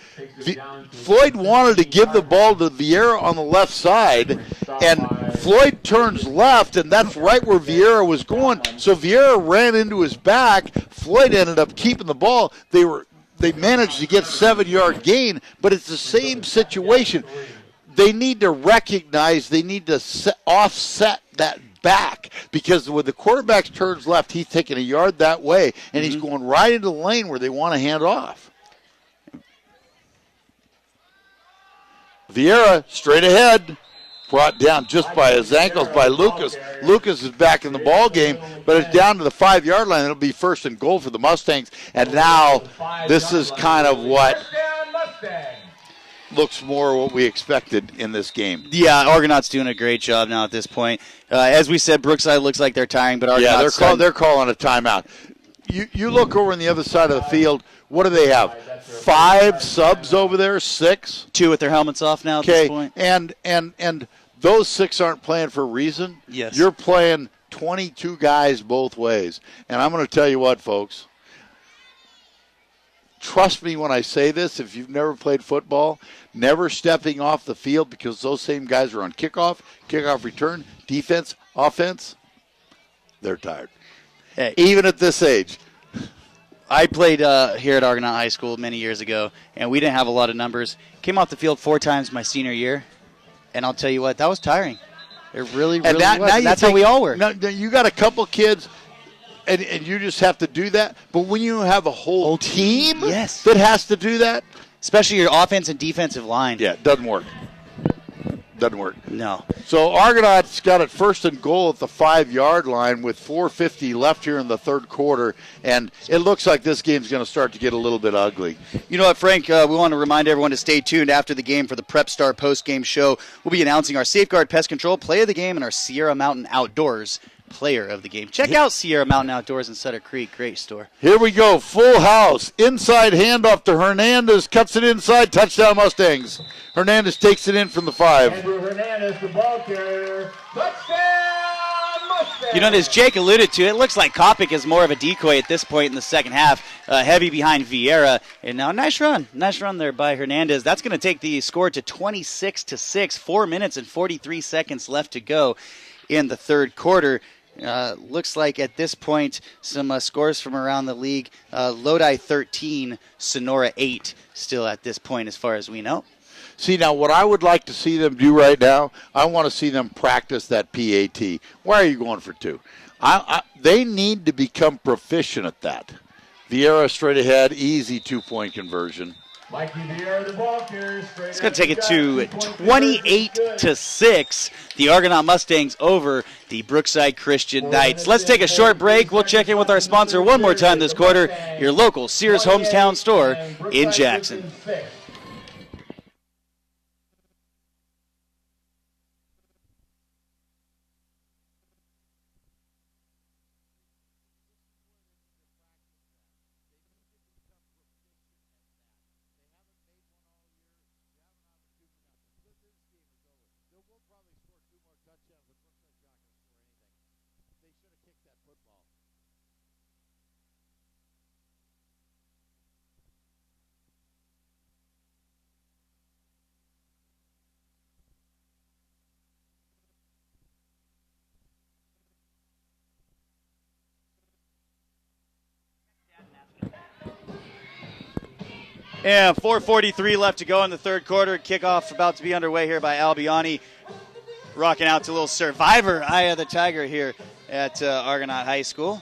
Floyd wanted to give the ball to Vieira on the left side, and Floyd turns left, and that's right where Vieira was going. So Vieira ran into his back. Floyd ended up keeping the ball. They managed to get 7-yard gain, but it's the same situation. They need to recognize, they need to offset that back, because when the quarterback turns left, he's taking a yard that way, and he's going right into the lane where they want to hand off. Vieira straight ahead, brought down just by his ankles by Lucas. Lucas is back in the ball game, but it's down to the 5-yard line. It'll be 1st and goal for the Mustangs, and now this is kind of what looks more what we expected in this game. Yeah, Argonaut's doing a great job now at this point. As we said, Brookside looks like they're tiring, but Argonaut's they're calling a timeout. You look over on the other side of the field. What do they have? 5 subs over there, 6? 2 with their helmets off now at this point. And those 6 aren't playing for a reason. Yes. You're playing 22 guys both ways. And I'm going to tell you what, folks. Trust me when I say this, if you've never played football, never stepping off the field, because those same guys are on kickoff return, defense, offense, they're tired. Hey. Even at this age. I played here at Argonaut High School many years ago, and we didn't have a lot of numbers. Came off the field 4 times my senior year, and I'll tell you what, that was tiring. It really was. And that's how we all were. Now, you got a couple kids, and you just have to do that. But when you have a whole team yes. that has to do that, especially your offense and defensive line. Yeah, it doesn't work. Doesn't work. No. So Argonaut's got it 1st and goal at the 5-yard line with 4:50 left here in the third quarter, and it looks like this game's going to start to get a little bit ugly. You know what, Frank? We want to remind everyone to stay tuned after the game for the Prep Star post-game show. We'll be announcing our Safeguard Pest Control Play of the Game and our Sierra Mountain Outdoors player of the game. Check out Sierra Mountain Outdoors in Sutter Creek. Great store. Here we go. Full house. Inside handoff to Hernandez. Cuts it inside. Touchdown Mustangs. Hernandez takes it in from the 5. Andrew Hernandez, the ball carrier. Touchdown, Mustangs! You know, as Jake alluded to, it looks like Kopic is more of a decoy at this point in the second half. Heavy behind Vieira. And now, nice run. Nice run there by Hernandez. That's going to take the score to 26-6. 4 minutes and 43 seconds left to go in the third quarter. Looks like at this point some scores from around the league. Lodi 13, Sonora 8 still at this point as far as we know. See, now what I would like to see them do right now, I want to see them practice that PAT. Why are you going for 2? They need to become proficient at that. Vieira straight ahead, easy 2-point conversion. Mikey Vieira, the ball carrier. It's going to take it to 28-6. The Argonaut Mustangs over the Brookside Christian Knights. Let's take a short break. We'll check in with our sponsor one more time this quarter, your local Sears Hometown store in Jackson. And 4:43 left to go in the third quarter. Kickoff about to be underway here by Albiani. Rocking out to a little Survivor, Eye of the Tiger here at Argonaut High School.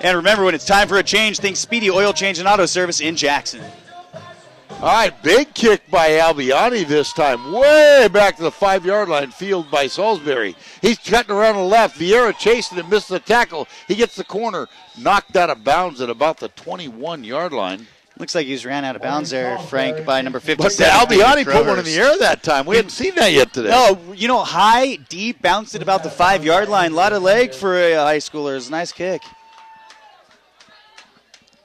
And remember, when it's time for a change, think Speedy Oil Change and Auto Service in Jackson. All right, big kick by Albiani this time. Way back to the 5-yard line, field by Salisbury. He's cutting around the left. Vieira chasing him, misses the tackle. He gets the corner, knocked out of bounds at about the 21-yard line. Looks like he's ran out of bounds there, Frank, by number 57. But Albiani put one in the air that time. We hadn't seen that yet today. No, you know, high, deep, bounced at about the 5-yard line. A lot of leg for a high schooler. It's a nice kick.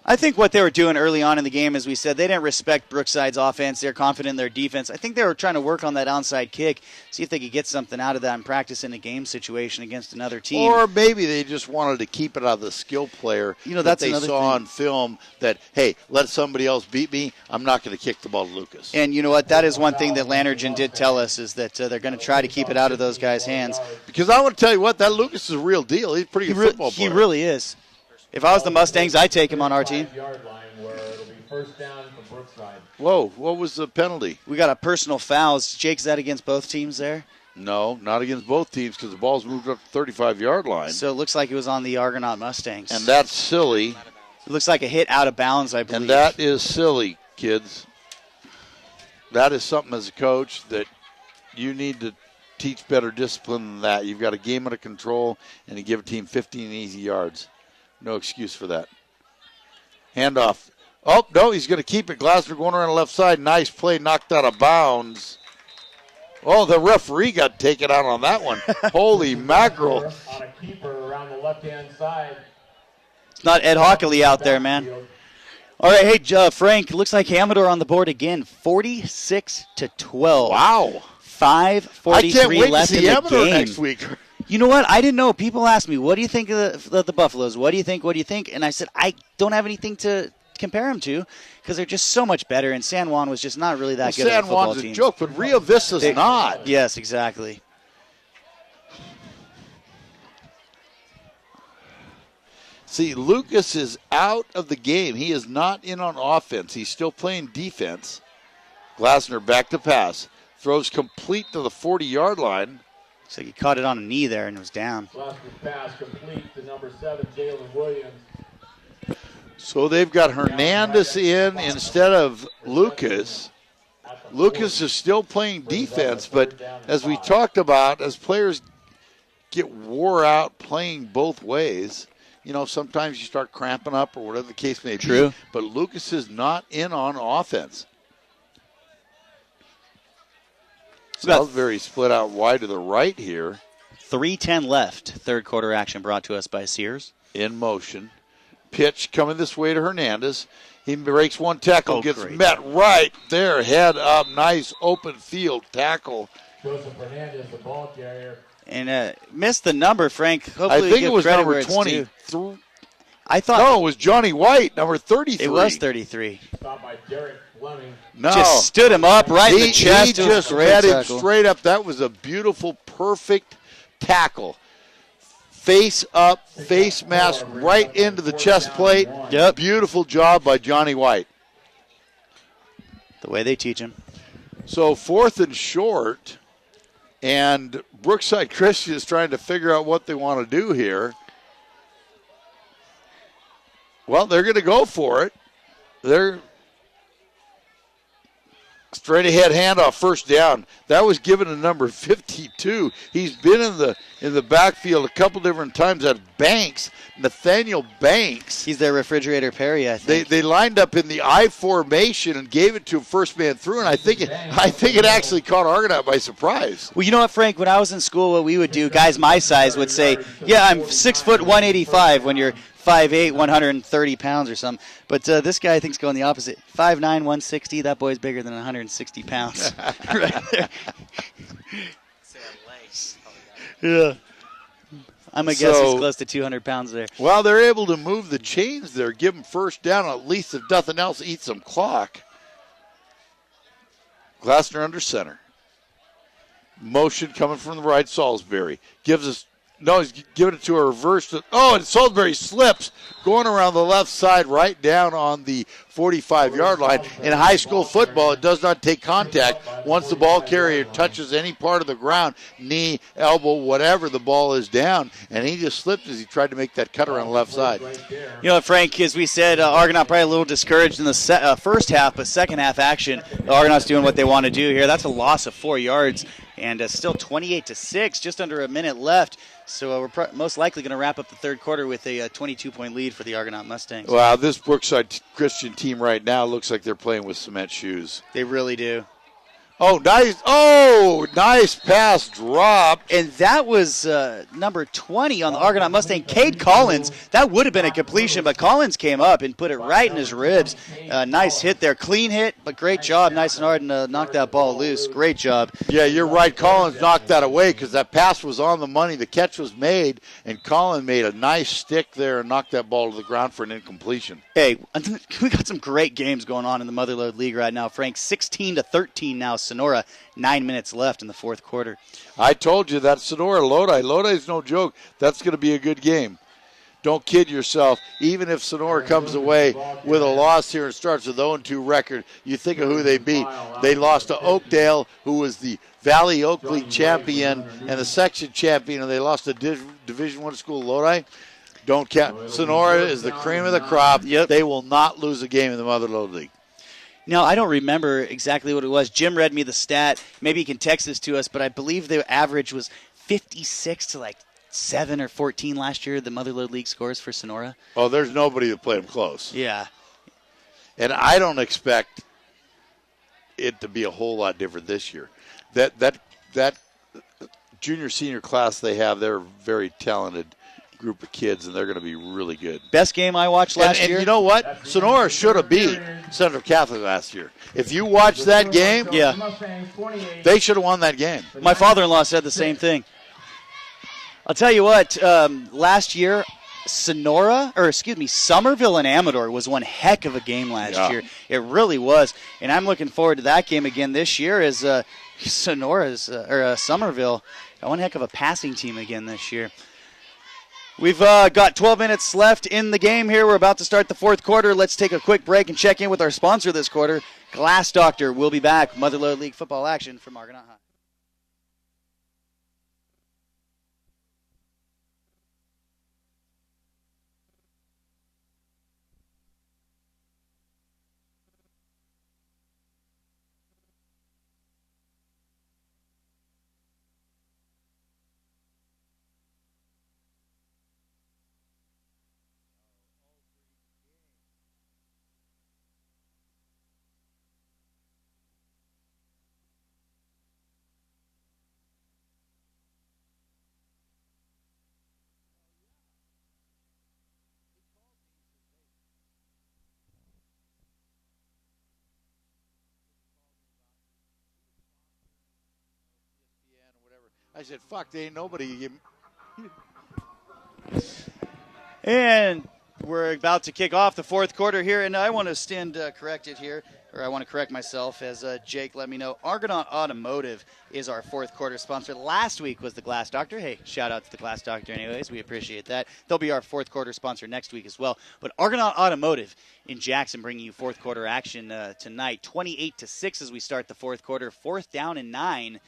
I think what they were doing early on in the game, as we said, they didn't respect Brookside's offense. They're confident in their defense. I think they were trying to work on that onside kick, see if they could get something out of that and practice in a game situation against another team. Or maybe they just wanted to keep it out of the skill player. You know, that's they another saw thing on film that, hey, let somebody else beat me. I'm not going to kick the ball to Lucas. And you know what? That is one thing that Landergan did tell us, is that they're going to try to keep it out of those guys' hands. Because I want to tell you what, that Lucas is a real deal. He's a pretty good football player. He really is. If I was the Mustangs, I'd take him on our team. First down for Brookside. Whoa, what was the penalty? We got a personal foul. Jake, is that against both teams there? No, not against both teams because the ball's moved up the 35-yard line. So it looks like it was on the Argonaut Mustangs. And that's silly. It looks like a hit out of bounds, I believe. And that is silly, kids. That is something as a coach that you need to teach better discipline than that. You've got a game under control and you give a team 15 easy yards. No excuse for that. Handoff. Oh, no, he's going to keep it. Glasner going around the left side. Nice play, knocked out of bounds. Oh, the referee got taken out on that one. Holy mackerel. On a keeper around the left-hand side. It's not Ed Hockley out there, man. All right, hey, Frank, looks like Amador on the board again. 46-12. Wow. 5:43 I can't wait left to see in the Amador game. next week. You know what? I didn't know. People asked me, what do you think of the Buffaloes? What do you think? What do you think? And I said, I don't have anything to compare them to because they're just so much better, and San Juan was just not really that good of a San football Juan's team. a joke, but Rio Vista's not. Yes, exactly. See, Lucas is out of the game. He is not in on offense. He's still playing defense. Glasner back to pass. Throws complete to the 40-yard line. Looks like he caught it on a knee there and was down. Glasner's pass complete to number 7, Jalen Williams. So they've got Hernandez in instead of Lucas. Lucas is still playing defense, but as we talked about, as players get wore out playing both ways, you know, sometimes you start cramping up or whatever the case may be. True. But Lucas is not in on offense. Salisbury split out wide to the right here. 3:10 left. Third quarter action brought to us by Sears. In motion. Pitch coming this way to Hernandez. He breaks one tackle, gets great. met right there, head up, nice open field tackle. Joseph Hernandez, the ball carrier. And missed the number, Frank. Hopefully I we think give it was credit number where it's 23. due. I thought No, it was Johnny White, number 33. it was 33. Stopped by Derek Fleming. No. Just stood him up right in the chest. He It was just a great met him tackle. straight up. That was a beautiful, perfect tackle. Face up, face mask right into the chest plate. Yep. Beautiful job by Johnny White. The way they teach him. So 4th and short, and Brookside Christian is trying to figure out what they want to do here. Well, they're going to go for it. They're straight ahead handoff, first down. That was given to number 52. He's been in the backfield a couple different times at Banks, Nathaniel Banks. He's their refrigerator Perry, I think. They lined up in the I formation and gave it to him first man through, and I think it actually caught Argonaut by surprise. Well, you know what, Frank? When I was in school, what we would do, guys my size would say, yeah, I'm 6 foot 185 when you're 5'8", 130 pounds or something. But this guy I think is going the opposite. 5'9", 160. That boy's bigger than 160 pounds. Right there. Yeah. I'm going to guess he's close to 200 pounds there. Well, they're able to move the chains there, give them first down, at least if nothing else, eat some clock. Glassner under center. Motion coming from the right, Salisbury. He's giving it to a reverse. And Salisbury slips, going around the left side, right down on the 45-yard line. In high school football, it does not take contact. Once the ball carrier touches any part of the ground, knee, elbow, whatever, the ball is down. And he just slipped as he tried to make that cut around the left side. You know, Frank, as we said, Argonaut probably a little discouraged in the first half, but second half action, the Argonauts doing what they want to do here. That's a loss of 4 yards, and still 28-6, just under a minute left. So we're most likely going to wrap up the third quarter with a 22-point lead for the Argonaut Mustangs. Wow, this Brookside Christian team right now looks like they're playing with cement shoes. They really do. Oh, nice. Oh, nice pass drop. And that was number 20 on the Argonaut Mustang, Cade Collins. That would have been a completion, but Collins came up and put it right in his ribs. Nice hit there. Clean hit, but great job. Nice and hard and knocked that ball loose. Great job. Yeah, you're right. Collins knocked that away because that pass was on the money. The catch was made, and Collins made a nice stick there and knocked that ball to the ground for an incompletion. Hey, we got some great games going on in the Motherlode League right now, Frank. 16-13 now. Sonora, 9 minutes left in the fourth quarter. I told you that Sonora Lodi's no joke. That's going to be a good game. Don't kid yourself. Even if Sonora comes away with a loss here and starts with 0-2 record, you think of who they beat. They lost to Oakdale, who was the Valley Oak League champion and the section champion, and they lost to Division I school Lodi. Don't count. Sonora is the cream of the crop. Yep. They will not lose a game in the Motherlode League. Now, I don't remember exactly what it was. Jim read me the stat. Maybe he can text this to us, but I believe the average was 56 to 7 or 14 last year, the Motherlode League scores for Sonora. Oh, there's nobody that played them close. Yeah. And I don't expect it to be a whole lot different this year. That junior senior class they have, they're a very talented group of kids, and they're going to be really good. Best game I watched last year. And you know what? Sonora should have beat Central Catholic last year. If you watch that game, Yeah. they should have won that game. My father-in-law said the same thing. I'll tell you what, last year, Somerville and Amador was one heck of a game last year. It really was. And I'm looking forward to that game again this year as Somerville, one heck of a passing team again this year. We've got 12 minutes left in the game here. We're about to start the fourth quarter. Let's take a quick break and check in with our sponsor this quarter, Glass Doctor. We'll be back. Motherlode League football action from Argonaut High. I said, fuck, there ain't nobody. And we're about to kick off the fourth quarter here, and I want to stand corrected here, or I want to correct myself as Jake let me know. Argonaut Automotive is our fourth quarter sponsor. Last week was the Glass Doctor. Hey, shout out to the Glass Doctor anyways. We appreciate that. They'll be our fourth quarter sponsor next week as well. But Argonaut Automotive in Jackson bringing you fourth quarter action tonight. 28-6 as we start the fourth quarter. 4th down and 9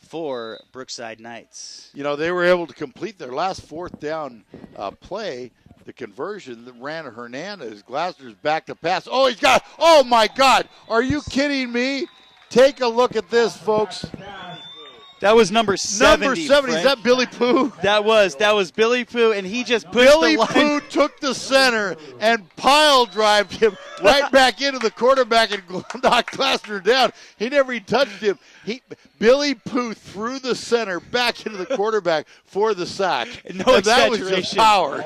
for Brookside Knights. You know, they were able to complete their last 4th down play. The conversion that ran Hernandez. Glasner's back to pass. Oh, he's got. Oh, my God. Are you kidding me? Take a look at this, folks. That was number 70. Number 70. Frank. Is that Billy Pooh? That was Billy Pooh, and he just pushed Billy the line. Pooh took the center and pile drived him right back into the quarterback and knocked Glasner down. He never even touched him. Billy Pooh threw the center back into the quarterback for the sack. No and that was just power.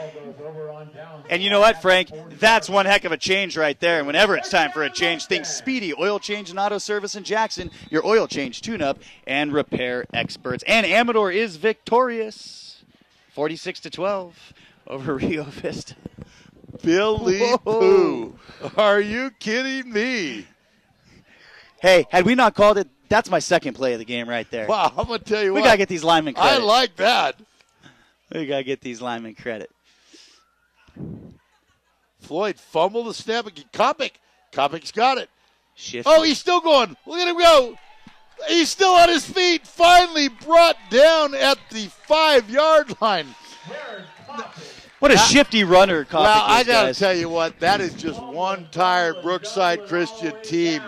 And you know what, Frank? That's one heck of a change right there. And whenever it's time for a change, think Speedy Oil Change and Auto Service in Jackson, your oil change, tune-up, and repair experts. And Amador is victorious, 46-12 over Rio Vista. Billy Pooh. Are you kidding me? Hey, had we not called it, that's my second play of the game right there. Wow, I'm going to tell you what. We got to get these linemen credit. I like that. We got to get these linemen credit. Floyd fumbled the snap. Kopic's got it. Shifty. Oh, he's still going. Look at him go. He's still on his feet. Finally brought down at the 5-yard line. What a shifty runner Kopic Well, I is, got to guys. tell you what. That is just one tired Brookside Christian team.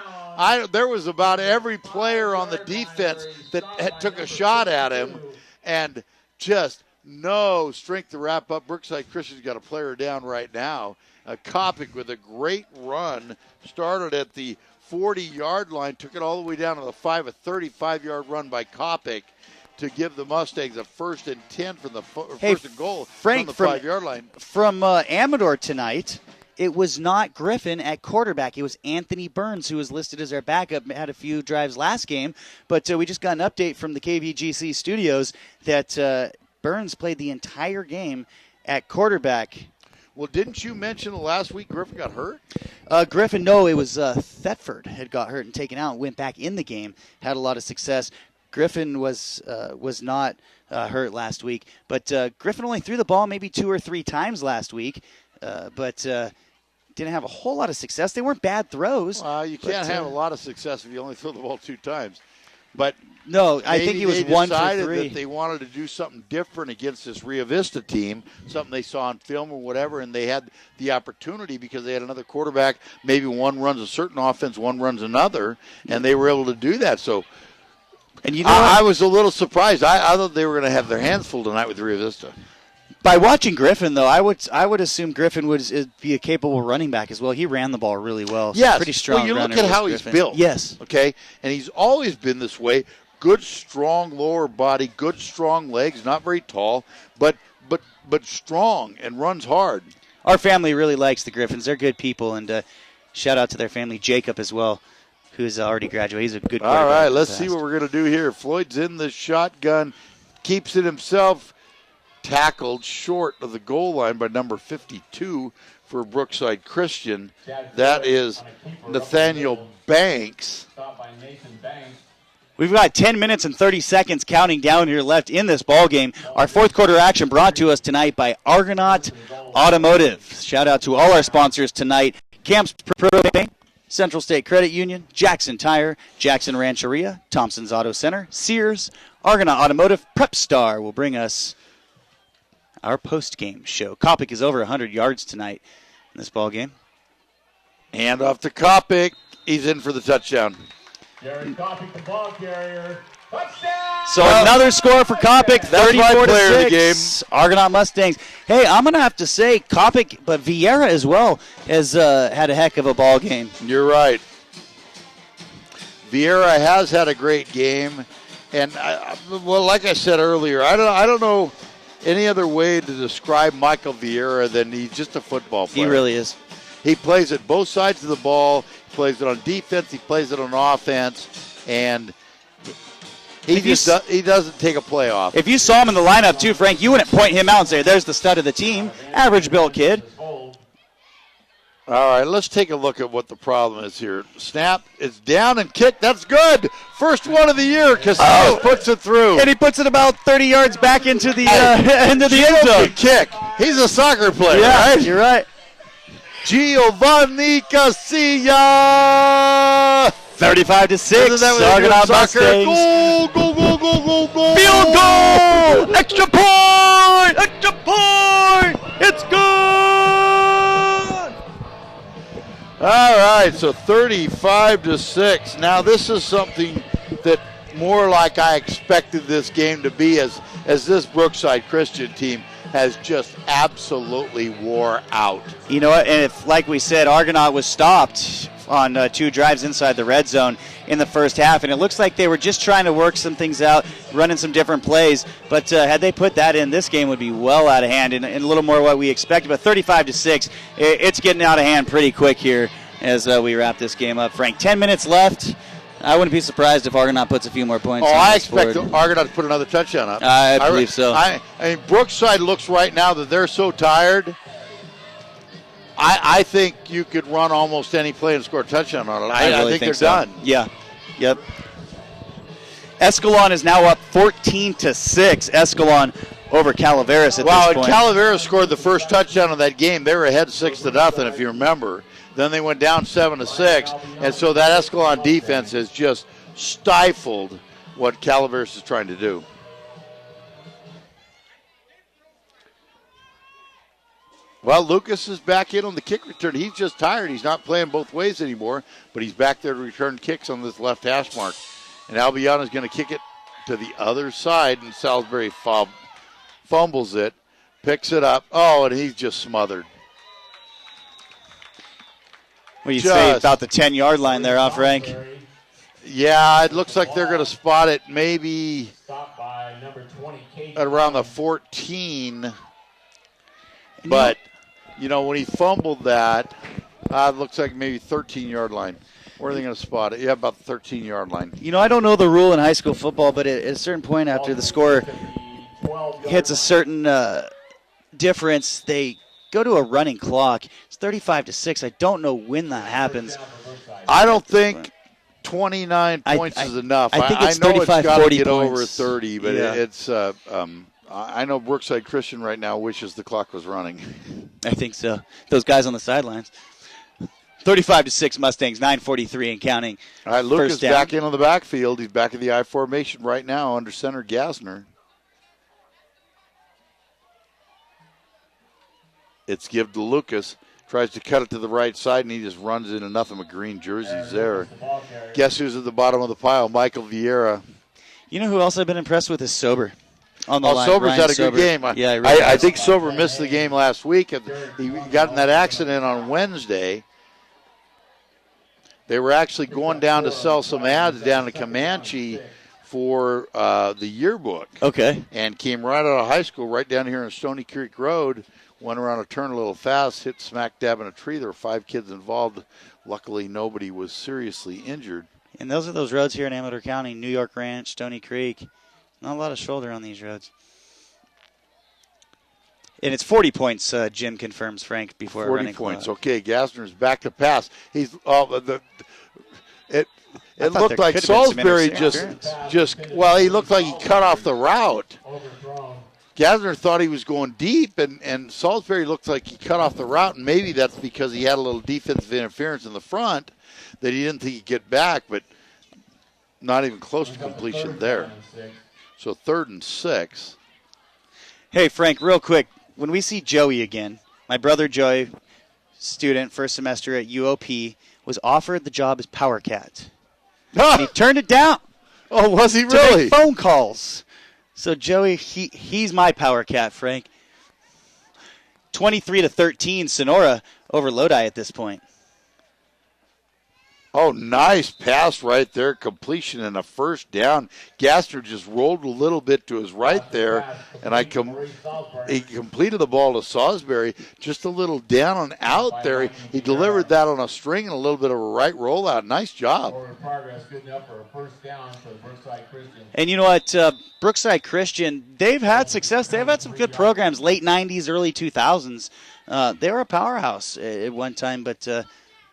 There was about every player on the defense that took a shot at him, and just no strength to wrap up. Brookside Christian's got a player down right now. Kopic with a great run, started at the 40-yard line, took it all the way down to the 5, a 35-yard run by Kopic to give the Mustangs a 1st and 10 from the first and goal Frank, from the 5-yard line. From Amador tonight, it was not Griffin at quarterback. It was Anthony Burns, who was listed as our backup, had a few drives last game. But we just got an update from the KVGC studios that Burns played the entire game at quarterback. Well, didn't you mention last week Griffin got hurt? Griffin, no, it was Thetford had got hurt and taken out and went back in the game, had a lot of success. Griffin was not hurt last week, but Griffin only threw the ball maybe 2 or 3 times last week, but didn't have a whole lot of success. They weren't bad throws. You can't have a lot of success if you only throw the ball 2 times. But no, I think he was 1 for 3. They decided that they wanted to do something different against this Rio Vista team, something they saw on film or whatever, and they had the opportunity because they had another quarterback. Maybe one runs a certain offense, one runs another, and they were able to do that. So, and you know, I was a little surprised. I thought they were going to have their hands full tonight with Rio Vista. By watching Griffin, though, I would assume Griffin would be a capable running back as well. He ran the ball really well. Yes. Pretty strong. Well, you look runner at how was he's Griffin. built. Yes. Okay? And he's always been this way. Good, strong lower body, good, strong legs, not very tall, but strong and runs hard. Our family really likes the Griffins. They're good people, and shout out to their family, Jacob as well, who's already graduated. He's a good quarterback. All right, let's see what we're going to do here. Floyd's in the shotgun, keeps it himself, tackled short of the goal line by number 52 for Brookside Christian. That is Nathaniel Banks. We've got 10 minutes and 30 seconds counting down here left in this ball game. Our fourth quarter action brought to us tonight by Argonaut Automotive. Shout out to all our sponsors tonight. Camps Propane, Central State Credit Union, Jackson Tire, Jackson Rancheria, Thompson's Auto Center, Sears, Argonaut Automotive, Prep Star will bring us our post-game show. Kopic is over 100 yards tonight in this ball game. Hand off to Kopic. He's in for the touchdown. Gary Kopic, the ball carrier. Touchdown! So another score for Kopic, 34-6. Argonaut Mustangs. Hey, I'm going to have to say Kopic, but Vieira as well has had a heck of a ball game. You're right. Vieira has had a great game, and well, like I said earlier, I don't know any other way to describe Michael Vieira than he's just a football player. He really is. He plays at both sides of the ball. He plays it on defense. He plays it on offense, and He doesn't take a play off. If you saw him in the lineup too, Frank, you wouldn't point him out and say, "There's the stud of the team, average built kid." All right, let's take a look at what the problem is here. Snap, it's down and kick. That's good. First one of the year. Casillas puts it through. And he puts it about 30 yards back into the end of the end Gio zone. can kick. He's a soccer player, Yeah, right? you're right. Giovanni Casillas. 35-6. Isn't that what they do in Argonaut soccer? Mustangs. Goal. Field goal! Extra point! Extra point! It's good! All right, so 35-6. Now this is something that more like I expected this game to be, as this Brookside Christian team has just absolutely wore out. You know what? And if, like we said, Argonaut was stopped on 2 drives inside the red zone in the first half, and it looks like they were just trying to work some things out, running some different plays. But had they put that in, this game would be well out of hand and a little more what we expected. But 35-6, it's getting out of hand pretty quick here as we wrap this game up. Frank, 10 minutes left. I wouldn't be surprised if Argonaut puts a few more points. I expect Argonaut to put another touchdown up. I believe so. I mean, Brookside looks right now that they're so tired. I think you could run almost any play and score a touchdown on it. I think they're done. Yeah. Yep. Escalon is now up 14-6. Escalon over Calaveras at this point. Wow, and Calaveras scored the first touchdown of that game. They were ahead 6-0, if you remember. Then they went down 7-6, and so that Escalon defense has just stifled what Calaveras is trying to do. Well, Lucas is back in on the kick return. He's just tired. He's not playing both ways anymore, but he's back there to return kicks on this left hash mark. And Albion is going to kick it to the other side, and Salisbury fumbles it, picks it up. Oh, and he's just smothered. What do you say about the 10-yard line there, Frank? Yeah, it looks like they're going to spot it maybe at around the 14. But, when he fumbled that, it looks like maybe 13-yard line. Where are they going to spot it? Yeah, about the 13-yard line. I don't know the rule in high school football, but at a certain point after the score hits a certain difference, they go to a running clock. It's 35-6. I don't know when that happens. I don't think 29 points is enough. I think it's know 35, it's got to 40 get points. over 30, but Yeah. it's I know Brookside Christian right now wishes the clock was running. I think so. Those guys on the sidelines. 35-6 Mustangs, 9:43 and counting. All right, Lucas First down. back in on the backfield. He's back in the I formation right now under center Gassner. It's give to Lucas. Tries to cut it to the right side, and he just runs into nothing but green jerseys there. Guess who's at the bottom of the pile? Michael Vieira. You know who else I've been impressed with is Sober. On the line. Sober's Ryan had a Sober. good game. Yeah, he really I has. think Sober missed the game last week. He got in that accident on Wednesday. They were actually going down to sell some ads down in Comanche for the yearbook. Okay. And came right out of high school, right down here on Stony Creek Road. Went around a turn a little fast, hit smack dab in a tree. There were 5 kids involved. Luckily, nobody was seriously injured. And those are those roads here in Amador County, New York Ranch, Stony Creek. Not a lot of shoulder on these roads. And it's 40 points, Jim confirms, Frank, before 40 running points. clock. Okay, Gassner's back to pass. He's it thought looked there like could have been some Salisbury interference. he looked like he cut off the route. Gassner thought he was going deep, and Salisbury looked like he cut off the route, and maybe that's because he had a little defensive interference in the front that he didn't think he'd get back, but not even close to completion there. So 3rd and 6. Hey, Frank, real quick. When we see Joey again, my brother Joey, student, first semester at UOP, was offered the job as Power Cat. And he turned it down. Oh, was he To really? make phone calls. So Joey, he's my Power Cat, Frank. 23-13, Sonora over Lodi at this point. Oh, nice pass right there. Completion and a first down. Gaster just rolled a little bit to his right there, and he completed the ball to Salisbury. Just a little down and out there. He delivered that on a string and a little bit of a right rollout. Nice job. And you know what? Brookside Christian, they've had success. They've had some good programs, late 90s, early 2000s. They were a powerhouse at one time, but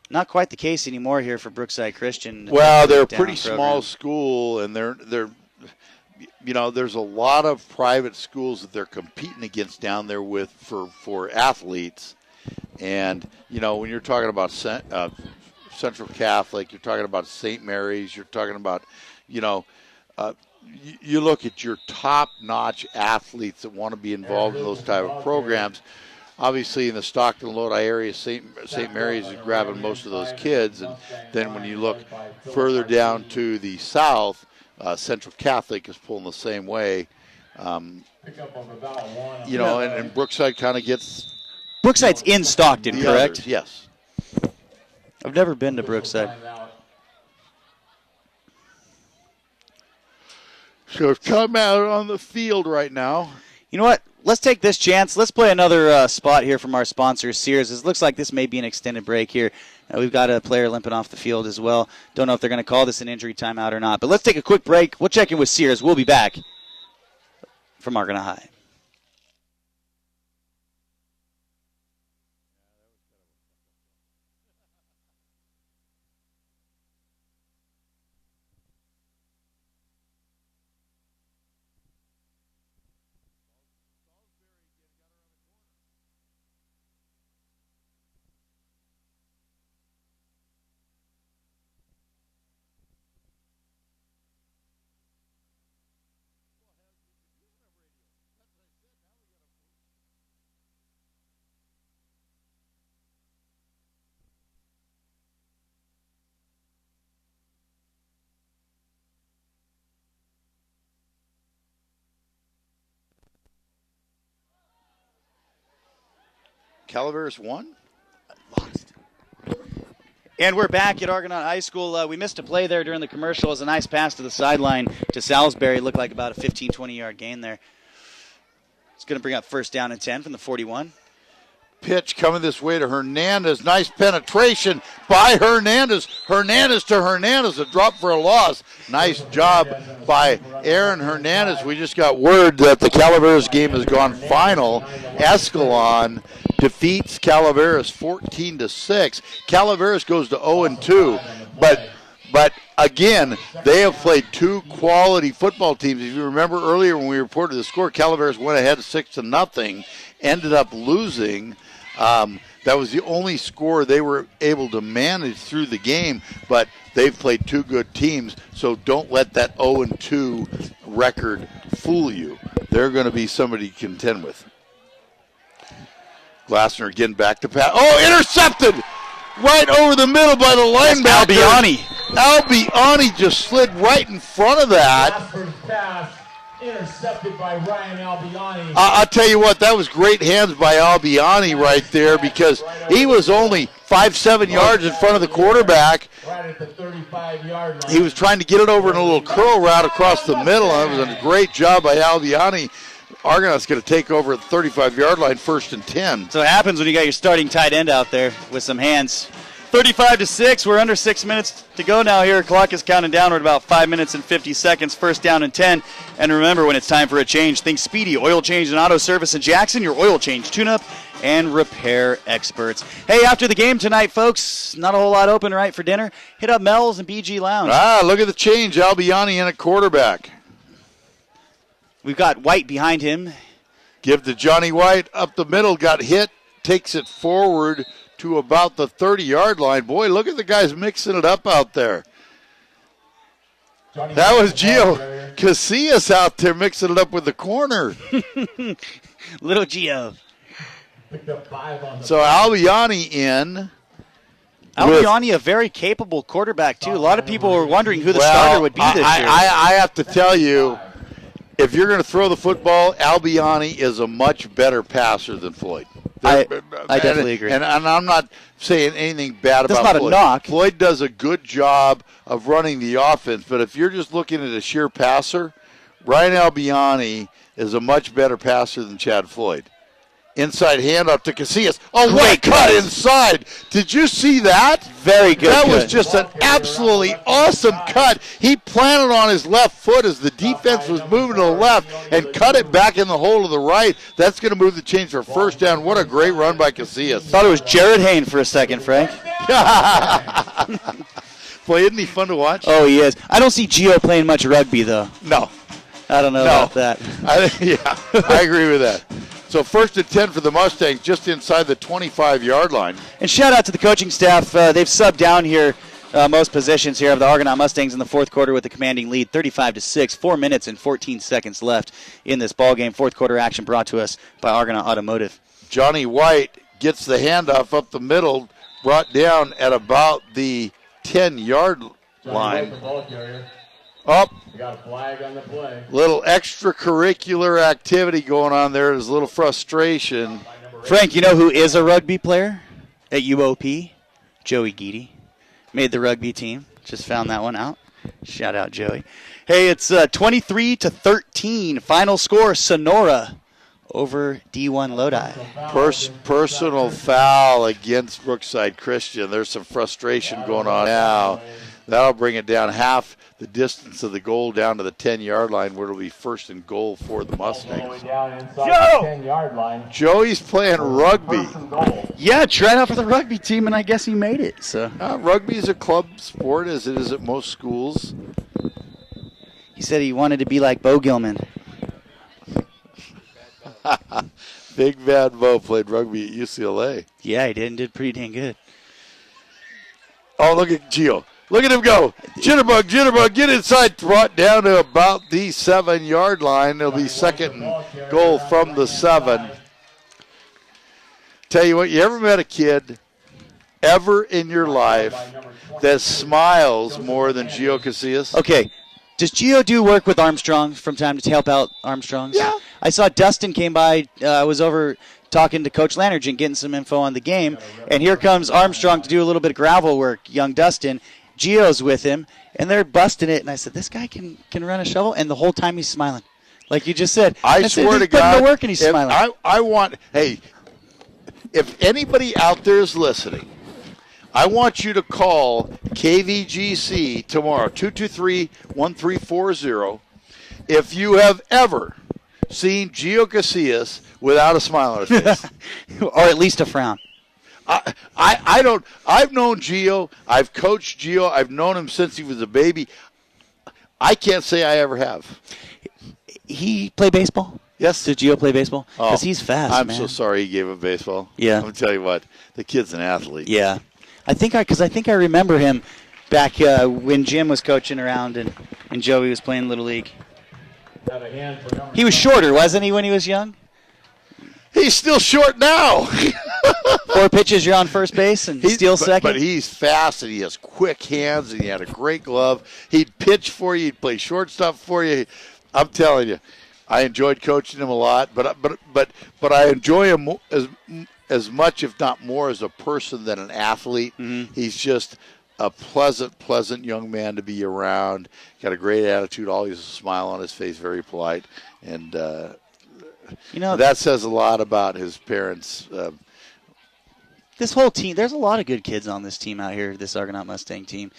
not quite the case anymore here for Brookside Christian. Well, they're a pretty small school, and they're there's a lot of private schools that they're competing against down there with for athletes. And when you're talking about Central Catholic, you're talking about St. Mary's, you're talking about you look at your top-notch athletes that want to be involved in those type of programs. Obviously, in the Stockton Lodi area, St. Mary's is grabbing most of those kids. And then when you look further down to the south, Central Catholic is pulling the same way. And Brookside kind of gets... Brookside's in Stockton, correct? Others, yes. I've never been to Brookside. So come out on the field right now. You know what? Let's take this chance. Let's play another spot here from our sponsor, Sears. It looks like this may be an extended break here. We've got a player limping off the field as well. Don't know if they're going to call this an injury timeout or not. But let's take a quick break. We'll check in with Sears. We'll be back from Argonaut High. Calaveras won? Lost. And we're back at Argonaut High School. We missed a play there during the commercial. It was a nice pass to the sideline to Salisbury. It looked like about a 15, 20-yard gain there. It's going to bring up first down and 10 from the 41. Pitch coming this way to Hernandez. Nice penetration by Hernandez. Hernandez to Hernandez. A drop for a loss. Nice job by Aaron Hernandez. We just got word that the Calaveras game has gone final. Escalon defeats Calaveras 14-6. Calaveras goes to 0-2. But again, they have played two quality football teams. If you remember earlier when we reported the score, Calaveras went ahead 6-0, ended up losing. That was the only score they were able to manage through the game, but they've played two good teams, so don't let that 0-2 record fool you. They're going to be somebody to contend with. Glassner again back to pass. Oh, intercepted! Right over the middle by the linebacker. Albiani just slid right in front of that. Intercepted by Ryan Albiani. I'll tell you what, that was great hands by Albiani right there because he was only 5-7 yards in front of the quarterback. Right at the 35-yard line. He was trying to get it over in a little curl route across the middle. That was a great job by Albiani. Argonaut's going to take over at the 35-yard line, 1st and 10. So it happens when you got your starting tight end out there with some hands. 35-6. We're under 6 minutes to go now here. Clock is counting downward about 5 minutes and 50 seconds. First down and 10. And remember, when it's time for a change, think Speedy Oil Change and Auto Service in Jackson, your oil change, tune-up, and repair experts. Hey, after the game tonight, folks, not a whole lot open, right, for dinner. Hit up Mel's and BG Lounge. Look at the change. Albiani in at quarterback. We've got White behind him. Give to Johnny White up the middle. Got hit. Takes it forward to about the 30-yard line. Boy, look at the guys mixing it up out there. That was Gio Casillas out there mixing it up with the corner. Little Gio. So Albiani in. Albiani, a very capable quarterback, too. A lot of people were wondering who the starter would be this year. I have to tell you, if you're going to throw the football, Albiani is a much better passer than Floyd. I definitely agree. And I'm not saying anything bad That's about not Floyd. a knock. Floyd does a good job of running the offense, but if you're just looking at a sheer passer, Ryan Albiani is a much better passer than Chad Floyd. Inside handoff to Casillas. Oh, what a cut inside. Did you see that? Very good. That was just an absolutely awesome cut. He planted on his left foot as the defense was moving to the left and cut it back in the hole to the right. That's going to move the chains for first down. What a great run by Casillas. Thought it was Jared Hayne for a second, Frank. Boy, isn't he fun to watch? Oh, he is. I don't see Gio playing much rugby, though. No. I don't know about that. I agree with that. So 1st and 10 for the Mustangs, just inside the 25-yard line. And shout out to the coaching staff. They've subbed down here most positions here of the Argonaut Mustangs in the fourth quarter with a commanding lead, 35-6. 4 minutes and 14 seconds left in this ball game. Fourth quarter action brought to us by Argonaut Automotive. Johnny White gets the handoff up the middle, brought down at about the 10-yard line. Up. We got a flag on the play. Little extracurricular activity going on there. There's a little frustration. Frank, you know who is a rugby player at UOP? Joey Geedy. Made the rugby team. Just found that one out. Shout out, Joey. Hey, it's 23-13. Final score, Sonora over D1 Lodi. Personal foul against Brookside Christian. There's some frustration going on now. That'll bring it down half the distance of the goal down to the 10-yard line, where it'll be first and goal for the Mustangs. Joey's playing rugby. Yeah, tried out for the rugby team, and I guess he made it. So rugby is a club sport, as it is at most schools. He said he wanted to be like Bo Gilman. Big Bad Bo played rugby at UCLA. Yeah, he did, and did pretty dang good. Oh, look at Gio. Look at him go. Jitterbug, get inside. Brought down to about the 7-yard line. It'll be second and goal from the 7. Tell you what, you ever met a kid ever in your life that smiles more than Gio Casillas? Okay. Does Gio do work with Armstrong from time to help out Armstrongs? Yeah. I saw Dustin came by. I was over talking to Coach Lannergan, getting some info on the game, and here comes Armstrong to do a little bit of gravel work, young Dustin. Gio's with him, and they're busting it. And I said, this guy can run a shovel, and the whole time he's smiling. Like you just said. I swear to God, he's putting the work and he's smiling. I want, hey, if anybody out there is listening, I want you to call KVGC tomorrow, 223-1340, if you have ever seen Gio Casillas without a smile on his face. Or at least a frown. I don't. I've known Gio. I've coached Gio. I've known him since he was a baby. I can't say I ever have. He play baseball? Yes. Did Gio play baseball? Because Oh, he's fast, I'm man. so sorry he gave up baseball. Yeah. I'm going to tell you what. The kid's an athlete. Yeah. I think I remember him back when Jim was coaching around and Joey was playing Little League. He was shorter, wasn't he, when he was young? He's still short now. 4 pitches, you're on first base and steal second. But he's fast and he has quick hands and he had a great glove. He'd pitch for you. He'd play shortstop for you. I'm telling you, I enjoyed coaching him a lot. But I enjoy him as much, if not more, as a person than an athlete. Mm-hmm. He's just a pleasant young man to be around. Got a great attitude, always a smile on his face, very polite. And that says a lot about his parents. This whole team, there's a lot of good kids on this team out here, this Argonaut Mustang team.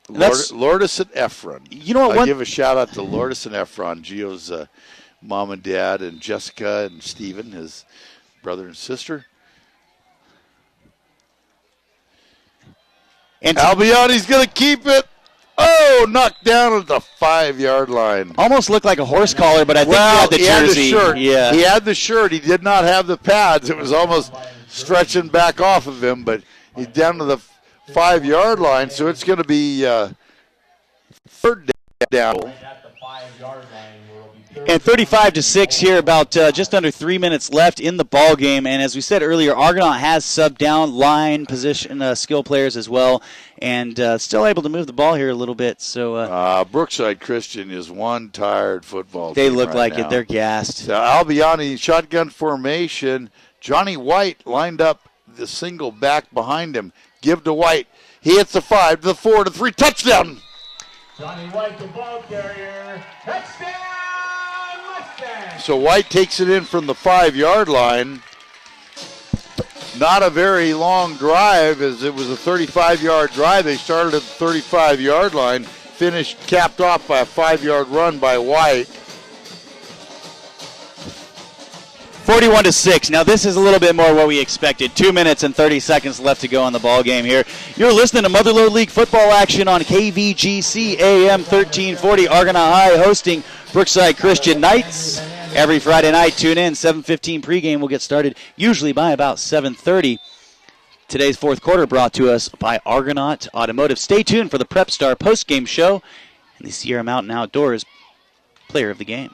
Lourdes and Efron. You know what? I'll give a shout out to Lourdes and Efron, Gio's mom and dad, and Jessica and Stephen, his brother and sister. And Albiani's going to keep it. Oh, knocked down at the 5-yard line. Almost looked like a horse collar, but I think he had the jersey. Had the shirt. Yeah. He had the shirt. He did not have the pads. It was almost stretching back off of him, but he's down to the 5-yard line, so it's going to be third down. And 35-6 here, about just under 3 minutes left in the ball game. And as we said earlier, Argonaut has subbed down line position skill players as well, and still able to move the ball here a little bit. So Brookside Christian is one tired football they team look right like now. it. They're gassed. So Albiani shotgun formation. Johnny White lined up the single back behind him. Give to White. He hits the 5 to the 4 to 3. Touchdown! Johnny White, the ball carrier. Touchdown, Mustangs! So White takes it in from the 5-yard line. Not a very long drive, as it was a 35-yard drive. They started at the 35-yard line, finished, capped off by a 5-yard run by White. 41-6. Now this is a little bit more what we expected. 2 minutes and 30 seconds left to go on the ball game here. You're listening to Motherlode League football action on KVGC AM 1340. Argonaut High hosting Brookside Christian Knights. Every Friday night, tune in. 7:15 pregame will get started usually by about 7:30. Today's fourth quarter brought to us by Argonaut Automotive. Stay tuned for the Prep Star postgame show and the Sierra Mountain Outdoors player of the game.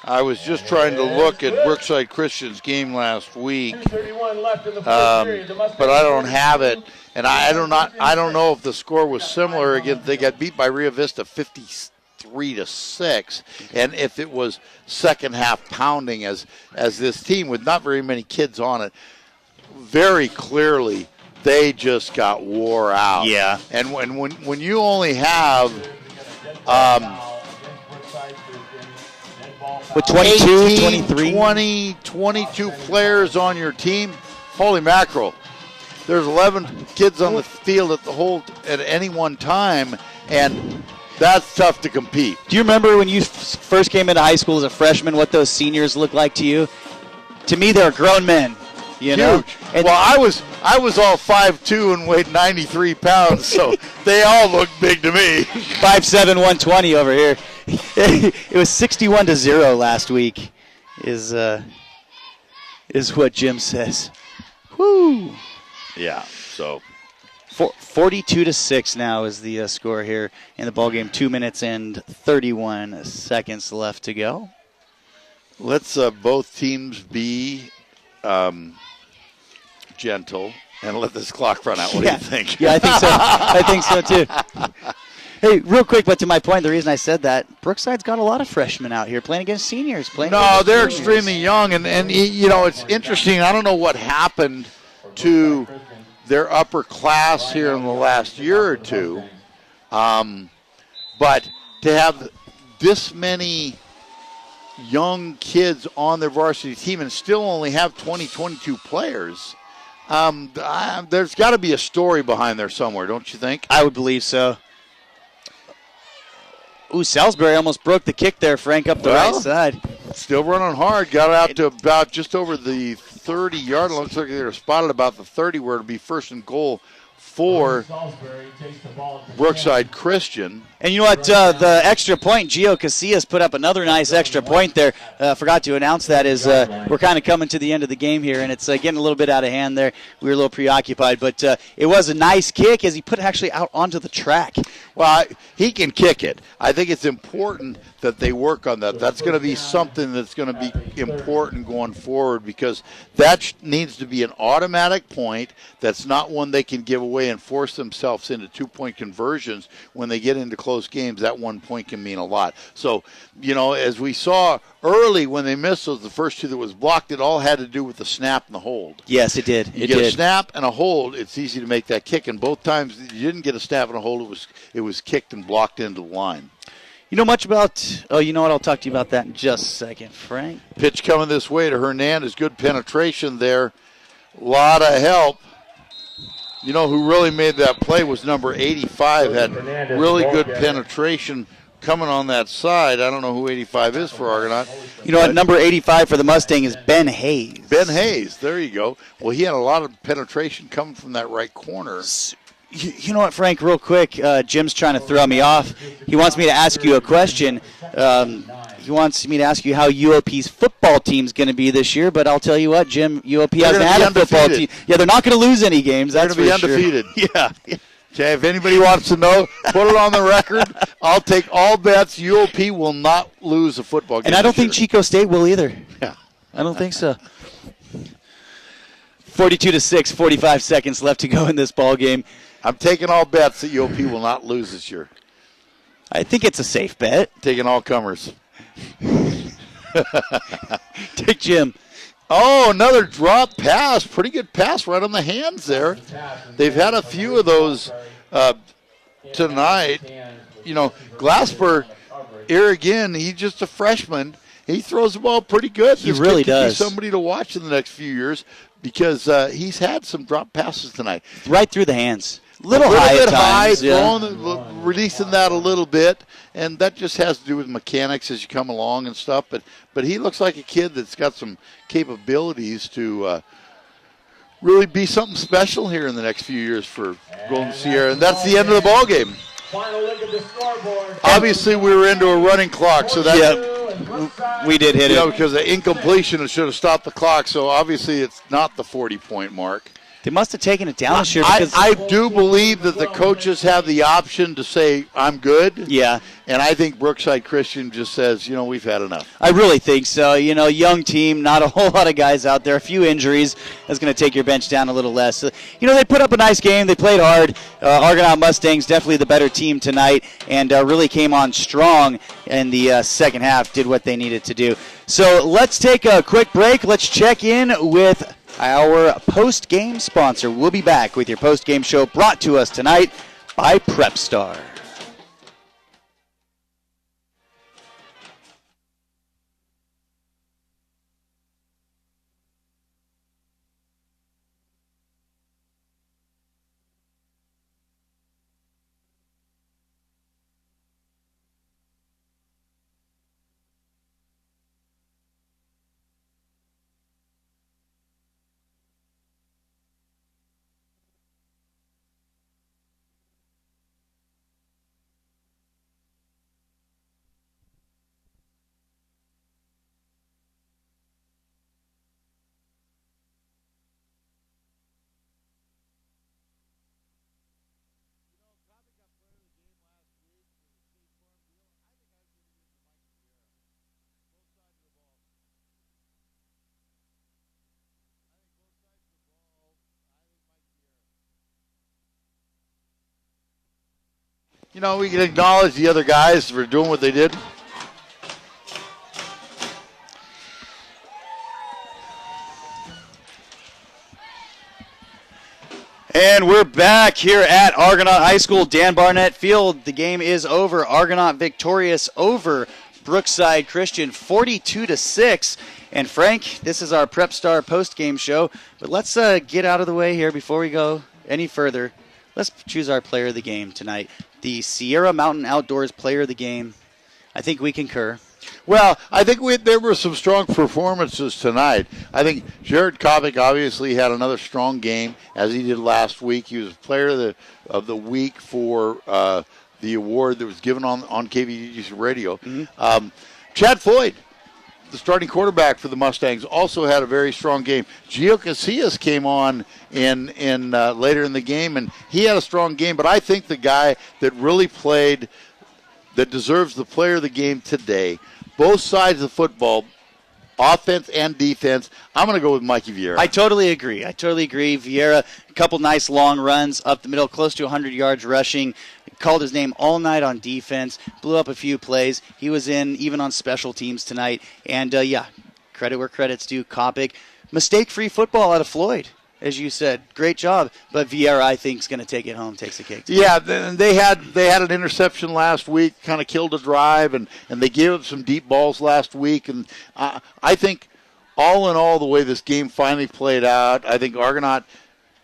I was just trying to look at Brookside Christian's game last week, 2:31 left in the fourth period. The Mustangs but I don't have it, and I don't know if the score was similar. Again, they got beat by Rio Vista 53-6, and if it was second half pounding as this team with not very many kids on it, very clearly they just got wore out. Yeah. And when you only have With 22, 18, 23. 20, 22 players on your team, holy mackerel. There's 11 kids on the field at any one time, and that's tough to compete. Do you remember when you first came into high school as a freshman, what those seniors looked like to you? To me, they're grown men. You know? Huge. And Well, I was all 5'2" and weighed 93 pounds, so they all looked big to me. 5'7", 120 over here. It was 61-0 last week, is what Jim says. Woo! Yeah, so 42-6 now is the score here in the ballgame. 2 minutes and 31 seconds left to go. let's both teams be gentle and let this clock run out. What do you think? Yeah, I think so. I think so, too. Hey, real quick, but to my point, the reason I said that, Brookside's got a lot of freshmen out here playing against seniors. No, they're extremely young, and you know, it's interesting. I don't know what happened to their upper class here in the last year or two, but to have this many young kids on their varsity team and still only have 22 players, there's got to be a story behind there somewhere, don't you think? I would believe so. Ooh, Salisbury almost broke the kick there, Frank, up the right side. Still running hard. Got out to about just over the 30-yard line. Looks like they were spotted about the 30, where it'll be first and goal for Brookside Christian. And you know what? The extra point, Gio Casillas put up another nice extra point there. Forgot to announce that as we're kind of coming to the end of the game here, and it's getting a little bit out of hand there. We were a little preoccupied, but it was a nice kick as he put it actually out onto the track. Well, he can kick it. I think it's important that they work on that. That's going to be something that's going to be important going forward, because that needs to be an automatic point. That's not one they can give away and force themselves into two-point conversions. When they get into close games, that 1 point can mean a lot. So, you know, as we saw early when they missed those, the first two that was blocked, it all had to do with the snap and the hold. Yes, it did. You get a snap and a hold, it's easy to make that kick. And both times you didn't get a snap and a hold, it was kicked and blocked into the line. You know much about, you know what, I'll talk to you about that in just a second, Frank. Pitch coming this way to Hernandez. Good penetration there. A lot of help. You know who really made that play was number 85. Had really good penetration coming on that side. I don't know who 85 is for Argonaut. You know what, number 85 for the Mustang is Ben Hayes. Ben Hayes, there you go. Well, he had a lot of penetration coming from that right corner. You know what, Frank, real quick, Jim's trying to throw me off. He wants me to ask you a question. He wants me to ask you how UOP's football team's going to be this year, but I'll tell you what, Jim, UOP hasn't had a football team. Yeah, they're not going to lose any games. They're That's going to be for undefeated. Sure. Yeah. Okay, if anybody wants to know, put it on the record. I'll take all bets. UOP will not lose a football game. And I don't think Chico State will either. Yeah. I don't think so. 42-6, 45 seconds left to go in this ball game. I'm taking all bets that UOP will not lose this year. I think it's a safe bet. Taking all comers. Take Jim. Oh, another drop pass. Pretty good pass right on the hands there. They've had a few of those tonight. You know, Glasper, here again, he's just a freshman. He throws the ball pretty good. He really does. Be somebody to watch in the next few years because he's had some drop passes tonight. Right through the hands. A little high bit at times, releasing that a little bit, and that just has to do with mechanics as you come along and stuff. But he looks like a kid that's got some capabilities to really be something special here in the next few years for Golden Sierra, and that's the end of the ball game. Final look at the scoreboard. Obviously, we were into a running clock, so that we did hit it. because the incompletion should have stopped the clock. So obviously, it's not the 40-point mark. They must have taken it down this year. I do believe that the coaches have the option to say, I'm good. Yeah. And I think Brookside Christian just says, we've had enough. I really think so. Young team, not a whole lot of guys out there, a few injuries. That's going to take your bench down a little less. So, they put up a nice game. They played hard. Argonaut Mustangs, definitely the better team tonight, and really came on strong in the second half, did what they needed to do. So let's take a quick break. Let's check in with our post-game sponsor. We'll be back with your post-game show brought to us tonight by Prep Star. We can acknowledge the other guys for doing what they did. And we're back here at Argonaut High School, Dan Barnett Field. The game is over. Argonaut victorious over Brookside Christian, 42-6. And Frank, this is our Prep Star post-game show. But let's get out of the way here before we go any further. Let's choose our player of the game tonight. The Sierra Mountain Outdoors player of the game. I think we concur. Well, I think there were some strong performances tonight. I think Jared Kovic obviously had another strong game, as he did last week. He was player of the week for the award that was given on KVGC Radio. Mm-hmm. Chad Floyd, the starting quarterback for the Mustangs, also had a very strong game. Gio Casillas came on in later in the game, and he had a strong game. But I think the guy that really played, that deserves the player of the game today, both sides of the football, offense and defense, I'm going to go with Mikey Vieira. I totally agree. Vieira, a couple nice long runs up the middle, close to 100 yards rushing. Called his name all night on defense, blew up a few plays. He was in even on special teams tonight. And, credit where credit's due. Kopic, mistake-free football out of Floyd, as you said. Great job. But Vieira, I think, is going to take it home, takes the cake. Yeah, they had an interception last week, kind of killed a drive, and they gave up some deep balls last week. And I think, all in all, the way this game finally played out, I think Argonaut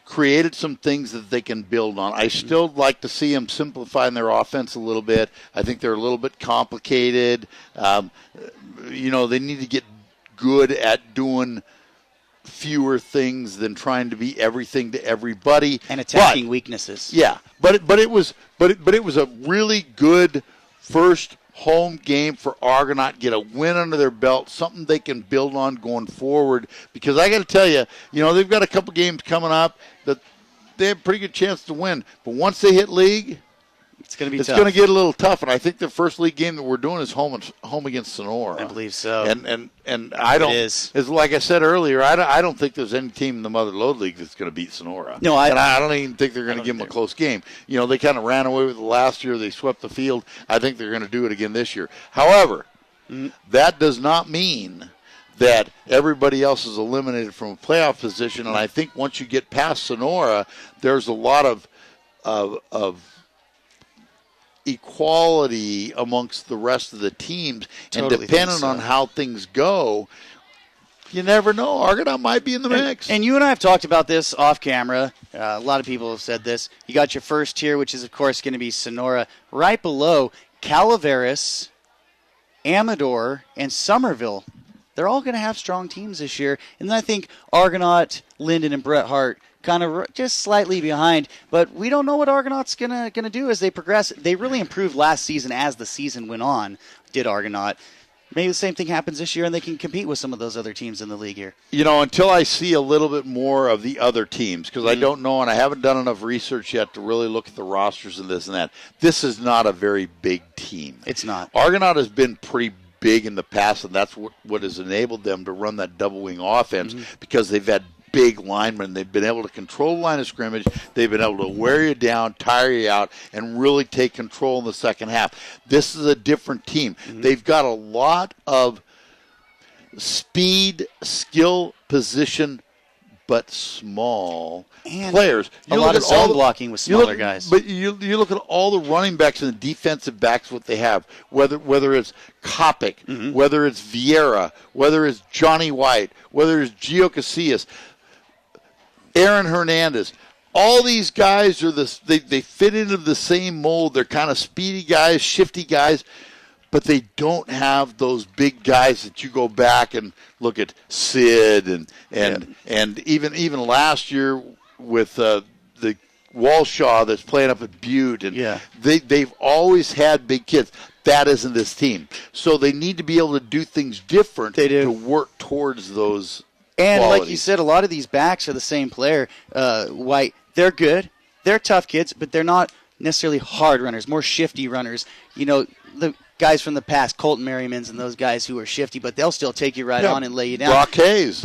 created some things that they can build on. I still like to see them simplifying their offense a little bit. I think they're a little bit complicated. They need to get good at doing fewer things than trying to be everything to everybody and attacking weaknesses. Yeah, but it was a really good first home game for Argonaut. Get a win under their belt, something they can build on going forward. Because I got to tell you, they've got a couple games coming up that they have a pretty good chance to win. But once they hit league, It's going to be it's tough. going to get a little tough. And I think the first league game that we're doing is home against Sonora. I believe so. And I don't. It is. It's like I said earlier. I don't think there's any team in the Mother Lode League that's going to beat Sonora. No, and I don't even think they're going to give them a close game. You know, they kind of ran away with it last year. They swept the field. I think they're going to do it again this year. However, that does not mean that everybody else is eliminated from a playoff position. And I think once you get past Sonora, there's a lot of equality amongst the rest of the teams. Totally and depending think so. on how things go, you never know. Argonaut might be in the mix. And you and I have talked about this off camera. A lot of people have said this. You got your first tier, which is, of course, going to be Sonora. Right below, Calaveras, Amador, and Somerville. They're all going to have strong teams this year. And then I think Argonaut, Linden, and Bret Hart kind of just slightly behind. But we don't know what Argonaut's going to do as they progress. They really improved last season as the season went on, did Argonaut. Maybe the same thing happens this year and they can compete with some of those other teams in the league here. You know, until I see a little bit more of the other teams, because I don't know and I haven't done enough research yet to really look at the rosters and this and that. This is not a very big team. It's not. Argonaut has been pretty big in the past, and that's what has enabled them to run that double wing offense because they've had big linemen. They've been able to control the line of scrimmage. They've been able to wear you down, tire you out, and really take control in the second half. This is a different team. They've got a lot of speed, skill, position, but small And players. a lot of zone blocking with smaller guys. But you look at all the running backs and the defensive backs, what they have, whether it's Kopic, whether it's Vieira, whether it's Johnny White, whether it's Gio Casillas, Aaron Hernandez. All these guys are they fit into the same mold. They're kind of speedy guys, shifty guys, but they don't have those big guys that you go back and look at Sid and even last year with the Walshaw that's playing up at Butte, and they've always had big kids. That isn't this team, so they need to be able to do things different to work towards those. And qualities. like you said, a lot of these backs are the same player. White, they're good, they're tough kids, but they're not necessarily hard runners, more shifty runners. You know, the guys from the past, Colton Merrimans and those guys who are shifty, but they'll still take you right on and lay you down. Brock Hayes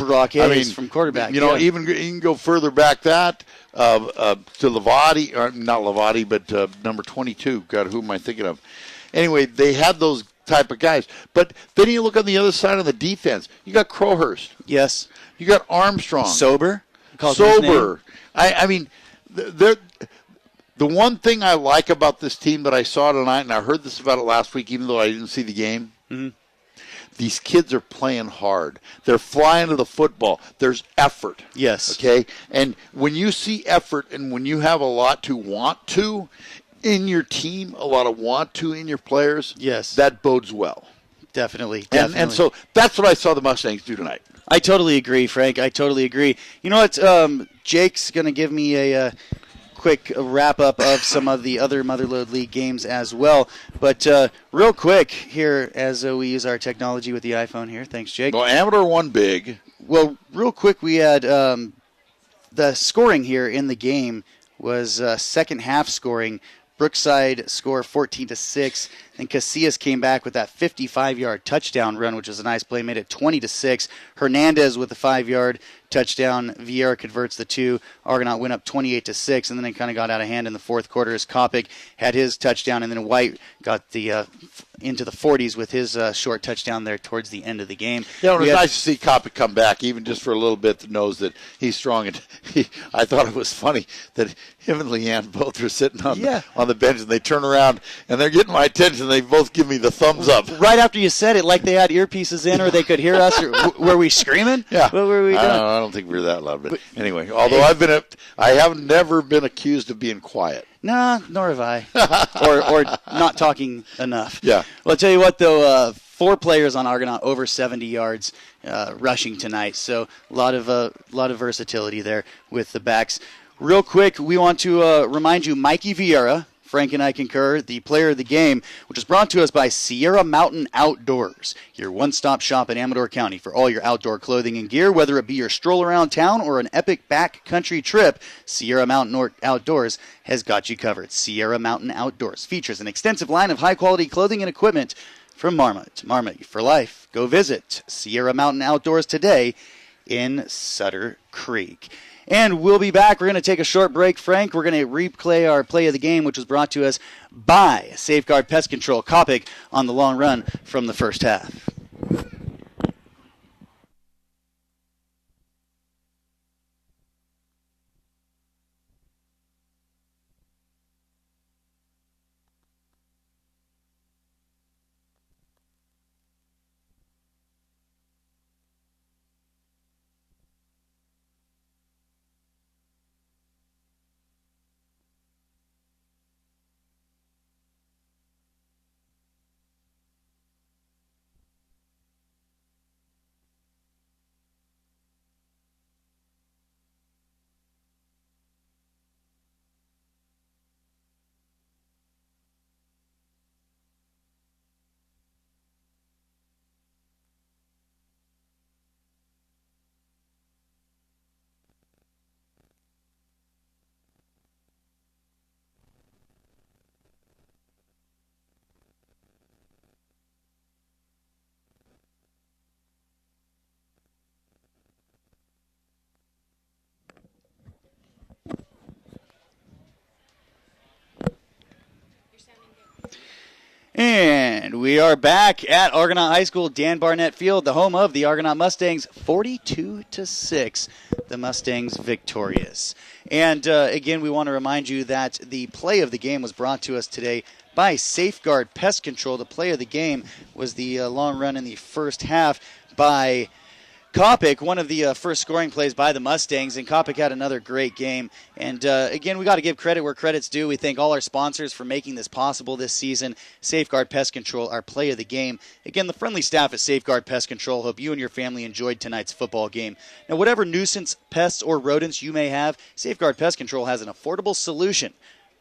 From quarterback. You know, even you can go further back to Lavati, or not Lavati, but number 22. God, who am I thinking of? Anyway, they had those type of guys. But then you look on the other side of the defense. You got Crowhurst. Yes. You got Armstrong. Sober. I mean, the one thing I like about this team that I saw tonight, and I heard this about it last week, even though I didn't see the game, these kids are playing hard. They're flying to the football. There's effort. Yes. Okay? And when you see effort and when you have a lot to want to in your team, a lot of want to in your players, that bodes well. Definitely. And so that's what I saw the Mustangs do tonight. I totally agree, Frank. I totally agree. You know what? Jake's going to give me a quick wrap-up of some of the other Motherlode League games as well. But real quick here, as we use our technology with the iPhone here. Thanks, Jake. Well, Amador won big. Well, real quick, we had the scoring here in the game was second half scoring. Brookside scored 14-6, and Casillas came back with that 55-yard touchdown run, which was a nice play, made it 20-6. Hernandez with the 5-yard touchdown. Vieira converts the 2. Argonaut went up 28-6, and then it kind of got out of hand in the fourth quarter as Kopic had his touchdown, and then White got the into the 40s with his short touchdown there towards the end of the game. Yeah, it was nice to see Kopic come back, even just for a little bit, that knows that he's strong. And I thought it was funny that him and Leanne both were sitting on the bench, and they turn around, and they're getting my attention. They both give me the thumbs up. Right after you said it, like they had earpieces in or they could hear us. Or, were we screaming? Yeah. What were we doing? I don't think we were that loud. But anyway, although I have never been accused of being quiet. Nah, nor have I. or not talking enough. Yeah. Well, I'll tell you what, though, 4 players on Argonaut over 70 yards rushing tonight. So a lot of versatility there with the backs. Real quick, we want to remind you, Mikey Vieira Frank and I concur. The player of the game, which is brought to us by Sierra Mountain Outdoors, your one-stop shop in Amador County for all your outdoor clothing and gear, whether it be your stroll around town or an epic backcountry trip. Sierra Mountain Outdoors has got you covered. Sierra Mountain Outdoors features an extensive line of high-quality clothing and equipment from Marmot. Marmot for life. Go visit Sierra Mountain Outdoors today in Sutter Creek. And we'll be back. We're going to take a short break, Frank. We're going to replay our play of the game, which was brought to us by Safeguard Pest Control, Coppic, on the long run from the first half. And we are back at Argonaut High School, Dan Barnett Field, the home of the Argonaut Mustangs, 42-6. The Mustangs victorious. And again, we want to remind you that the play of the game was brought to us today by Safeguard Pest Control. The play of the game was the long run in the first half by Coppic, one of the first scoring plays by the Mustangs, and Coppic had another great game. And again, we got to give credit where credit's due. We thank all our sponsors for making this possible this season. Safeguard Pest Control, our play of the game. Again, the friendly staff at Safeguard Pest Control hope you and your family enjoyed tonight's football game. Now, whatever nuisance, pests, or rodents you may have, Safeguard Pest Control has an affordable solution.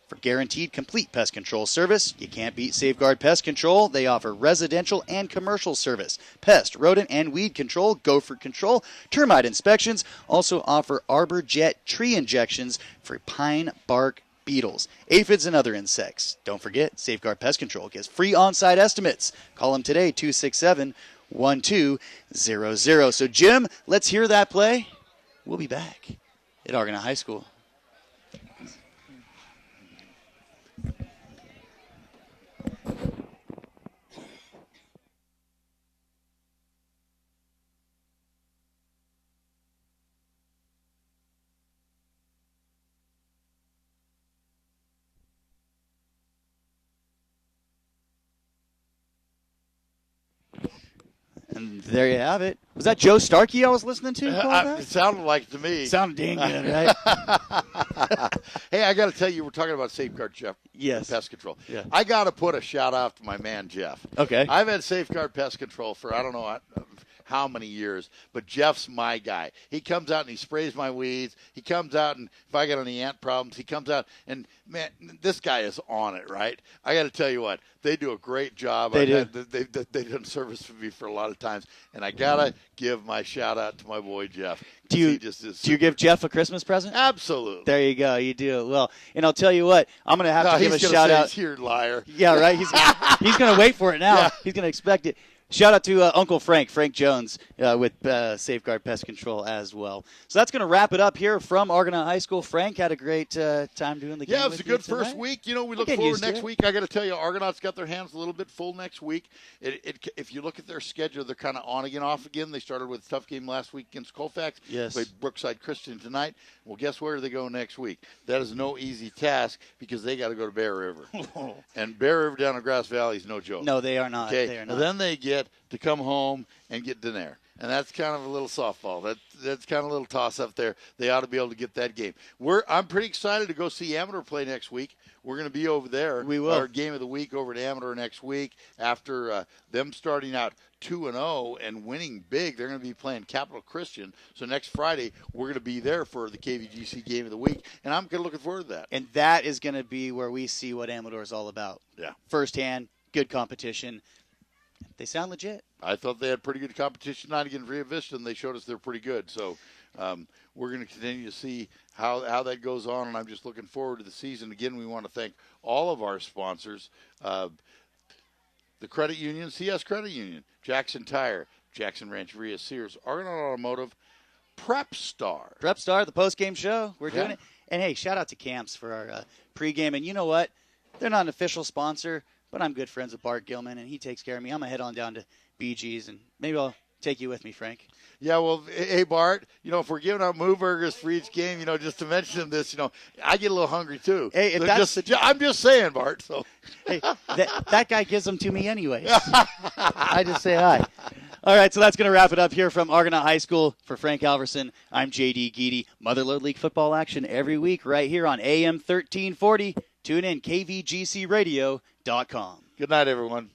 For guaranteed complete pest control service, you can't beat Safeguard Pest Control. They offer residential and commercial service, pest, rodent, and weed control, gopher control, termite inspections, also offer Arbor Jet tree injections for pine bark beetles, aphids, and other insects. Don't forget, Safeguard Pest Control gives free on-site estimates. Call them today, 267-1200. So, Jim, let's hear that play. We'll be back at Argonaut High School. And there you have it. Was that Joe Starkey I was listening to? It sounded like it to me. Sounded dang good, right? Hey, I got to tell you, we're talking about Safeguard Jeff. Yes. Pest Control. Yeah. I got to put a shout out to my man Jeff. Okay. I've had Safeguard Pest Control for I don't know how many years, but Jeff's my guy. He comes out and he sprays my weeds. He comes out and if I got any ant problems, he comes out and man, this guy is on it, right? I got to tell you what, they do a great job. They've done service for me for a lot of times, and I gotta give my shout out to my boy Jeff. Do you give Jeff a Christmas present? Absolutely. There you go. You do. Well, and I'll tell you what, I'm going to have to give a shout out. He's here, liar. Yeah, right. He's going to wait for it now. Yeah. He's going to expect it. Shout out to Uncle Frank Jones with Safeguard Pest Control as well. So that's going to wrap it up here from Argonaut High School. Frank had a great time doing the game. Yeah, it was a good first week. You know, we look forward next week. I got to tell you, Argonaut's got their hands a little bit full next week. If you look at their schedule, they're kind of on again, off again. They started with a tough game last week against Colfax. Yes. Played Brookside Christian tonight. Well, guess where they go next week? That is no easy task because they got to go to Bear River. And Bear River down in Grass Valley is no joke. No, they are not. Okay. They are not. Then they get to come home and get Denair. and that's kind of a little softball. That's kind of a little toss-up there. They ought to be able to get that game. I'm pretty excited to go see Amador play next week. We're going to be over there. We will. Our game of the week over at Amador next week. After them starting out 2-0 and winning big, they're going to be playing Capital Christian. So next Friday, we're going to be there for the KVGC game of the week, and I'm looking forward to that. And that is going to be where we see what Amador is all about. Yeah. Firsthand, good competition. They sound legit. I thought they had pretty good competition tonight against Rio Vista, and they showed us they're pretty good. So we're going to continue to see how that goes on, and I'm just looking forward to the season. Again, we want to thank all of our sponsors, the Credit Union, CS Credit Union, Jackson Tire, Jackson Rancheria, Sears, Argonaut Automotive, Prep Star. Prep Star, the post-game show. We're doing it. And, hey, shout out to Camps for our pregame. And you know what? They're not an official sponsor, but I'm good friends with Bart Gilman, and he takes care of me. I'm going to head on down to BG's, and maybe I'll take you with me, Frank. Yeah, well, hey, Bart, if we're giving out Moo Burgers for each game, just to mention this, I get a little hungry, too. Hey, if I'm just saying, Bart. So, hey, that guy gives them to me anyway. I just say hi. All right, so that's going to wrap it up here from Argonaut High School. For Frank Alverson, I'm J.D. Geedy. Motherlode League football action every week right here on AM 1340. Tune in, kvgcradio.com. Good night, everyone.